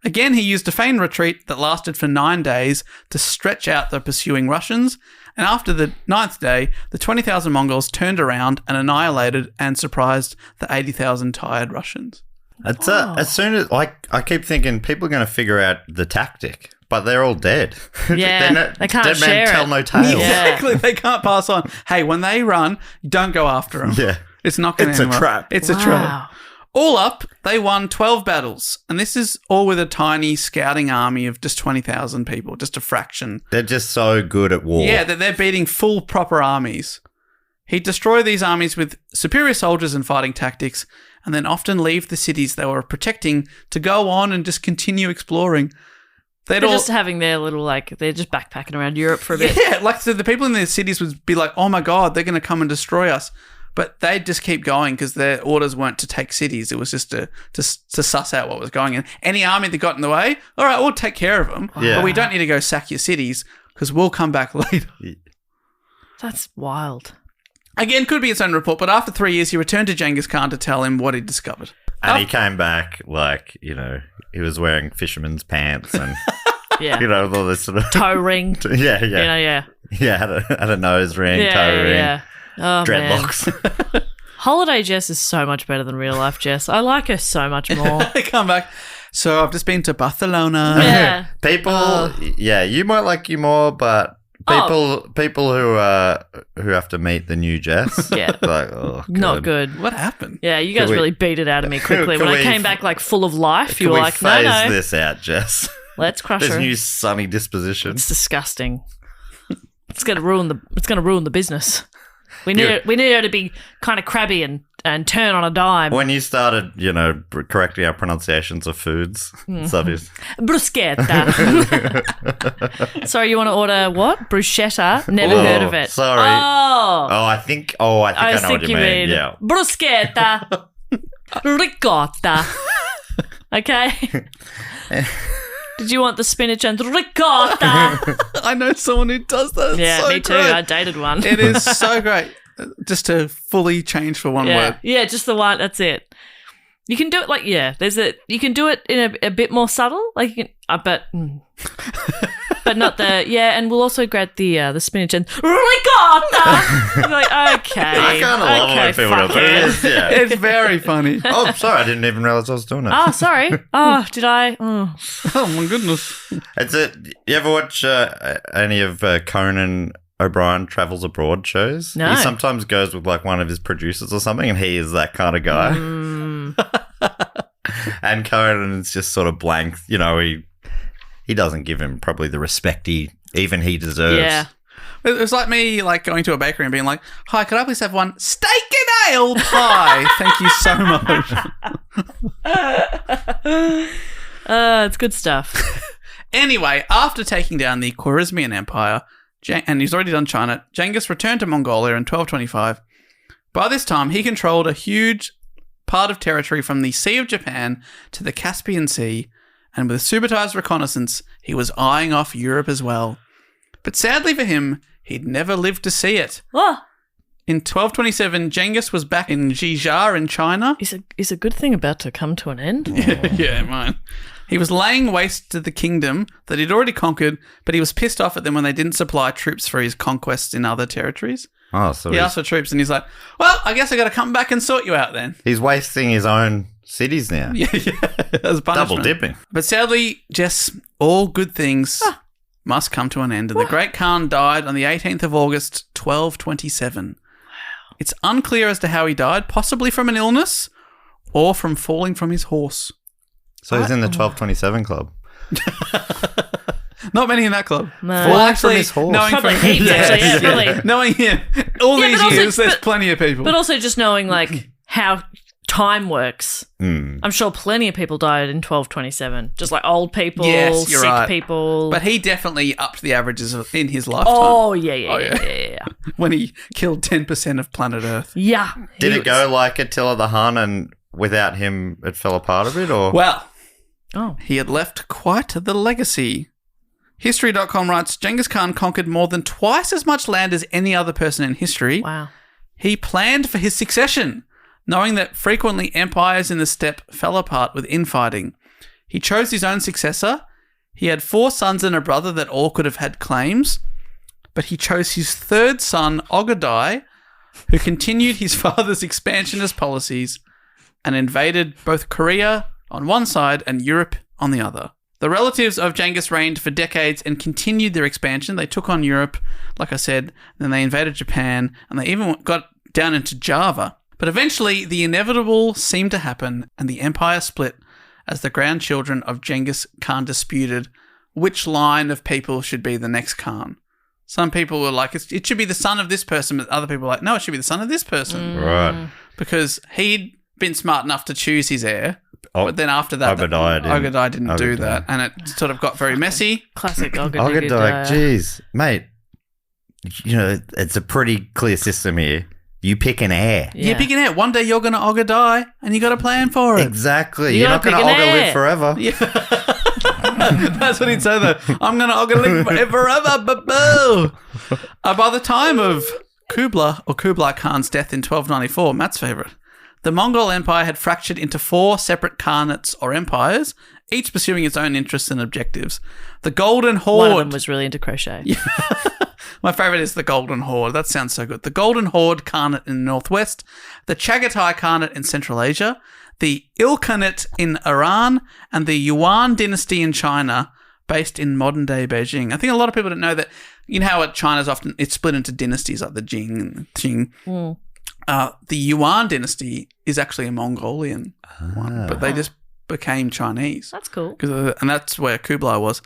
Again, he used a feigned retreat that lasted for 9 days to stretch out the pursuing Russians, and after the 9th day, the 20,000 Mongols turned around and annihilated and surprised the 80,000 tired Russians. It's as soon as I keep thinking people are going to figure out the tactic, but they're all dead. Yeah, they can't dead share men tell it. no tales. Yeah. Exactly, they can't pass on. Hey, when they run, don't go after them. Yeah. It's not going to It's a end well. trap. It's a Wow. trap. All up, they won 12 battles, and this is all with a tiny scouting army of just 20,000 people, just a fraction. They're just so good at war. Yeah, they're beating full proper armies. He'd destroy these armies with superior soldiers and fighting tactics, and then often leave the cities they were protecting to go on and just continue exploring. They're just having their little, like, they're just backpacking around Europe for a bit. Yeah, like so the people in their cities would be like, oh my God, they're going to come and destroy us. But they'd just keep going because their orders weren't to take cities. It was just to suss out what was going on. Any army that got in the way, all right, we'll take care of them. Yeah. But we don't need to go sack your cities because we'll come back later. That's wild. Again, could be its own report, but after 3 years, he returned to Genghis Khan to tell him what he'd discovered. And he came back like, you know, he was wearing fisherman's pants and, Yeah. you know, all this sort of... Toe ring. Yeah. You know, yeah. Yeah, had a nose ring, Yeah, toe ring, yeah. Oh, dreadlocks. Man. Holiday Jess is so much better than real life Jess. I like her so much more. They come back. So I've just been to Barcelona. Yeah. People, yeah, you might like you more, but People who have to meet the new Jess. Yeah. Like, oh, Not good. What happened? Yeah, you guys really beat it out of me quickly. When I came back like full of life, you were like, phase no. this out, Jess. Let's crush This her. new sunny disposition. It's disgusting. It's gonna ruin the business. We need her to be kind of crabby and turn on a dime. When you started, correcting our pronunciations of foods, it's obvious. Bruschetta. Sorry, you want to order what? Bruschetta? Never heard of it. Sorry. Oh. I think I know what you mean. Yeah. Bruschetta. Ricotta. Okay. Did you want the spinach and ricotta? I know someone who does that. Yeah, so me too. great. I dated one. It is so great. Just to fully change for one word. Yeah, just the one. That's it. You can do it you can do it in a bit more subtle. Like you can, but not the and we'll also grab the spinach and ricotta. You're like, okay, I kind of love when people do it. Yeah. It's very funny. Oh, sorry, I didn't even realize I was doing it. Oh, sorry. Oh, did I? Oh. Oh my goodness. You ever watch any of Conan O'Brien Travels Abroad shows? No. He sometimes goes with like one of his producers or something, and he is that kind of guy. And Conan is just sort of blank. He doesn't give him probably the respect he deserves. Yeah. It was like me going to a bakery and being like, "Hi, could I please have one steak and ale pie? Thank you so much." It's good stuff. Anyway, after taking down the Khwarezmian Empire, and he's already done China, Genghis returned to Mongolia in 1225. By this time, he controlled a huge part of territory from the Sea of Japan to the Caspian Sea, and with Subutais reconnaissance, he was eyeing off Europe as well. But sadly for him, he'd never lived to see it. Oh, In 1227, Genghis was back in Jizhar in China. is a good thing about to come to an end? Yeah, mine. He was laying waste to the kingdom that he'd already conquered, but he was pissed off at them when they didn't supply troops for his conquests in other territories. Oh, so He asked for troops, and he's like, well, I guess I got to come back and sort you out then. he's wasting his own cities now. Yeah, as punishment. Double dipping. But sadly, Jess, all good things must come to an end, and the Great Khan died on the 18th of August, 1227. It's unclear as to how he died, possibly from an illness or from falling from his horse. So he's in the 1227 club. Not many in that club. No. Well, Falling actually, from his horse. knowing Probably from heaps, actually. Yeah, probably. knowing him, all Yeah, these but also- years, there's but- plenty of people. But also just knowing like how time works. I'm sure plenty of people died in 1227. Just like old people, Yes, you're sick right. people. But he definitely upped the averages in his lifetime oh yeah. when he killed 10% of planet Earth. Yeah. Did He it go was- like Attila the Hun, and without him, it fell apart a bit? Or Well, Oh. he had left quite the legacy. History.com writes, Genghis Khan conquered more than twice as much land as any other person in history. Wow. He planned for his succession, knowing that frequently empires in the steppe fell apart with infighting. He chose his own successor. He had 4 sons and a brother that all could have had claims, but he chose his 3rd son, Ogadai, who continued his father's expansionist policies and invaded both Korea on one side and Europe on the other. The relatives of Genghis reigned for decades and continued their expansion. They took on Europe, like I said, then they invaded Japan, and they even got down into Java. But eventually, the inevitable seemed to happen, and the empire split as the grandchildren of Genghis Khan disputed which line of people should be the next Khan. Some people were like, it should be the son of this person, but other people were like, no, it should be the son of this person. right. Because he'd been smart enough to choose his heir. Oh, But then after that, Ogadai didn't do Ogadai. that, and it sort of got very messy. Classic Ogadai, geez, mate. It's a pretty clear system here. You pick an heir. You're picking out. One day you're going to Ogadai, and you got a plan for it. Exactly. You You're not gotta going to pick an Oga heir. live forever. That's what he'd say, though. I'm going to Oga live forever. Boo. By the time of Kublai Khan's death in 1294, Matt's favourite, the Mongol Empire had fractured into 4 separate khanates or empires, each pursuing its own interests and objectives. The Golden Horde. One of them was really into crochet. My favourite is the Golden Horde. That sounds so good. The Golden Horde Khanate in the northwest, the Chagatai Khanate in Central Asia, the Ilkhanate in Iran, and the Yuan dynasty in China, based in modern-day Beijing. I think a lot of people don't know that you know how China's often, it's split into dynasties like the Jing and the Qing. The Yuan dynasty is actually a Mongolian one, but they just became Chinese. That's cool. And that's where Kublai was.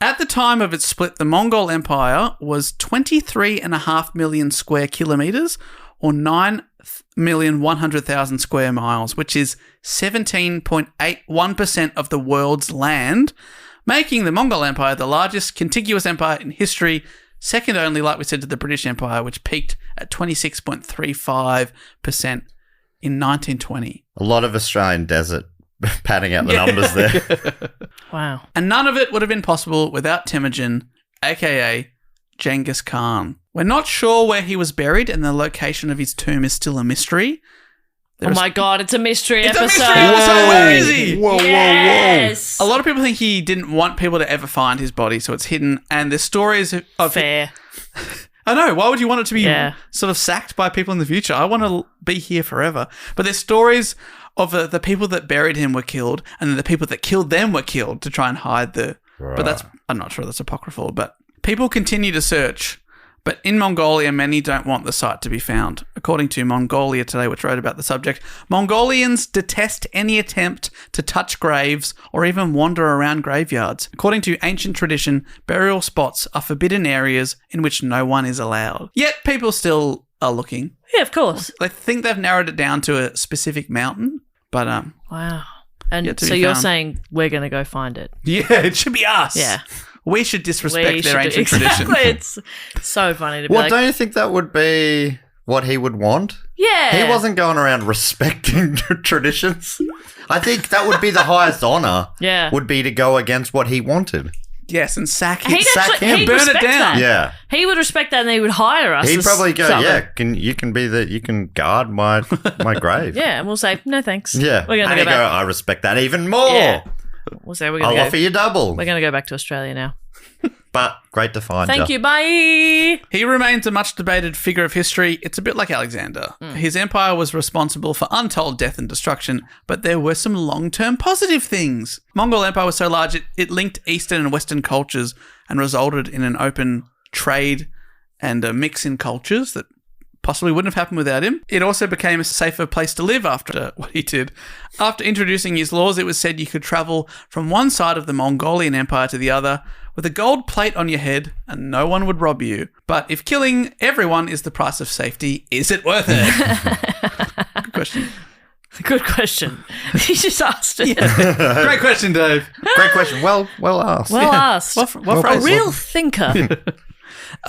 At the time of its split, the Mongol Empire was 23.5 million square kilometres or 9,100,000 square miles, which is 17.81% of the world's land, making the Mongol Empire the largest contiguous empire in history, second only, like we said, to the British Empire, which peaked at 26.35% in 1920. A lot of Australian desert padding out the numbers there. Wow. And none of it would have been possible without Temujin, aka Genghis Khan. We're not sure where he was buried, and the location of his tomb is still a mystery. Oh my God, it's a mystery episode. It's a mystery episode. Where is he? Whoa, Yes. A lot of people think he didn't want people to ever find his body, so it's hidden. And there's stories of Fair. I know. Why would you want it to be Yeah. sort of sacked by people in the future? I want to be here forever. But there's stories of the people that buried him were killed, and then the people that killed them were killed to try and hide the. Right. But that's, I'm not sure that's apocryphal. But people continue to search. But in Mongolia, many don't want the site to be found. According to Mongolia Today, which wrote about the subject, Mongolians detest any attempt to touch graves or even wander around graveyards. According to ancient tradition, burial spots are forbidden areas in which no one is allowed. Yet people still are looking. Yeah, of course. They think they've narrowed it down to a specific mountain, but Wow. Yet And to so be you're found. saying we're going to go find it. yeah, it should be us. Yeah. We should disrespect We their should do- ancient tradition. Exactly. It's so funny to be Well, like, don't you think that would be what he would want? yeah. He wasn't going around respecting traditions. I think that would be the highest honour. Yeah. Would be to go against what he wanted. Yes, and sack him. He'd sack actually, him. he'd Burn it respect down. that. Yeah. He would respect that and he would hire us. He'd as probably go, something. yeah, you can guard my grave. Yeah, and we'll say, no thanks. Yeah. We're going and to you go back. I respect that even more. Yeah. We'll say we're I'll going offer to you double. We're going to go back to Australia now. But great to find Thank you. Bye. He remains a much debated figure of history. It's a bit like Alexander. His empire was responsible for untold death and destruction, but there were some long-term positive things. Mongol Empire was so large it linked Eastern and Western cultures and resulted in an open trade and a mix in cultures that possibly wouldn't have happened without him. It also became a safer place to live after what he did. After introducing his laws, it was said you could travel from one side of the Mongolian Empire to the other with a gold plate on your head and no one would rob you. But if killing everyone is the price of safety, is it worth it? Good question. Good question. He just asked it. Great question, Dave. Great question. Well asked. Well asked. What a phrase? real thinker.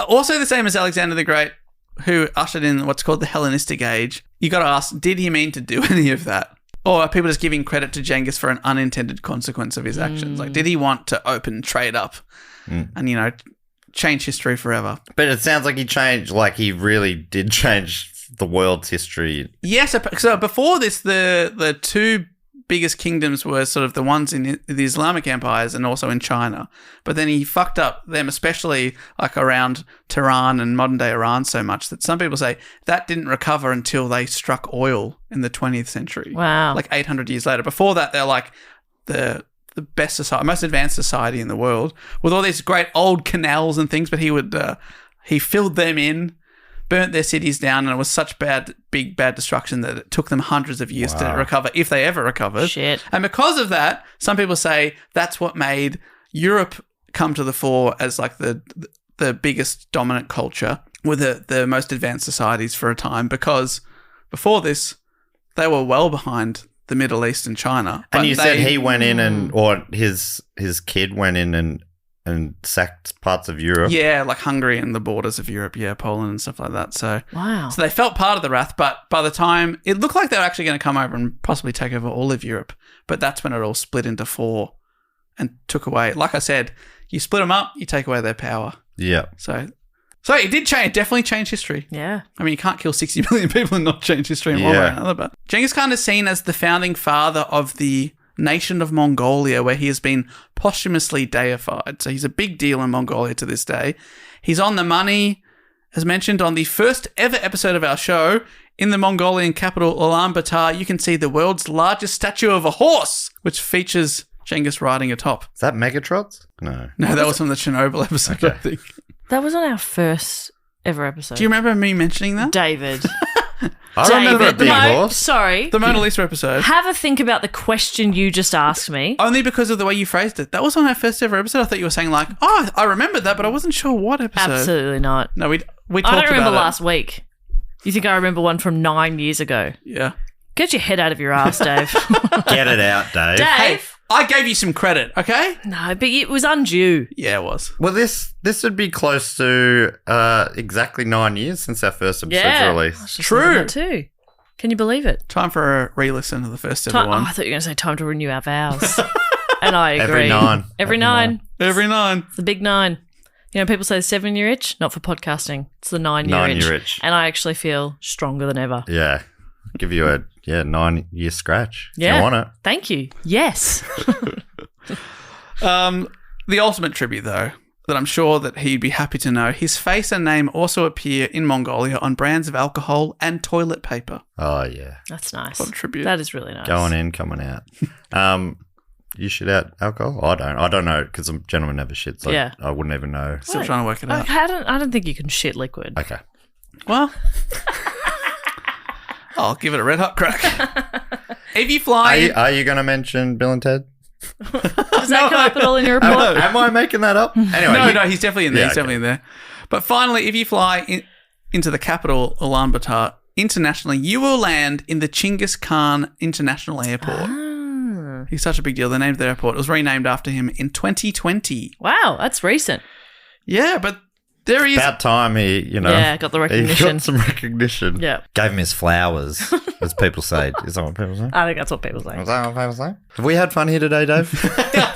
Also the same as Alexander the Great, who ushered in what's called the Hellenistic Age. You got to ask, did he mean to do any of that? Or are people just giving credit to Genghis for an unintended consequence of his actions? Like, did he want to open trade up and, change history forever? But it sounds like he really did change the world's history. Yes. So before this, the two biggest kingdoms were sort of the ones in the Islamic empires and also in China. But then he fucked up them, especially like around Tehran and modern day Iran, so much that some people say that didn't recover until they struck oil in the 20th century. Wow. Like 800 years later. Before that, they're like the best society, most advanced society in the world with all these great old canals and things. But he filled them in, burnt their cities down, and it was such bad destruction that it took them hundreds of years to recover, if they ever recovered. Shit. And because of that, some people say that's what made Europe come to the fore as like the biggest dominant culture with the most advanced societies for a time, because before this, they were well behind the Middle East and China. And you said he went in or his kid went in and sacked parts of Europe. Yeah, like Hungary and the borders of Europe, Poland and stuff like that. So Wow. So they felt part of the wrath, but by the time it looked like they were actually going to come over and possibly take over all of Europe, but that's when it all split into four and took away. Like I said, you split them up, you take away their power. Yeah. So it did change, definitely change history. Yeah. I mean, you can't kill 60 million people and not change history in one way or another. But Genghis Khan is seen as the founding father of the nation of Mongolia, where he has been posthumously deified. So he's a big deal in Mongolia to this day. He's on the money, as mentioned, on the first ever episode of our show. In the Mongolian capital, Ulaanbaatar, you can see the world's largest statue of a horse, which features Genghis riding atop. Is that Megatron's? No. No, that was from the Chernobyl episode, I think. That was on our first ever episode. Do you remember me mentioning that? David? I remember it being no, horse. sorry. The Mona Lisa episode. Have a think about the question you just asked me. Only because of the way you phrased it. That was on our first ever episode. I thought you were saying like, oh, I remembered that, but I wasn't sure what episode. Absolutely not. No, we talked about I don't remember it. last week. You think I remember one from 9 years ago? Yeah. Get your head out of your ass, Dave. Get it out, Dave. Hey, Dave? I gave you some credit, okay? No, but it was undue. Yeah, it was. Well, this would be close to exactly 9 years since our first episode's Yeah. release. I was just True. thinking that too. Can you believe it? Time for a re-listen of the first ever one. I thought you were going to say time to renew our vows. And I agree. Every 9. Every 9. Every 9. It's the big 9. You know, people say the 7-year itch, not for podcasting. It's the 9-year itch. 9-year itch. And I actually feel stronger than ever. Yeah. Give you a 9-year scratch. If Yeah. you want it. Thank you. Yes. The ultimate tribute, though, that I'm sure that he'd be happy to know, his face and name also appear in Mongolia on brands of alcohol and toilet paper. Oh, yeah. That's nice. What a tribute. That is really nice. Going in, coming out. You shit out alcohol? I don't know because a gentleman never shits. Yeah. I wouldn't even know. Still Wait. trying to work it out. I don't think you can shit liquid. Okay. Well, I'll give it a red hot crack. If you fly... Are you going to mention Bill and Ted? Does that come up at all in your report? Am I making that up? Anyway. No, he's definitely in there. Yeah, He's definitely in there. But finally, if you fly into the capital, Ulaanbaatar, internationally, you will land in the Genghis Khan International Airport. Ah. He's such a big deal. They named the airport. It was renamed after him in 2020. Wow, that's recent. Yeah, but there he is. About time he, Yeah, got the he recognition. got some recognition. Yeah. Gave him his flowers, as people say. Is that what people say? I think that's what people say. Is that what people say? Have we had fun here today, Dave? I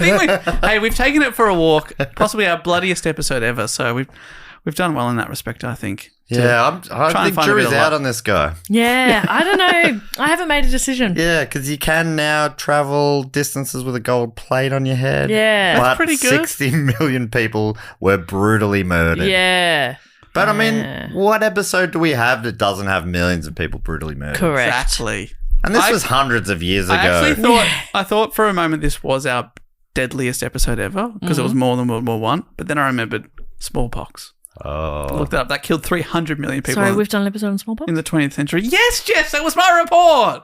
think we've taken it for a walk. Possibly our bloodiest episode ever. So we've done well in that respect, I think. Yeah, I try and think find a bit jury's of out luck. on this guy. Yeah, I don't know. I haven't made a decision. Yeah, because you can now travel distances with a gold plate on your head. Yeah. But pretty good. 60 million people were brutally murdered. Yeah. But I Yeah. mean, what episode do we have that doesn't have millions of people brutally murdered? Correct. Exactly. And this I- was hundreds of years ago. I actually I thought for a moment this was our deadliest episode ever because it was more than World War One. But then I remembered smallpox. I Oh. looked it up. That killed 300 million people Sorry, we've done an episode on smallpox? in the 20th century. Yes, Jess, that was my report.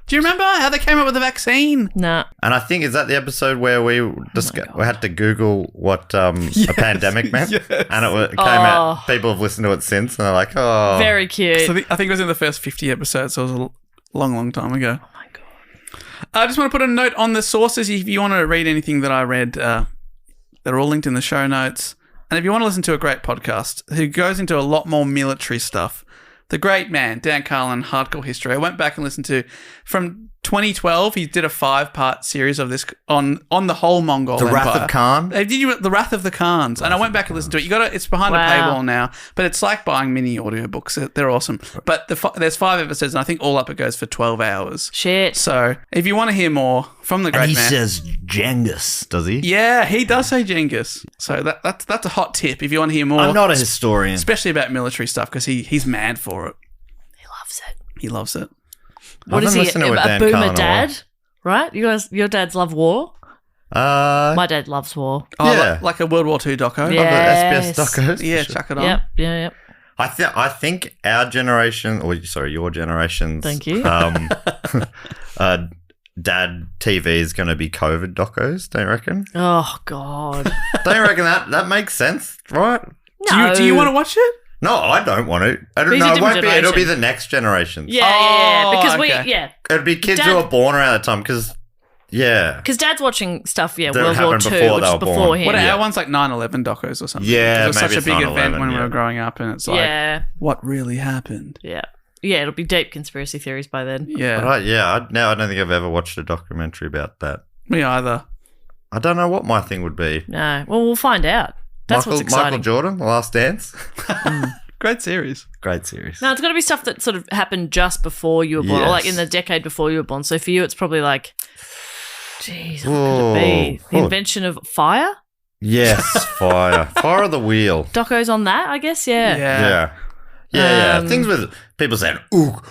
Do you remember how they came up with the vaccine? Nah. And I think, is that the episode where we had to Google what a pandemic meant? yes. And it came out, people have listened to it since, and they're like, oh. Very cute. So I think it was in the first 50 episodes, so it was a long, long time ago. Oh my God. I just want to put a note on the sources. If you want to read anything that I read, they're all linked in the show notes. And if you want to listen to a great podcast who goes into a lot more military stuff, the great man, Dan Carlin, Hardcore History, I went back and listened to from 2012. He did a 5-part series of this on the whole Mongol The Empire. Wrath of Khan? They did the Wrath of the Khans, and I went back and listened to it. It's behind a Wow. paywall now, but it's like buying mini audiobooks. They're awesome. But there's 5 episodes, and I think all up it goes for 12 hours. Shit. So if you want to hear more from the great man, says Genghis, does he? yeah, he does say Genghis. So that's a hot tip if you want to hear more. I'm not a historian. especially about military stuff because he's mad for it. He loves it. He loves it. What I've is been he? listening to A Dan boomer Carlin a dad? Right? Your dads love war? My dad loves war. Oh, Yeah. like a World War II doco. Yeah. SBS docos. Yeah, chuck it on. Yep. Yep. I think our generation, or sorry, your generation's. Thank you. Dad TV is going to be COVID docos. Don't you reckon? Oh, God. Don't you reckon that makes sense, right? No. Do you want to watch it? No, I don't want to. I don't He's a know. It different won't be. It'll be generation. the next generation. Yeah. Because okay. It'll be kids Dad- who are born around that time. Because Because Dad's watching stuff, That World War happened II, before which they is were before born. him. What Yeah. our one's like 9/11 docos or something. Yeah, it was maybe such a it's big 9/11, event when we yeah. were growing up, and it's like, Yeah. what really happened? Yeah. Yeah, it'll be deep conspiracy theories by then. Yeah, I don't think I've ever watched a documentary about that. me either. I don't know what my thing would be. No. Well, we'll find out. That's what's Michael exciting. Jordan, The Last Dance. Great series. Great series. No, it's got to be stuff that sort of happened just before you were born, or like in Yes. the decade before you were born. So for you, it's probably like, geez, what Oh, could it be? The oh. invention of fire? Yes, fire. Fire of the wheel. Docos on that, I guess, yeah. Yeah. Things with people saying, ook.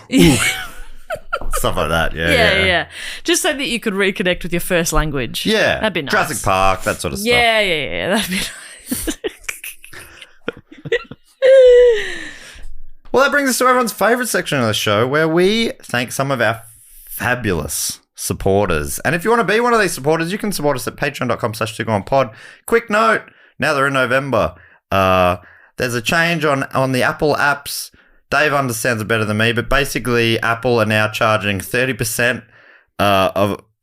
Stuff like that. Yeah. Just so that you could reconnect with your first language. Yeah. That'd be nice. Jurassic Park, that sort of stuff. Yeah. That'd be nice. Well, that brings us to everyone's favourite section of the show where we thank some of our fabulous supporters. And if you want to be one of these supporters, you can support us at patreon.com/2gonpod. Quick note, now they're in November, there's a change on the Apple apps. Dave understands it better than me, but basically Apple are now charging 30%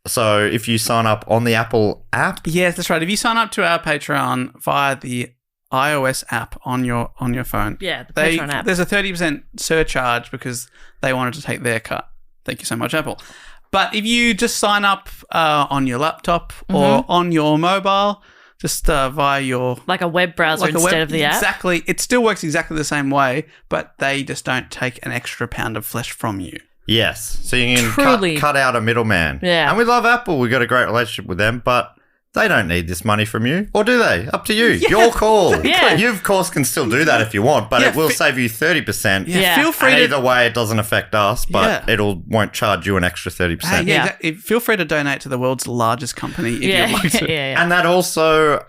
so if you sign up on the Apple app. Yes, that's right. If you sign up to our Patreon via the iOS app on your phone. Yeah, the Patreon app. There's a 30% surcharge because they wanted to take their cut. Thank you so much, Apple. But if you just sign up on your laptop or on your mobile, just via your... Like a web browser instead of the app? Exactly. It still works exactly the same way, but they just don't take an extra pound of flesh from you. Yes. So you can cut out a middleman. Yeah. And we love Apple. We've got a great relationship with them, but they don't need this money from you. Or do they? Up to you. Yeah. Your call. Yeah. You, of course, can still do that if you want, but it will save you 30%. Yeah. Feel free and to... either way, it doesn't affect us, but won't charge you an extra 30%. Exactly. Feel free to donate to the world's largest company if you'd like to. And that also,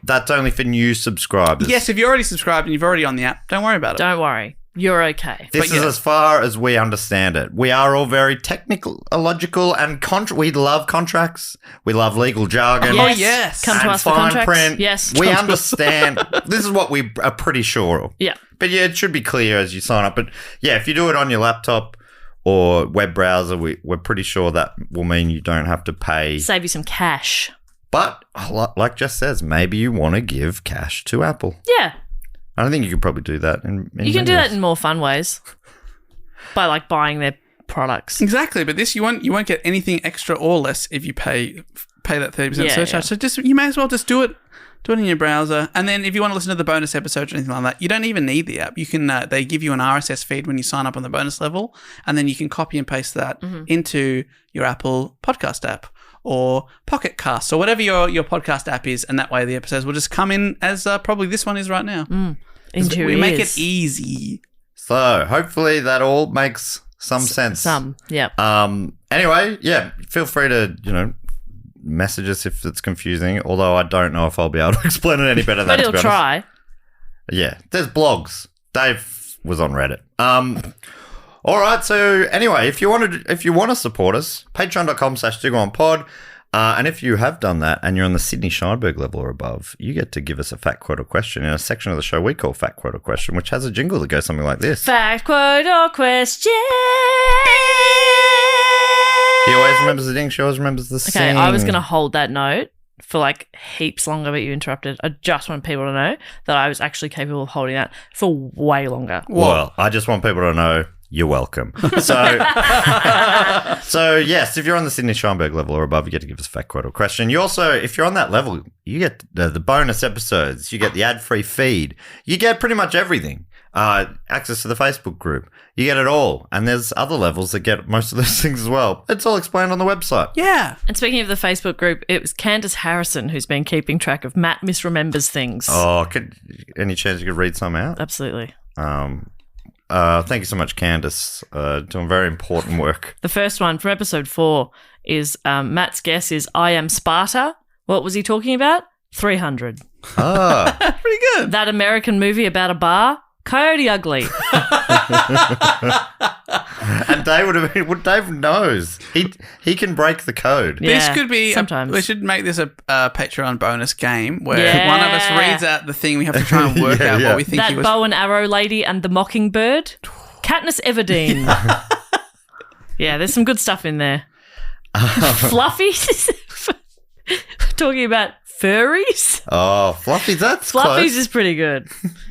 that's only for new subscribers. Yes, if you're already subscribed and you're already on the app, don't worry about it. Don't worry. You're okay. This is as far as we understand it. We are all very technical, logical, and we love contracts. We love legal jargon. Oh, yes. Come to us for fine contracts. print. Yes. We understand. This is what we are pretty sure of. Yeah. But yeah, it should be clear as you sign up. But yeah, if you do it on your laptop or web browser, we're pretty sure that will mean you don't have to pay. Save you some cash. But like Jess says, maybe you want to give cash to Apple. Yeah. I don't think you could probably do that. You can do that in more fun ways. By like buying their products. Exactly, but this you won't get anything extra or less if you pay that 30% surcharge. So you may as well just do it in your browser. And then if you want to listen to the bonus episodes or anything like that, you don't even need the app. You can they give you an RSS feed when you sign up on the bonus level, and then you can copy and paste that into your Apple podcast app or Pocket Cast or whatever your podcast app is, and that way the episodes will just come in as probably this one is right now. Into your we ears. make it easy. So hopefully that all makes some sense. Yeah. Anyway, feel free to, message us if it's confusing, although I don't know if I'll be able to explain it any better than that. But he'll try. Yeah, there's blogs. Dave was on Reddit. All right, so anyway, if you want to support us, patreon.com/2gonpod. And if you have done that and you're on the Sydney Scheinberg level or above, you get to give us a fact, quote, or question in a section of the show we call Fact, Quote, or Question, which has a jingle that goes something like this. Fact, quote, or question. He always remembers the ding. She always remembers the sing. Okay, I was going to hold that note for like heaps longer, but you interrupted. I just want people to know that I was actually capable of holding that for way longer. Well, I just want people to know you're welcome. So yes, if you're on the Sydney Scheinberg level or above, you get to give us a fact, quote, or question. You also, if you're on that level, you get the bonus episodes. You get the ad-free feed. You get pretty much everything. Access to the Facebook group. You get it all. And there's other levels that get most of those things as well. It's all explained on the website. Yeah. And speaking of the Facebook group, it was Candace Harrison who's been keeping track of Matt misremembers things. Oh, any chance you could read some out? Absolutely. Thank you so much, Candace. Doing very important work. The first one from episode 4 is Matt's guess is I am Sparta. What was he talking about? 300. Ah. Pretty good. That American movie about a bar? Coyote Ugly. And Dave knows. He can break the code. Yeah, this could be sometimes. We should make this a Patreon bonus game where one of us reads out the thing. We have to try and work out what we think that he was. bow and arrow lady and the mockingbird. Katniss Everdeen. Yeah, there's some good stuff in there. Fluffy. Talking about furries. Oh, Fluffy, that's Fluffies close. is pretty good.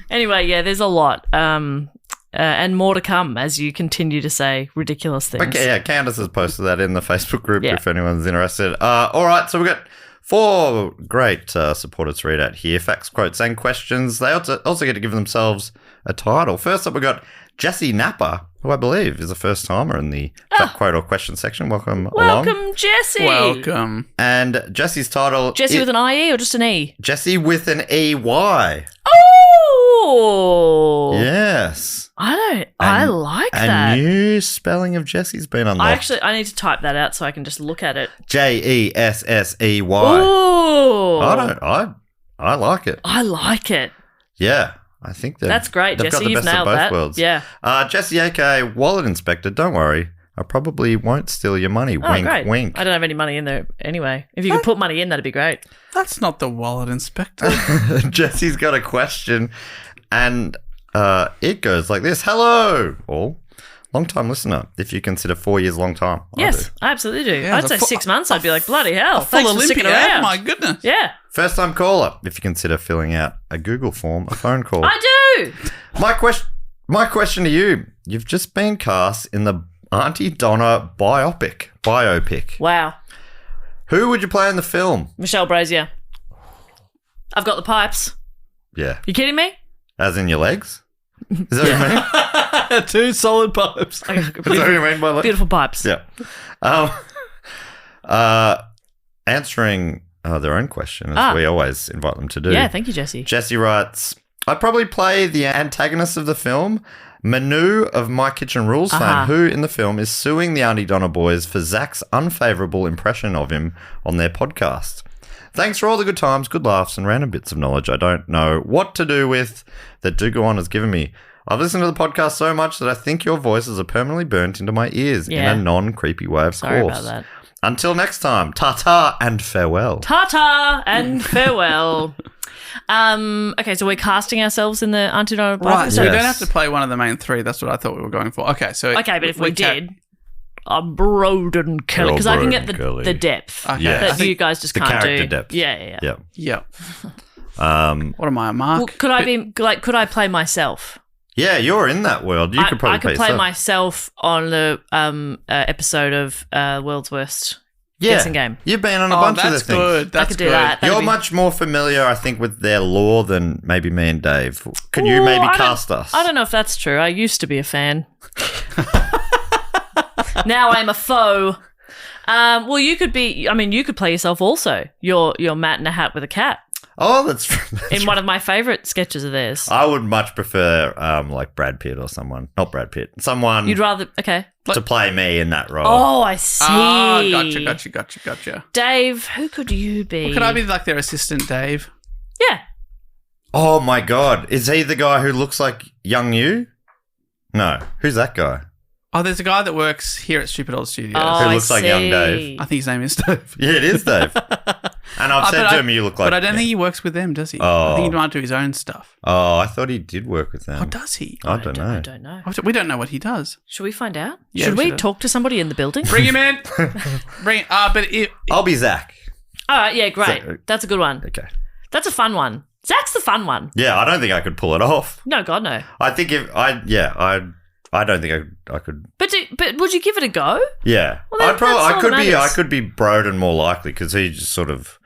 Anyway, yeah, there's a lot. And more to come as you continue to say ridiculous things. Okay, yeah, Candace has posted that in the Facebook group if anyone's interested. All right, so we've got 4 great supporters to read out here. Facts, quotes, and questions. They also get to give themselves a title. First up, we've got Jessie Napper, who I believe is a first-timer in the fact, quote, or question section. Welcome along. Welcome, Jessie. Welcome. And Jessie's title Jessie with an IE or just an E? Jessie with an EY. Oh! Yes. I like that. A new spelling of Jessie's been unlocked. I need to type that out so I can just look at it. Jessey. Ooh. I like it. I like it. Yeah. I think That's great, they've got Jesse. the You've best of nailed both that. worlds. Yeah. Jesse, aka Wallet Inspector, don't worry. I probably won't steal your money. Oh, Wink, great. wink. I don't have any money in there anyway. If you could put money in, that'd be great. That's not the wallet inspector. Jesse's got a question, and it goes like this. Hello, all. Long-time listener, if you consider 4 years long time. Yes, I absolutely do. Yeah, I'd say 6 months. I'd be like, bloody hell. A full Thanks for sticking Olympiad. around. My goodness. Yeah, First-time caller, if you consider filling out a Google form, a phone call. I do. My question to you, you've just been cast in the Auntie Donna biopic. Wow. Who would you play in the film? Michelle Brazier. I've got the pipes. Yeah. You kidding me? As in your legs? Is that what you mean? 2 solid pipes. Is that what you mean by legs? Beautiful pipes. Yeah. Answering their own question, as we always invite them to do. Yeah, thank you, Jesse. Jesse writes, I'd probably play the antagonist of the film, Manu of My Kitchen Rules fame, who in the film is suing the Auntie Donna boys for Zach's unfavourable impression of him on their podcast. Thanks for all the good times, good laughs, and random bits of knowledge I don't know what to do with that Do Go On has given me. I've listened to the podcast so much that I think your voices are permanently burnt into my ears in a non-creepy way, of Sorry course. about that. Until next time, ta-ta and farewell. Ta-ta and farewell. Okay, so we're casting ourselves in the Auntie Donna Right, so episode. we don't have to play one of the main 3. That's what I thought we were going for. Okay, so... Okay, but if we did, I'm Broden Kelly, because I can get the depth Okay. Yeah. that you guys just The can't character do. depth. Yeah. Yeah. Yeah. What am I, a mark? Well, could I be like? Could I play myself? Yeah, you're in that world. You could probably I could play play yourself. myself on the episode of World's Worst Guessing Game. You've been on a bunch of the that's things. good. That's I could do good. that. That'd You're be- much more familiar, I think, with their lore than maybe me and Dave. Could you Ooh, maybe I don't- cast us? I don't know if that's true. I used to be a fan. Now I'm a foe. Well, you could be. I mean, you could play yourself also. You're Matt in a hat with a cat Oh, that's in one of my favourite sketches of theirs. I would much prefer like Brad Pitt or someone. Not Brad Pitt. Someone You'd rather okay. to play me in that role. Oh, I see. Gotcha. Dave, who could you be? Well, could I be like their assistant, Dave? Yeah. Oh my God. Is he the guy who looks like young you? No. Who's that guy? Oh, there's a guy that works here at Stupid Old Studios. Oh, Who looks I like young see. Dave. I think his name is Dave. Yeah, it is Dave. And I've said to him, you look like... But I don't think he works with them, does he? Oh. I think he might do his own stuff. Oh, I thought he did work with them. Oh, does he? I don't know. I don't know. We don't know what he does. Should we find out? Yeah, Should we we should. talk to somebody in the building? Bring him in. I'll be Zach. All right, yeah, great. So- That's a good one. Okay. That's a fun one. Zach's the fun one. Yeah, I don't think I could pull it off. No, God, no. I think I don't think I could. But would you give it a go? Yeah, Well, that's all I could that be. I matters. could be Broden more likely because he just sort of.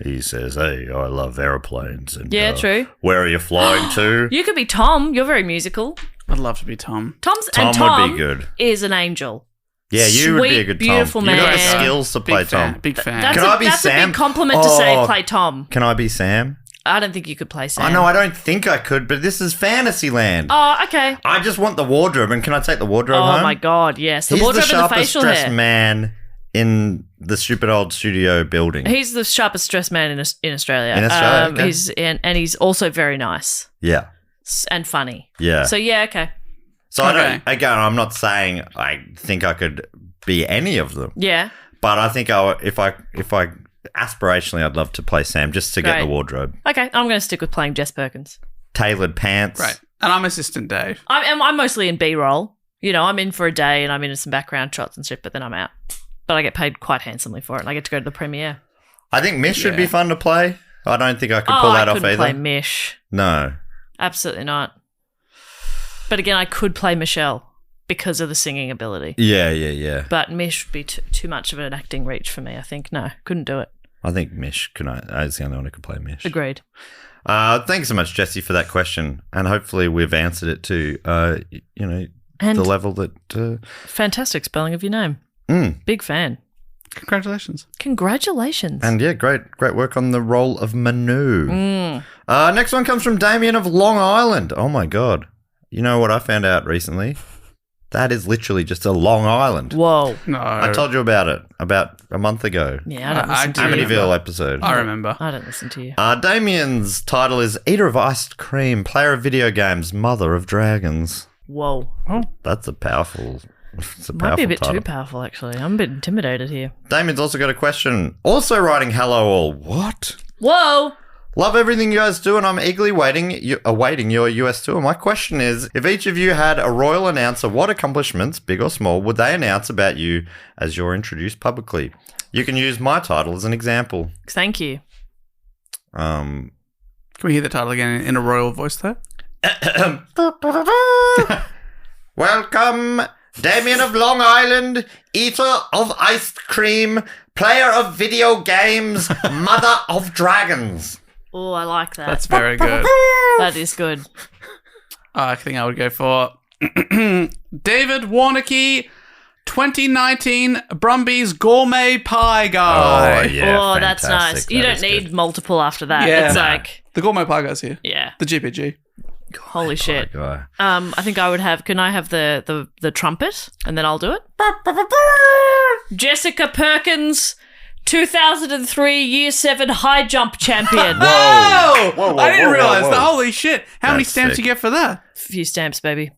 He says, "Hey, I love aeroplanes." And, Yeah, true. Where are you flying to? You could be Tom. You're very musical. I'd love to be Tom. Tom would be good. Is an angel. Yeah, you would be a Sweet, good beautiful Tom. You got the man. skills to play Big fan. Tom. Big fan. That's Can I be that's a Sam? big compliment to say Oh. play Tom. Can I be Sam? I don't think you could play Sam. I know. I don't think I could, but this is Fantasyland. Oh, okay. I just want the wardrobe, and can I take the wardrobe Oh home? my God, yes. The He's the wardrobe and the sharpest facial dressed hair. man in the stupid old studio building. He's the sharpest dressed man in Australia. In Australia, okay. He's also very nice Yeah, and funny. yeah. So yeah, okay. So I Okay. don't. Again, I'm not saying I think I could be any of them, Yeah. but I think if I aspirationally, I'd love to play Sam just to get Great. the wardrobe, Okay, I'm going to stick with playing Jess Perkins. tailored pants. Right. And I'm assistant Dave. I'm mostly in B-roll. You know, I'm in for a day and I'm in some background shots and shit, but then I'm out. But I get paid quite handsomely for it, and I get to go to the premiere. I think Mish should be Yeah. fun to play. I don't think I could pull that I off couldn't either. play Mish. No. Absolutely not. But again, I could play Michelle because of the singing ability. Yeah. But Mish would be too much of an acting reach for me, I think. No, couldn't do it. I think Mish is the only one who could play Mish. Agreed. Thanks so much, Jesse, for that question, and hopefully we've answered it to And the level that. fantastic spelling of your name. Big fan. Congratulations. Congratulations. And yeah, great work on the role of Manu. Next one comes from Damien of Long Island. Oh my God. You know what I found out recently? That is literally just a Long Island. Whoa. No. I told you about it about a month ago. Yeah, I don't listen to you. Amityville episode. I remember. I don't listen to you. Damien's title is Eater of Iced Cream, Player of Video Games, Mother of Dragons. Whoa. That's a powerful. It's a Might be a bit title. too powerful, actually. I'm a bit intimidated here. Damien's also got a question. Also writing, hello all. What? Whoa. Love everything you guys do, and I'm eagerly awaiting your US tour. My question is, if each of you had a royal announcer, what accomplishments, big or small, would they announce about you as you're introduced publicly? You can use my title as an example. Thank you. Can we hear the title again in a royal voice, though? Welcome, Damien of Long Island, eater of iced cream, player of video games, mother of dragons. Oh, I like that. That's very good. That is good. I think I would go for David Warnocky, 2019 Brumbies Gourmet Pie Guy. Oh, that's nice. You don't need multiple after that. Yeah. It's No. like, The Gourmet Pie Guy's here. yeah. The GPG. Holy shit. Guy. I think I would have. Can I have the trumpet and then I'll do it? Jessica Perkins, 2003 Year 7 high jump champion. Whoa! I didn't realize that. Holy shit. How many That's stamps sick. you get for that? Few stamps, baby.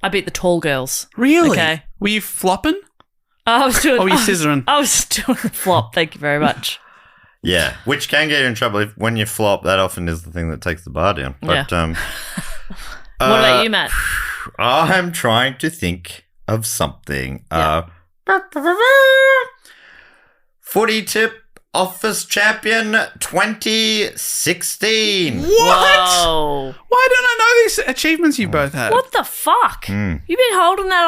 I beat the tall girls. Really? Okay. Were you flopping? I was doing. Or were you scissoring? I was doing a flop. Thank you very much. Yeah, which can get you in trouble when you flop. That often is the thing that takes the bar down. But What about you, Matt? I'm trying to think of something. Footy tip office champion 2016. What? Whoa. Why don't I know these achievements you both had? What the fuck? You've been holding that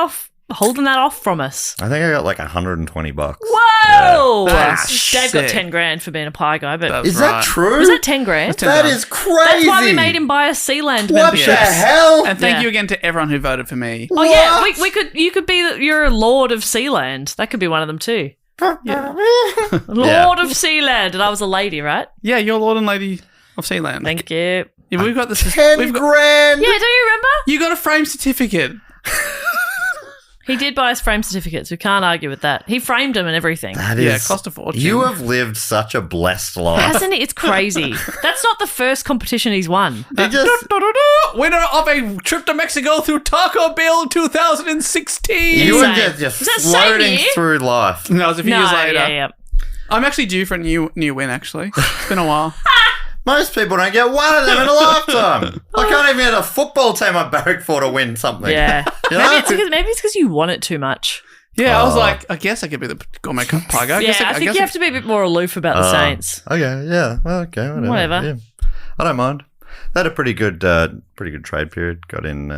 off from us. I think I got like $120. Whoa! That's Dave got sick. 10 grand for being a pie guy, but That's Is right. that true? was that 10 grand? That is crazy. That's why we made him buy a Sealand What membership. the hell? And thank Yeah. you again to everyone who voted for me. Oh yeah, we could. You could be. You're a Lord of Sealand. That could be one of them too. Lord of Sealand, and I was a lady, right? Yeah, you're Lord and Lady of Sealand. Thank you. Yeah, we've got this. 10 We've got, grand. Yeah, do you remember? you got a frame certificate. He did buy us frame certificates. We can't argue with that. He framed them and everything. That Yeah, is- it cost a fortune. You have lived such a blessed life. Hasn't it? It's crazy. That's not the first competition he's won. He just, Winner of a trip to Mexico through Taco Bell 2016. you were Insane. just Was that same floating year? through life. No, it was a few years later. yeah. I'm actually due for a new win, actually. It's been a while. Most people don't get one of them in a lifetime. I can't even get a football team I barracked for to win something. Yeah. You know? Maybe it's because you want it too much. Yeah, I was like, I guess I could be the gourmet pie guy. I think you have to be a bit more aloof about the Saints. Okay, yeah, well, okay, Whatever. Yeah. I don't mind. They had a pretty good trade period. Got in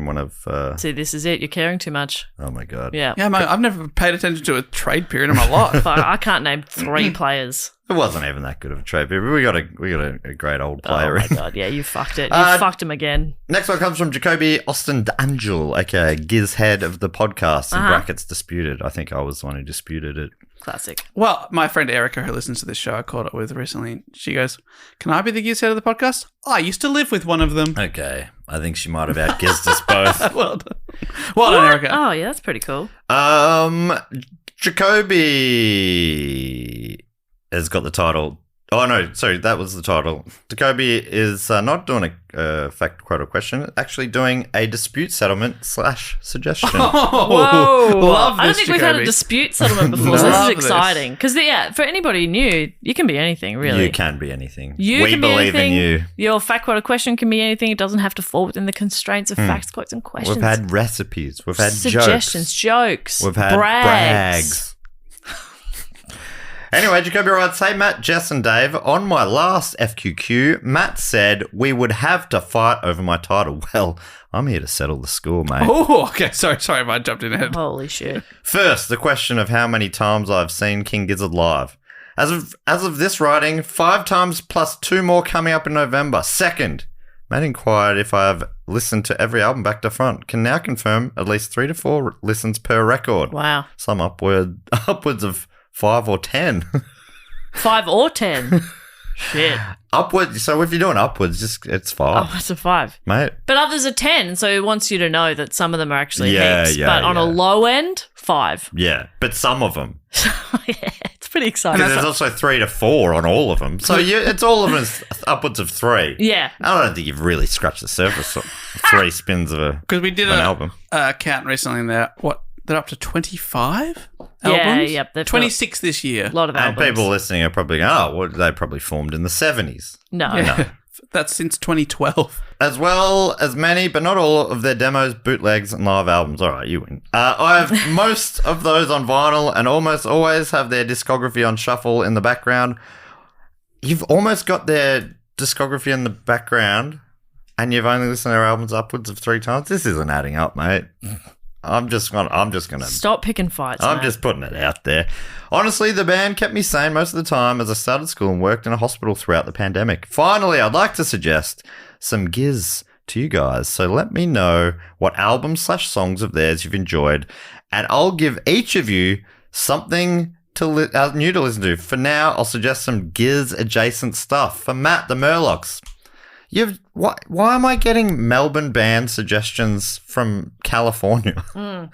one of. See, this is it. You're caring too much. Oh my god. Yeah. Yeah, mate, I've never paid attention to a trade period in my life. Fuck, I can't name 3 players. It wasn't even that good of a trade period. We got a great old player. Oh my god, yeah, you fucked it. You fucked him again. Next one comes from Jacoby Austin D'Angel, aka Giz Head of the podcast. In brackets disputed. I think I was the one who disputed it. Classic. Well, my friend Erica, who listens to this show, I caught up with recently. She goes, "Can I be the geese head of the podcast? I used to live with one of them." Okay, I think she might have outgizzed us both. Well done. Well done, Erica. Oh, yeah, that's pretty cool. Jacoby has got the title. Oh, no, sorry, that was the title. Jacoby is not doing a fact, quote, or question, actually doing a dispute settlement / suggestion. Whoa. Love I don't this, think we've had a Jacoby. dispute settlement before, so this Love is this. exciting. Because, yeah, for anybody new, you can be anything, really. You can be anything. You We can be believe anything. in you. Your fact, quote, or question can be anything. It doesn't have to fall within the constraints of facts, quotes, and questions. We've had recipes. We've had suggestions, jokes. We've had brags. Anyway, Jacoby writes, "Hey Matt, Jess and Dave, on my last FQQ, Matt said we would have to fight over my title. Well, I'm here to settle the score, mate. Oh, okay. Sorry if I jumped in ahead. Holy shit. First, the question of how many times I've seen King Gizzard live. As of this writing, 5 times plus 2 more coming up in November. Second, Matt inquired if I have listened to every album back to front. Can now confirm at least 3 to 4 listens per record. Wow. Some upwards of 5 or 10. 5 or 10. Shit. Upwards. So if you're doing upwards, it's 5, Oh, it's a 5. mate. But others are 10, so it wants you to know that some of them are actually heaps. Yeah, but on a low end, 5. Yeah, but some of them. Yeah, it's pretty exciting. Because there's also 3 to 4 on all of them. So it's all of them is upwards of 3. Yeah. I don't think you've really scratched the surface of 3 spins of Because we did an album. Count recently in there. What? They're up to 25 Yeah, albums? yep, they've got 26 this year. A lot of And albums. people listening are probably going, oh, well, they probably formed in the 70s. No. Yeah. That's since 2012. As well as many, but not all of their demos, bootlegs, and live albums. All right, you win. I have most of those on vinyl and almost always have their discography on shuffle in the background. You've almost got their discography in the background and you've only listened to their albums upwards of 3 times. This isn't adding up, mate. I'm just gonna Stop picking fights, I'm mate. just putting it out there. Honestly, the band kept me sane most of the time as I started school and worked in a hospital throughout the pandemic. Finally, I'd like to suggest some giz to you guys. So let me know what albums/songs of theirs you've enjoyed, and I'll give each of you something to new to listen to. For now, I'll suggest some giz adjacent stuff. For Matt, the Murlocs. Why am I getting Melbourne band suggestions from California? I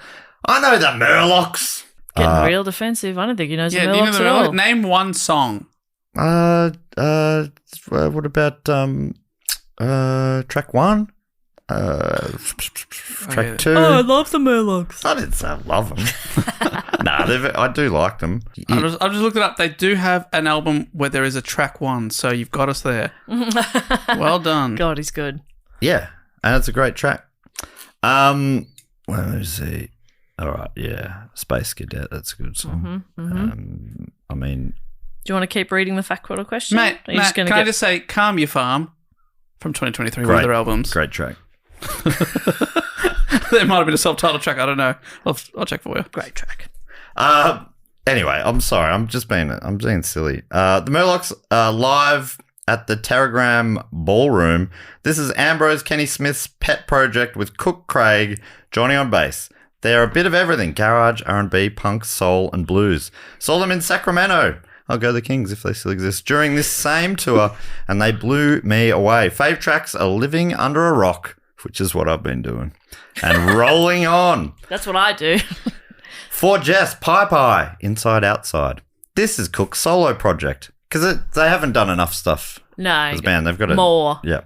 know the Murlocs. Getting real defensive. I don't think he knows the Do you know Murlocs the at all. Murlocs? Name one song. What about track 1? Track 2? Oh, I love the Murlocs. I didn't say I love them. I do like them. I just looked it up. They do have an album where there is a track 1, so you've got us there. Well done. God, he's good. Yeah, and it's a great track. Let me see. All right, yeah, Space Cadet. That's a good song. I mean, Do you want to keep reading the fact quarter question? Mate, Are you just can gonna I just say Calm Your Farm from 2023, one great, of their albums. great track. There might have been a self-titled track. I don't know. I'll check for you. Great track. Anyway, I'm sorry. I'm being silly. The Murlocs live at the Telegram Ballroom. This is Ambrose Kenny Smith's pet project with Cook Craig joining on bass. They're a bit of everything: garage, R&B, punk, soul, and blues. Saw them in Sacramento. I'll go the Kings if they still exist. During this same tour, and they blew me away. Fave tracks are Living Under a Rock, which is what I've been doing, and Rolling On. That's what I do. For Jess, Pie, Inside Outside. This is Cook's solo project because they haven't done enough stuff No. as a band. They've got more. Yeah.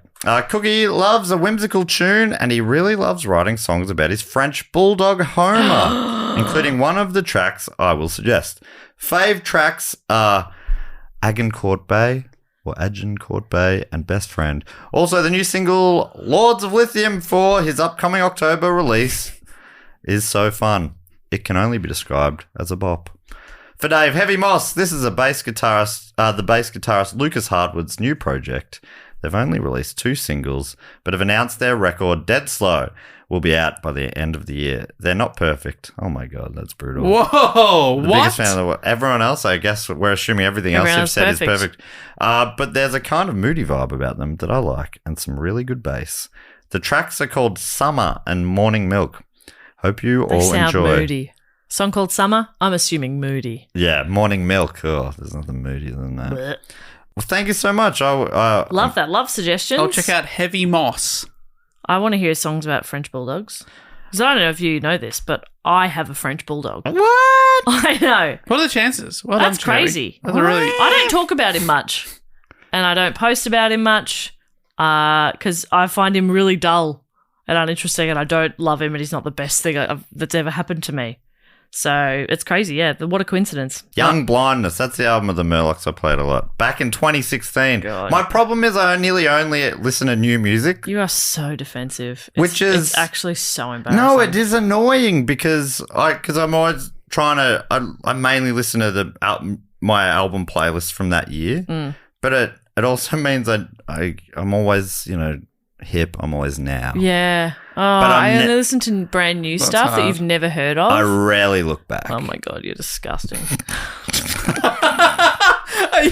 Cookie loves a whimsical tune and he really loves writing songs about his French bulldog Homer, including one of the tracks I will suggest. Fave tracks are Agincourt Bay and Best Friend. Also, the new single Lords of Lithium for his upcoming October release is so fun. It can only be described as a bop. For Dave, Heavy Moss, this is the bass guitarist Lucas Hardwood's new project. They've only released 2 singles, but have announced their record, Dead Slow, will be out by the end of the year. They're not perfect. Oh my God, that's brutal. Whoa, The biggest fan of the world. Everyone else, I guess, we're assuming everything else you've said is perfect. But there's a kind of moody vibe about them that I like, and some really good bass. The tracks are called Summer and Morning Milk. Hope you They all sound enjoy. moody. Song called Summer? I'm assuming moody. Yeah, Morning Milk. Oh, there's nothing moodier than that. Blech. Well, thank you so much. Love that. Love suggestions. I'll check out Heavy Moss. I want to hear songs about French bulldogs. Because I don't know if you know this, but I have a French bulldog. What? I know. What are the chances? Well That's done, Cherry. crazy. That's a really. I don't talk about him much. And I don't post about him much because I find him really dull and uninteresting, and I don't love him, and he's not the best thing that's ever happened to me. So it's crazy, yeah. What a coincidence. Young Blindness. That's the album of the Murlocs I played a lot. Back in 2016. God. My problem is I nearly only listen to new music. You are so defensive. It's actually so embarrassing. No, it is annoying because I'm always trying to. I mainly listen to my album playlist from that year, but it also means I'm always hip. I'm always now. Yeah. Oh, But I only listen to brand new stuff that you've never heard of. I rarely look back. Oh my God, you're disgusting.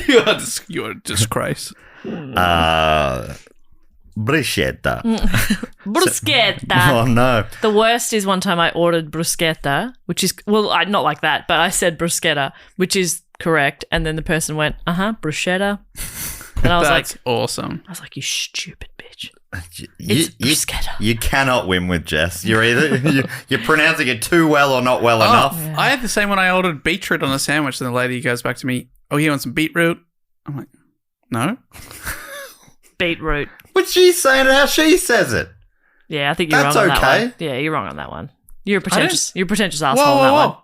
You are a disgrace. Bruschetta. Bruschetta. Oh no. The worst is one time I ordered bruschetta, which is, not like that, but I said bruschetta, which is correct. And then the person went, bruschetta. And I was That's like, awesome. you stupid bitch. You, It's bruschetta. you cannot win with Jess. You're either you're pronouncing it too well or not well enough. I had the same when I ordered beetroot on a sandwich, and the lady goes back to me, "Oh, you want some beetroot?" I'm like, "No." Beetroot. But she's saying it how she says it. Yeah, I think you're That's wrong on okay. that one. Yeah, you're wrong on that one. You're a pretentious asshole Whoa, on whoa, that whoa. one.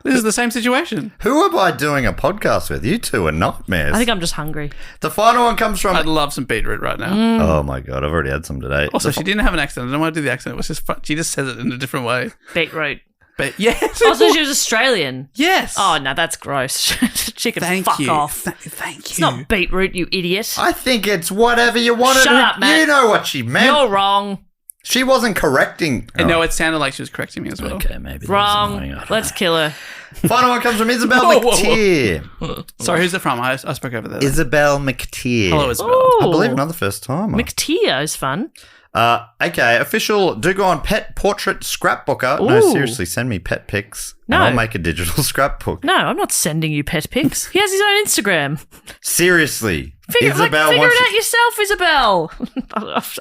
This is the same situation. Who am I doing a podcast with? You two are nightmares. I think I'm just hungry. The final one comes from. I'd love some beetroot right now. Oh my god, I've already had some today. Also, she didn't have an accent. I don't want to do the accent. It was just fun. She just says it in a different way. Beetroot. But yes. Also, she was Australian. Yes. Oh, no, that's gross. She can Thank fuck you. off. Thank you. It's not beetroot, you idiot. I think it's whatever you wanted. Shut up, Matt. You know what she meant. You're wrong. She wasn't correcting. And no, it sounded like she was correcting me as well. Okay, maybe. Wrong. Let's kill her. Final one comes from Isabel Whoa, whoa, whoa. McTeer. Sorry, who's it from? I spoke over there. Isabel McTeer. Hello, Isabel. Ooh. I believe another first timer. McTeer is fun. Okay, official do go on pet portrait scrapbooker. No, Ooh. seriously, send me pet pics. No. And I'll make a digital scrapbook. No, I'm not sending you pet pics. He has his own Instagram. Seriously. Figure Isabel it wants out yourself, Isabel.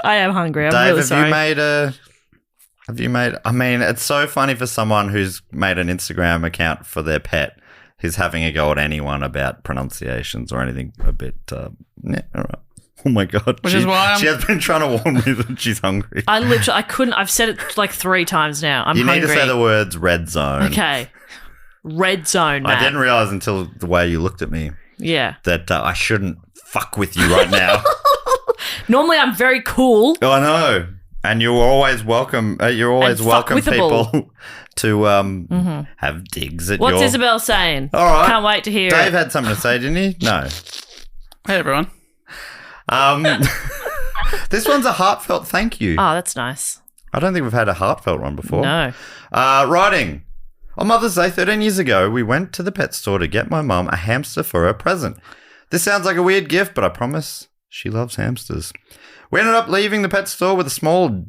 I am hungry. I'm Dave, really have sorry. you made I mean, it's so funny for someone who's made an Instagram account for their pet who's having a go at anyone about pronunciations or anything a bit yeah, all right. Oh my god. Which is why she has been trying to warn me that she's hungry. I couldn't. I've said it like 3 times now. I'm You hungry. need to say the words red zone. Okay. Red zone, Matt. I didn't realize until the way you looked at me Yeah. that I shouldn't fuck with you right now. Normally, I'm very cool. Oh, I know. And you're always welcome. You're always And welcome fuck-withable. people to have digs at What's your... Isabel saying? All right. Can't wait to hear Dave it. had something to say, didn't he? No. Hey, everyone. This one's a heartfelt thank you. Oh, that's nice. I don't think we've had a heartfelt one before. No. Writing. On Mother's Day 13 years ago, we went to the pet store to get my mum a hamster for her present. This sounds like a weird gift, but I promise she loves hamsters. We ended up leaving the pet store with a small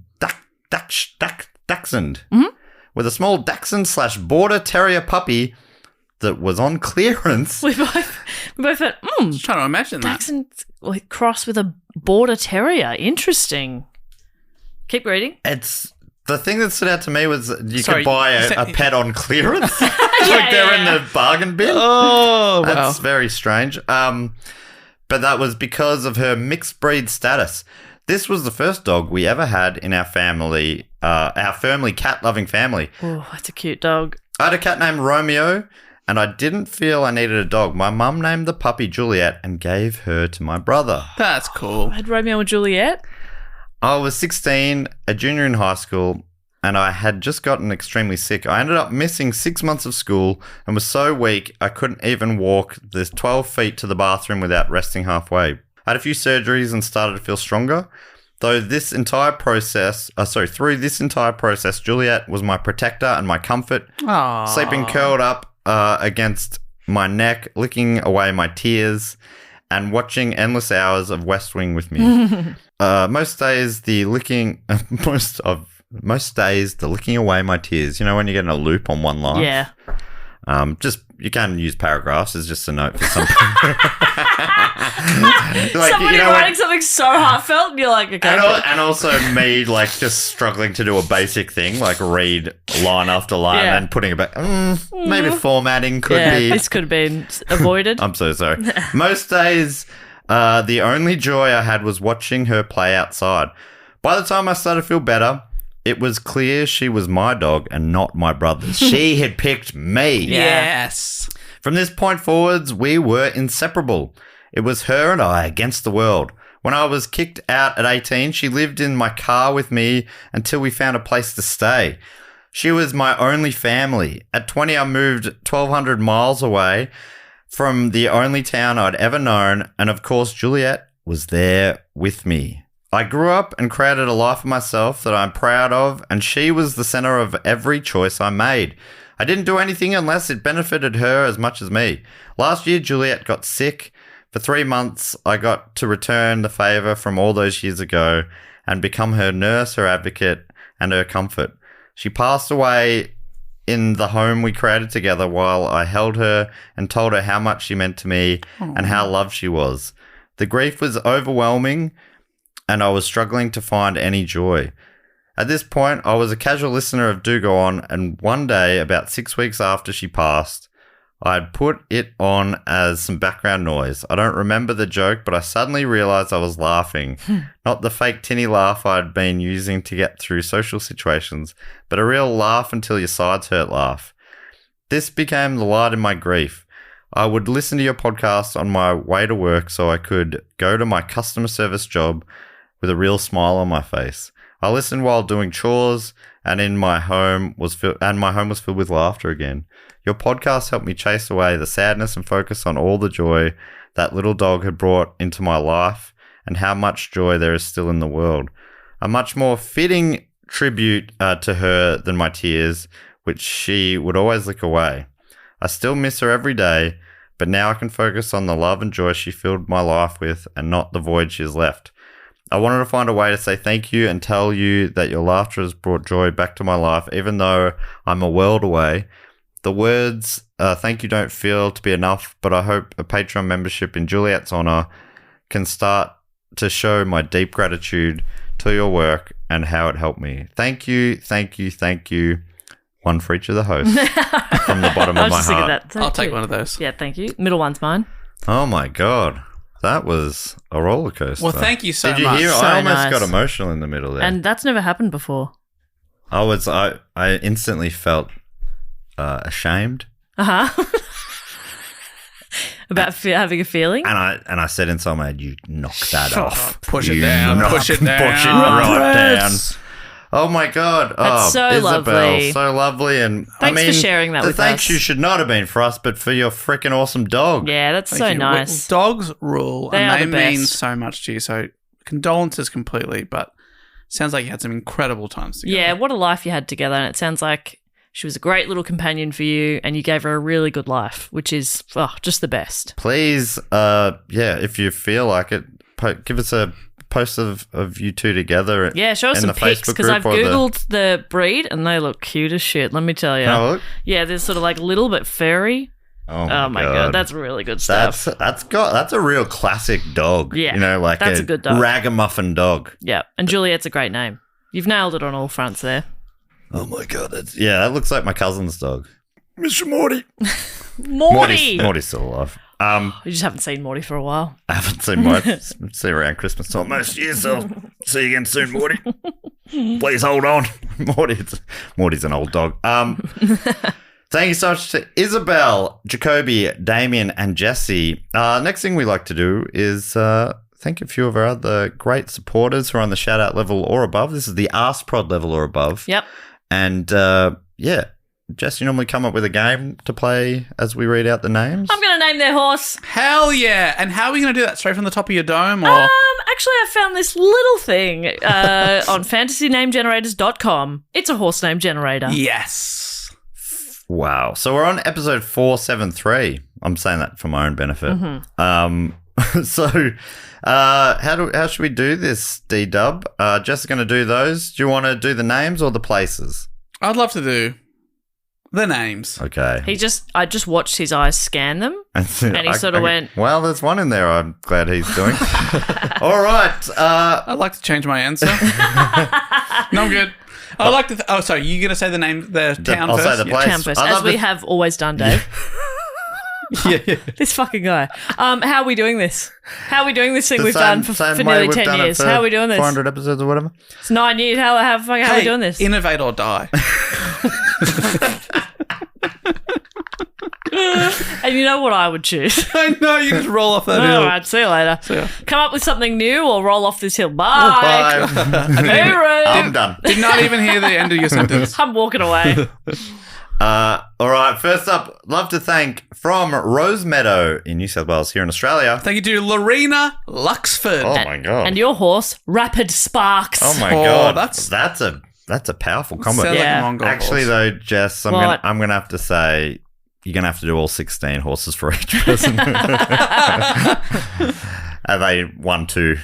dachshund. With a small dachshund / border terrier puppy that was on clearance. We both went, Just trying to imagine that. Dachshund like, crossed with a border terrier. Interesting. Keep reading. It's the thing that stood out to me was you Sorry, could buy you a said- pet on clearance. Yeah, Like they're yeah. in the bargain bin. Oh, wow. That's very strange. But that was because of her mixed breed status. This was the first dog we ever had in our family, our firmly cat-loving family. Oh, that's a cute dog. I had a cat named Romeo, and I didn't feel I needed a dog. My mum named the puppy Juliet and gave her to my brother. That's cool. I had Romeo and Juliet. I was 16, a junior in high school, and I had just gotten extremely sick. I ended up missing 6 months of school and was so weak I couldn't even walk the 12 feet to the bathroom without resting halfway. I had a few surgeries and started to feel stronger. Through this entire process, Juliet was my protector and my comfort, Aww. sleeping curled up against my neck, licking away my tears, and watching endless hours of West Wing with me. Most days, the licking away my tears. You know when you get in a loop on one line? Yeah. Just you can use paragraphs as just a note for some people. Like, Somebody you know, writing something so heartfelt, and you're like, okay. and also me like just struggling to do a basic thing like read line after line Yeah. and putting it back. Maybe formatting could yeah, be. this could have been avoided. I'm so sorry. Most days, the only joy I had was watching her play outside. By the time I started to feel better, it was clear she was my dog and not my brother's. She had picked me. Yes. From this point forwards, we were inseparable. It was her and I against the world. When I was kicked out at 18, she lived in my car with me until we found a place to stay. She was my only family. At 20, I moved 1,200 miles away from the only town I'd ever known, and of course, Juliet was there with me. I grew up and created a life for myself that I'm proud of, and she was the center of every choice I made. I didn't do anything unless it benefited her as much as me. Last year, Juliet got sick. For 3 months, I got to return the favor from all those years ago and become her nurse, her advocate, and her comfort. She passed away in the home we created together while I held her and told her how much she meant to me and how loved she was. The grief was overwhelming, and I was struggling to find any joy. At this point, I was a casual listener of Do Go On, and one day, about 6 weeks after she passed, I had put it on as some background noise. I don't remember the joke, but I suddenly realized I was laughing. Not the fake tinny laugh I'd been using to get through social situations, but a real laugh until your sides hurt laugh. This became the light in my grief. I would listen to your podcast on my way to work so I could go to my customer service job with a real smile on my face. I listened while doing chores, and my home was filled with laughter again. Your podcast helped me chase away the sadness and focus on all the joy that little dog had brought into my life and how much joy there is still in the world. A much more fitting tribute to her than my tears, which she would always lick away. I still miss her every day, but now I can focus on the love and joy she filled my life with and not the void she has left. I wanted to find a way to say thank you and tell you that your laughter has brought joy back to my life, even though I'm a world away. The words, thank you don't feel to be enough, but I hope a Patreon membership in Juliet's honor can start to show my deep gratitude to your work and how it helped me. Thank you, thank you, thank you. One for each of the hosts from the bottom of my heart. I'll take one of those. Yeah, thank you. Middle one's mine. Oh my God. That was a roller coaster. Well, thank you so much. Did you hear? So I almost nice. got emotional in the middle there. And that's never happened before. I instantly felt ashamed. About having a feeling. And I said inside my head, "You knock that off. Push it You down. Push it down. Push it right down." Oh my God! That's so Isabel, lovely. so lovely, and Thanks for sharing that the with thanks us. you should not have been for us, but for your freaking awesome dog. Yeah, that's Thank so you. nice. Dogs rule, They are and the they mean best. so much to you. So condolences completely, but sounds like you had some incredible times together. Yeah, what a life you had together. And it sounds like she was a great little companion for you and you gave her a really good life, which is just the best. Please, if you feel like it, give us a post of you two together. Yeah, show us in some the pics Facebook because group I've or Googled the breed and they look cute as shit, let me tell you. Can I look? Yeah, they're sort of like little but furry. Oh my God, that's really good stuff. That's a real classic dog. Yeah, you know, like that's a good dog. Ragamuffin dog. Yeah, and Juliet's a great name. You've nailed it on all fronts there. Oh my God, that looks like my cousin's dog, Mr. Morty. Morty! Morty's still alive. You just haven't seen Morty for a while. I haven't seen Morty. See you around Christmas time most years. So see you again soon, Morty. Please hold on, Morty's an old dog. Thank you so much to Isabel, Jacoby, Damien, and Jesse. Next thing we like to do is thank a few of our other great supporters who are on the shout out level or above. This is the Ask Prod level or above. Yep. And Jess, you normally come up with a game to play as we read out the names. I'm going to name their horse. Hell yeah. And how are we going to do that? Straight from the top of your dome? Or Actually, I found this little thing on fantasynamegenerators.com. It's a horse name generator. Yes. Wow. So we're on episode 473. I'm saying that for my own benefit. So how should we do this, D-Dub? Jess is going to do those. Do you want to do the names or the places? I'd love to do the names. Okay. I just watched his eyes scan them. And he sort of went, well, there's one in there I'm glad he's doing. All right. I'd like to change my answer. No, I'm good. I'd like to... sorry, you're going to say the name, the town I'll first? say the place. town first, as we have always done, Dave. Yeah. This fucking guy. How are we doing this? How are we doing this thing The we've done for same way nearly we've 10 done it years? for How are we doing this? 400 episodes or whatever. It's 9 years. How are we doing this? Innovate or die. And you know what I would choose? I know, you just roll off that hill. All right, see you later. ya. Come up with something new or roll off this hill. Bye. Bye. Hooroo. I'm done. Did not even hear the end of your sentence. I'm walking away. All right. First up, love to thank from Rosemeadow in New South Wales here in Australia. Thank you to Lorena Luxford. Oh my God. And your horse, Rapid Sparks. Oh my Oh, God. that's- That's a pourful combo. Sounds like Yeah. a Mongol Actually, horse. though, Jess, I'm What? gonna have to say you're gonna have to do all 16 horses for each person. Are they 1 to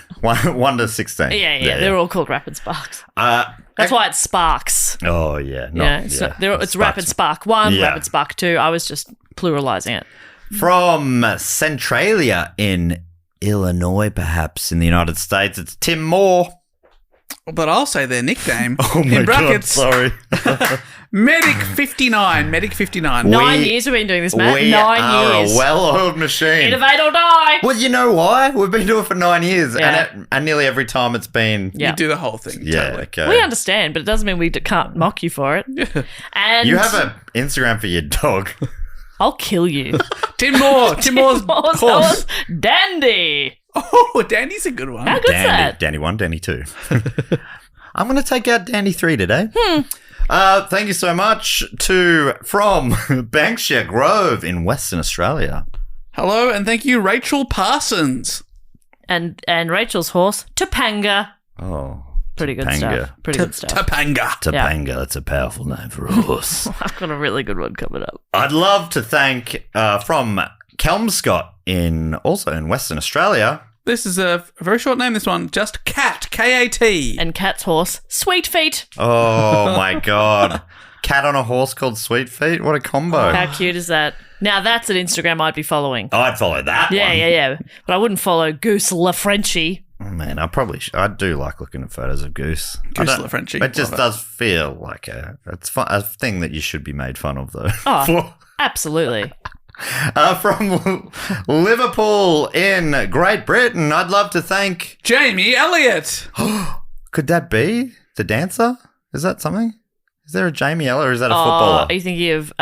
16? Yeah. They're all called Rapid Sparks. Uh, That's why it's Sparks. Oh yeah, It's Rapid Spark 1, Yeah. Rapid Spark 2. I was just pluralizing it. From Centralia in Illinois, perhaps, in the United States. It's Tim Moore. But I'll say their nickname. Oh, my in brackets, God, sorry. Medic59. Medic59. 9 years we've been doing this, Matt. We 9 years. are a well-oiled machine. Innovate or die. Well, you know why? We've been doing it for 9 years, Yeah. and nearly every time it's been... Yeah. You do the whole thing. Yeah, Totally. okay. We understand, but it doesn't mean we can't mock you for it. And You have an Instagram for your dog. I'll kill you. Tim Moore. Tim Moore's horse. Dandy. Oh, Dandy's a good one. How good's that? Danny 1, Danny 2. I'm going to take out Danny 3 today. Thank you so much from Bankshire Grove in Western Australia. Hello, and thank you, Rachel Parsons. And Rachel's horse, Topanga. Oh, Pretty good Topanga. stuff. Pretty good stuff. Topanga. Topanga, that's a powerful name for a horse. I've got a really good one coming up. I'd love to thank from Kelmscott also in Western Australia. This is a very short name, this one. Just Cat, K-A-T. And Cat's horse, Sweet Feet. Oh my God. Cat on a horse called Sweet Feet? What a combo. How cute is that? Now that's an Instagram I'd be following. I'd follow that one. Yeah. But I wouldn't follow Goose La Frenchie. Oh, man, I probably I do like looking at photos of Goose. Goose I don't- La Frenchie. It just Love it. does feel like a thing that you should be made fun of, though. Oh, absolutely. From Liverpool in Great Britain, I'd love to thank... Jamie Elliott. Could that be the dancer? Is that something? Is there a Jamie Elliott or is that a Oh, footballer? are you thinking of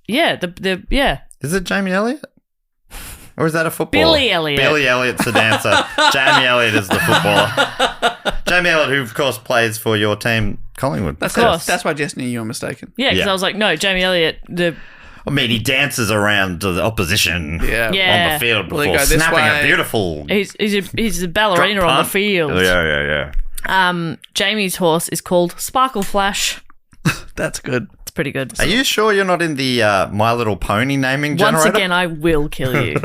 yeah. Is it Jamie Elliott? Or is that a footballer? Billy Elliott. Billy Elliott's the dancer. Jamie Elliott is the footballer. Jamie Elliott, who of course plays for your team, Collingwood. That's Of course. That's why Jess knew you were mistaken. Yeah, because Yeah. I was like, no, Jamie Elliott, I mean, he dances around the opposition Yeah. on the field Well, they before go this snapping way. a beautiful he's a ballerina on the punt. field. Yeah. Jamie's horse is called Sparkle Flash. That's good. It's pretty good. Are you sure you're not in the My Little Pony naming Once generator? again, I will kill you.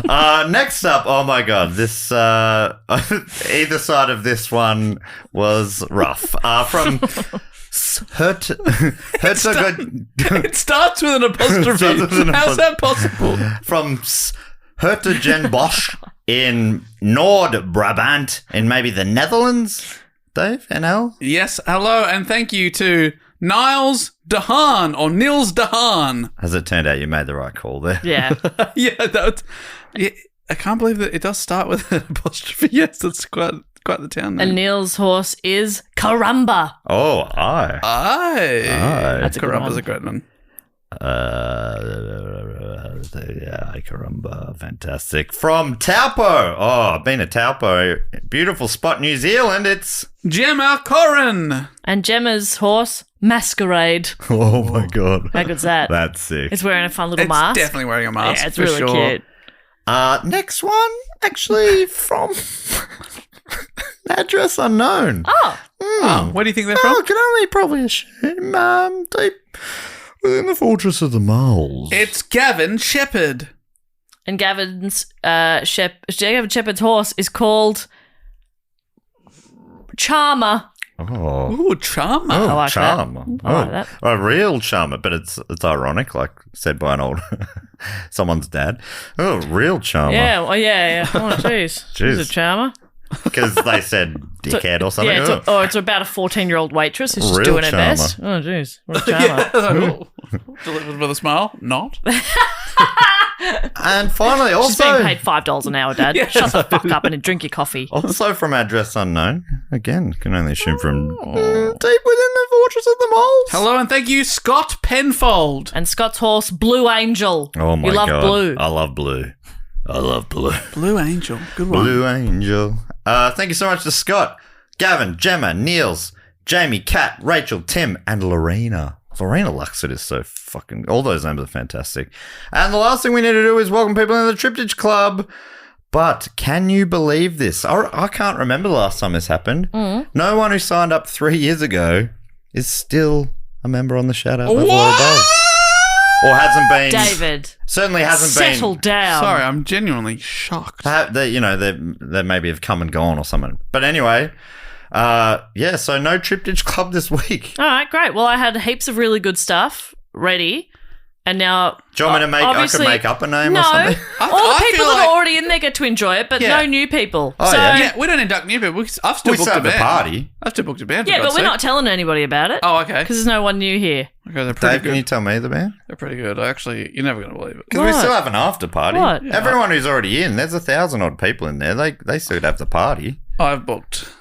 Next up, oh my God, this either side of this one was rough. From It starts with an apostrophe. Starts with an How's that possible? from Hertogenbosch in Noord-Brabant in maybe the Netherlands. Dave, NL? Yes, hello, and thank you to Niles Dehaan or Nils Dehaan. As it turned out, you made the right call there. Yeah. Yeah, I can't believe that it does start with an apostrophe. Yes, that's quite the town name. And Neil's horse is Karamba. Oh, aye. Aye. That's a good Karumba's one. a great one. Yeah, caramba, fantastic. From Taupo. Oh, I've been to Taupo. Beautiful spot, New Zealand. It's... Gemma Corrin. And Gemma's horse, Masquerade. Oh, my God. How good's that? That's sick. It's wearing a fun little It's mask. definitely wearing a mask. Yeah, it's for really sure. cute. Next one, actually, from address unknown. Oh, Where do you think they're I from? can only probably assume deep within the fortress of the moles. It's Gavin Shepherd. and Gavin Shepherd's horse is called Charmer. Oh. Ooh, Charmer. Oh, like that. charmer. I like that. A real charmer, but it's ironic, like said by an old someone's dad. Oh, real charmer. Yeah, yeah. Oh, jeez. She's a Jeez. charmer. Because they said dickhead or something. Yeah, Oh. it's about a 14-year-old waitress who's just Real doing her charmer. best. Oh, jeez. What a charmer. Delivered with a smile. Not. And finally, She's being also, paid $5 an hour, Dad. Shut the fuck up and drink your coffee. also from address unknown. Again, can only assume from deep within the fortress of the moles. Hello and thank you, Scott Penfold. And Scott's horse, Blue Angel. Oh my You love god, blue. I love blue. I love blue. Blue Angel. Good one. Blue Angel. Thank you so much to Scott, Gavin, Gemma, Niels, Jamie, Kat, Rachel, Tim, and Lorena. Lorena Luxford is so fucking... All those names are fantastic. And the last thing we need to do is welcome people into the Triptych Club. But can you believe this? I can't remember the last time this happened. No one who signed up 3 years ago is still a member on the shout-out level or above. Or hasn't been... David, Certainly hasn't settle been... down. Sorry, I'm genuinely shocked. They maybe have come and gone or something. But anyway, so no Triptych Club this week. All right, great. Well, I had heaps of really good stuff ready. And now, Do you want me to make? I could make up a name no, or something. all the I people feel that like- are already in there get to enjoy it, but Yeah. no new people. Oh, so, yeah. Yeah, we don't induct new people. I've still We booked still a have the band. party. I've still booked a band. for Yeah, but God's we're sake. not telling anybody about it. Oh, okay. Because there's no one new here. Okay, they're pretty Dave, can you good. tell me the band? They're pretty good. Actually, you're never going to believe it. Because we What? still have an after party. What? Yeah. Everyone who's already in, there's 1,000 odd people in there. They still have the party. I've booked.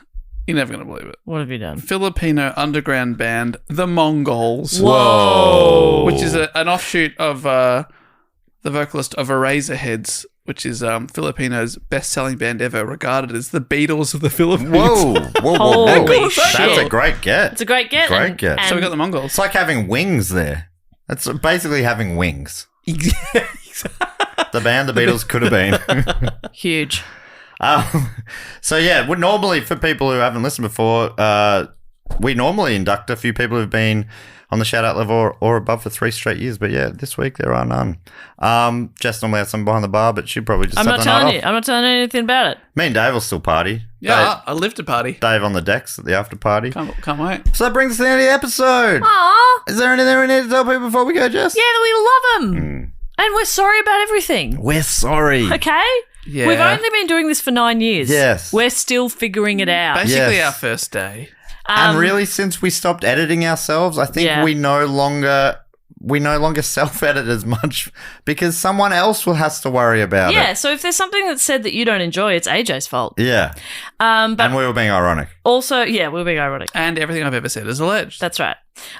You're never going to believe it. What have you done? Filipino underground band, the Mongols. Whoa. Which is an offshoot of the vocalist of Eraserheads, which is Filipino's best-selling band ever, regarded as the Beatles of the Philippines. Whoa. Holy That's shit. a great get. It's a great get. Great get. So we got the Mongols. It's like having wings there. That's basically having wings. The band the Beatles could have been. Huge. So yeah, we normally, for people who haven't listened before, we normally induct a few people who've been on the shout-out level or above for 3 straight years. But yeah, this week there are none. Jess normally has some behind the bar, but she probably just I'm had not the telling night you. off. I'm not telling you anything about it. Me and Dave will still party. Yeah, I lived a party. Dave on the decks at the after party. Can't wait. So that brings us to the end of the episode. Aw. Is there anything we need to tell people before we go, Jess? Yeah, we love them. And we're sorry about everything. We're sorry. Okay? Yeah. We've only been doing this for 9 years. Yes. We're still figuring it out. Basically, Yes. our first day. And really, since we stopped editing ourselves, I think Yeah. we no longer self-edit as much because someone else has to worry about Yeah, it. so if there's something that's said that you don't enjoy, it's AJ's fault. Yeah. But And we were being ironic. also, yeah, we're being ironic. And everything I've ever said is alleged. That's right.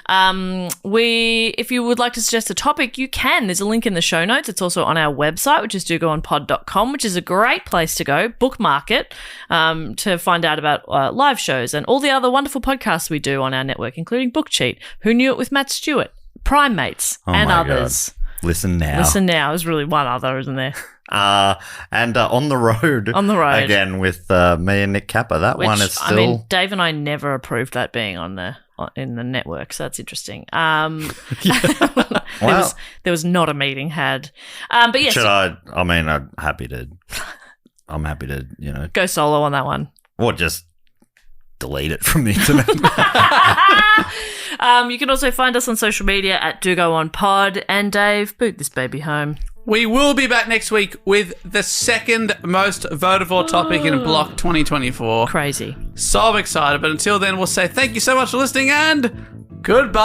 If you would like to suggest a topic, you can. There's a link in the show notes. It's also on our website, which is dogoonpod.com, which is a great place to go. Bookmark it to find out about live shows and all the other wonderful podcasts we do on our network, including Book Cheat, Who Knew It with Matt Stewart, Primates, and my others. God. Listen now. Listen now. There's really one other, isn't there? And On the Road. On the Road. Again with me and Nick Kappa. That one is still... I mean, Dave and I never approved that being in the network, so that's interesting. Wow. There was not a meeting had. But yes, I'm happy to, go solo on that one. or just delete it from the internet. You can also find us on social media at Do Go On Pod. And Dave, boot this baby home. We will be back next week with the second most voted for topic in Block 2024. Crazy. So excited. But until then, we'll say thank you so much for listening and goodbye.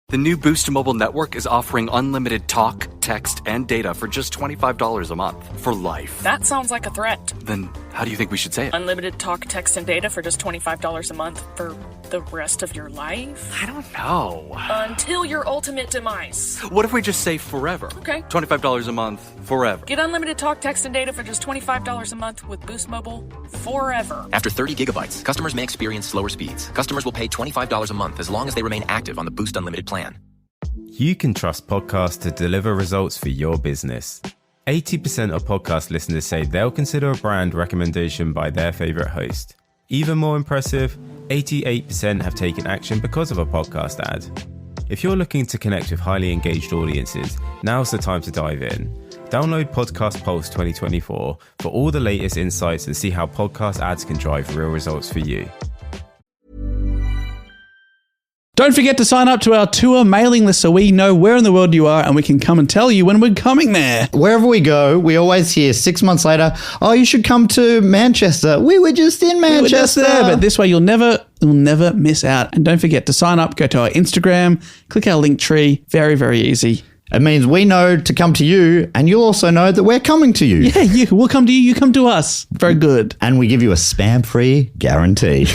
The new Boost Mobile network is offering unlimited talk, text, and data for just $25 a month for life. That sounds like a threat. Then how do you think we should say it? Unlimited talk, text, and data for just $25 a month for the rest of your life? I don't know. Until your ultimate demise. What if we just say forever? Okay. $25 a month, forever. Get unlimited talk, text, and data for just $25 a month with Boost Mobile forever. After 30 gigabytes, customers may experience slower speeds. Customers will pay $25 a month as long as they remain active on the Boost Unlimited plan. You can trust podcasts to deliver results for your business. 80% of podcast listeners say they'll consider a brand recommendation by their favorite host. Even more impressive, 88% have taken action because of a podcast ad. If you're looking to connect with highly engaged audiences, now's the time to dive in. Download Podcast Pulse 2024 for all the latest insights and see how podcast ads can drive real results for you. Don't forget to sign up to our tour mailing list so we know where in the world you are and we can come and tell you when we're coming there. Wherever we go, we always hear 6 months later, oh, you should come to Manchester. We were just in Manchester. We were just there, but this way you'll never miss out. And don't forget to sign up, go to our Instagram, click our link tree. Very, very easy. It means we know to come to you, and you'll also know that we're coming to you. Yeah, we'll come to you, you come to us. Very good. And we give you a spam-free guarantee.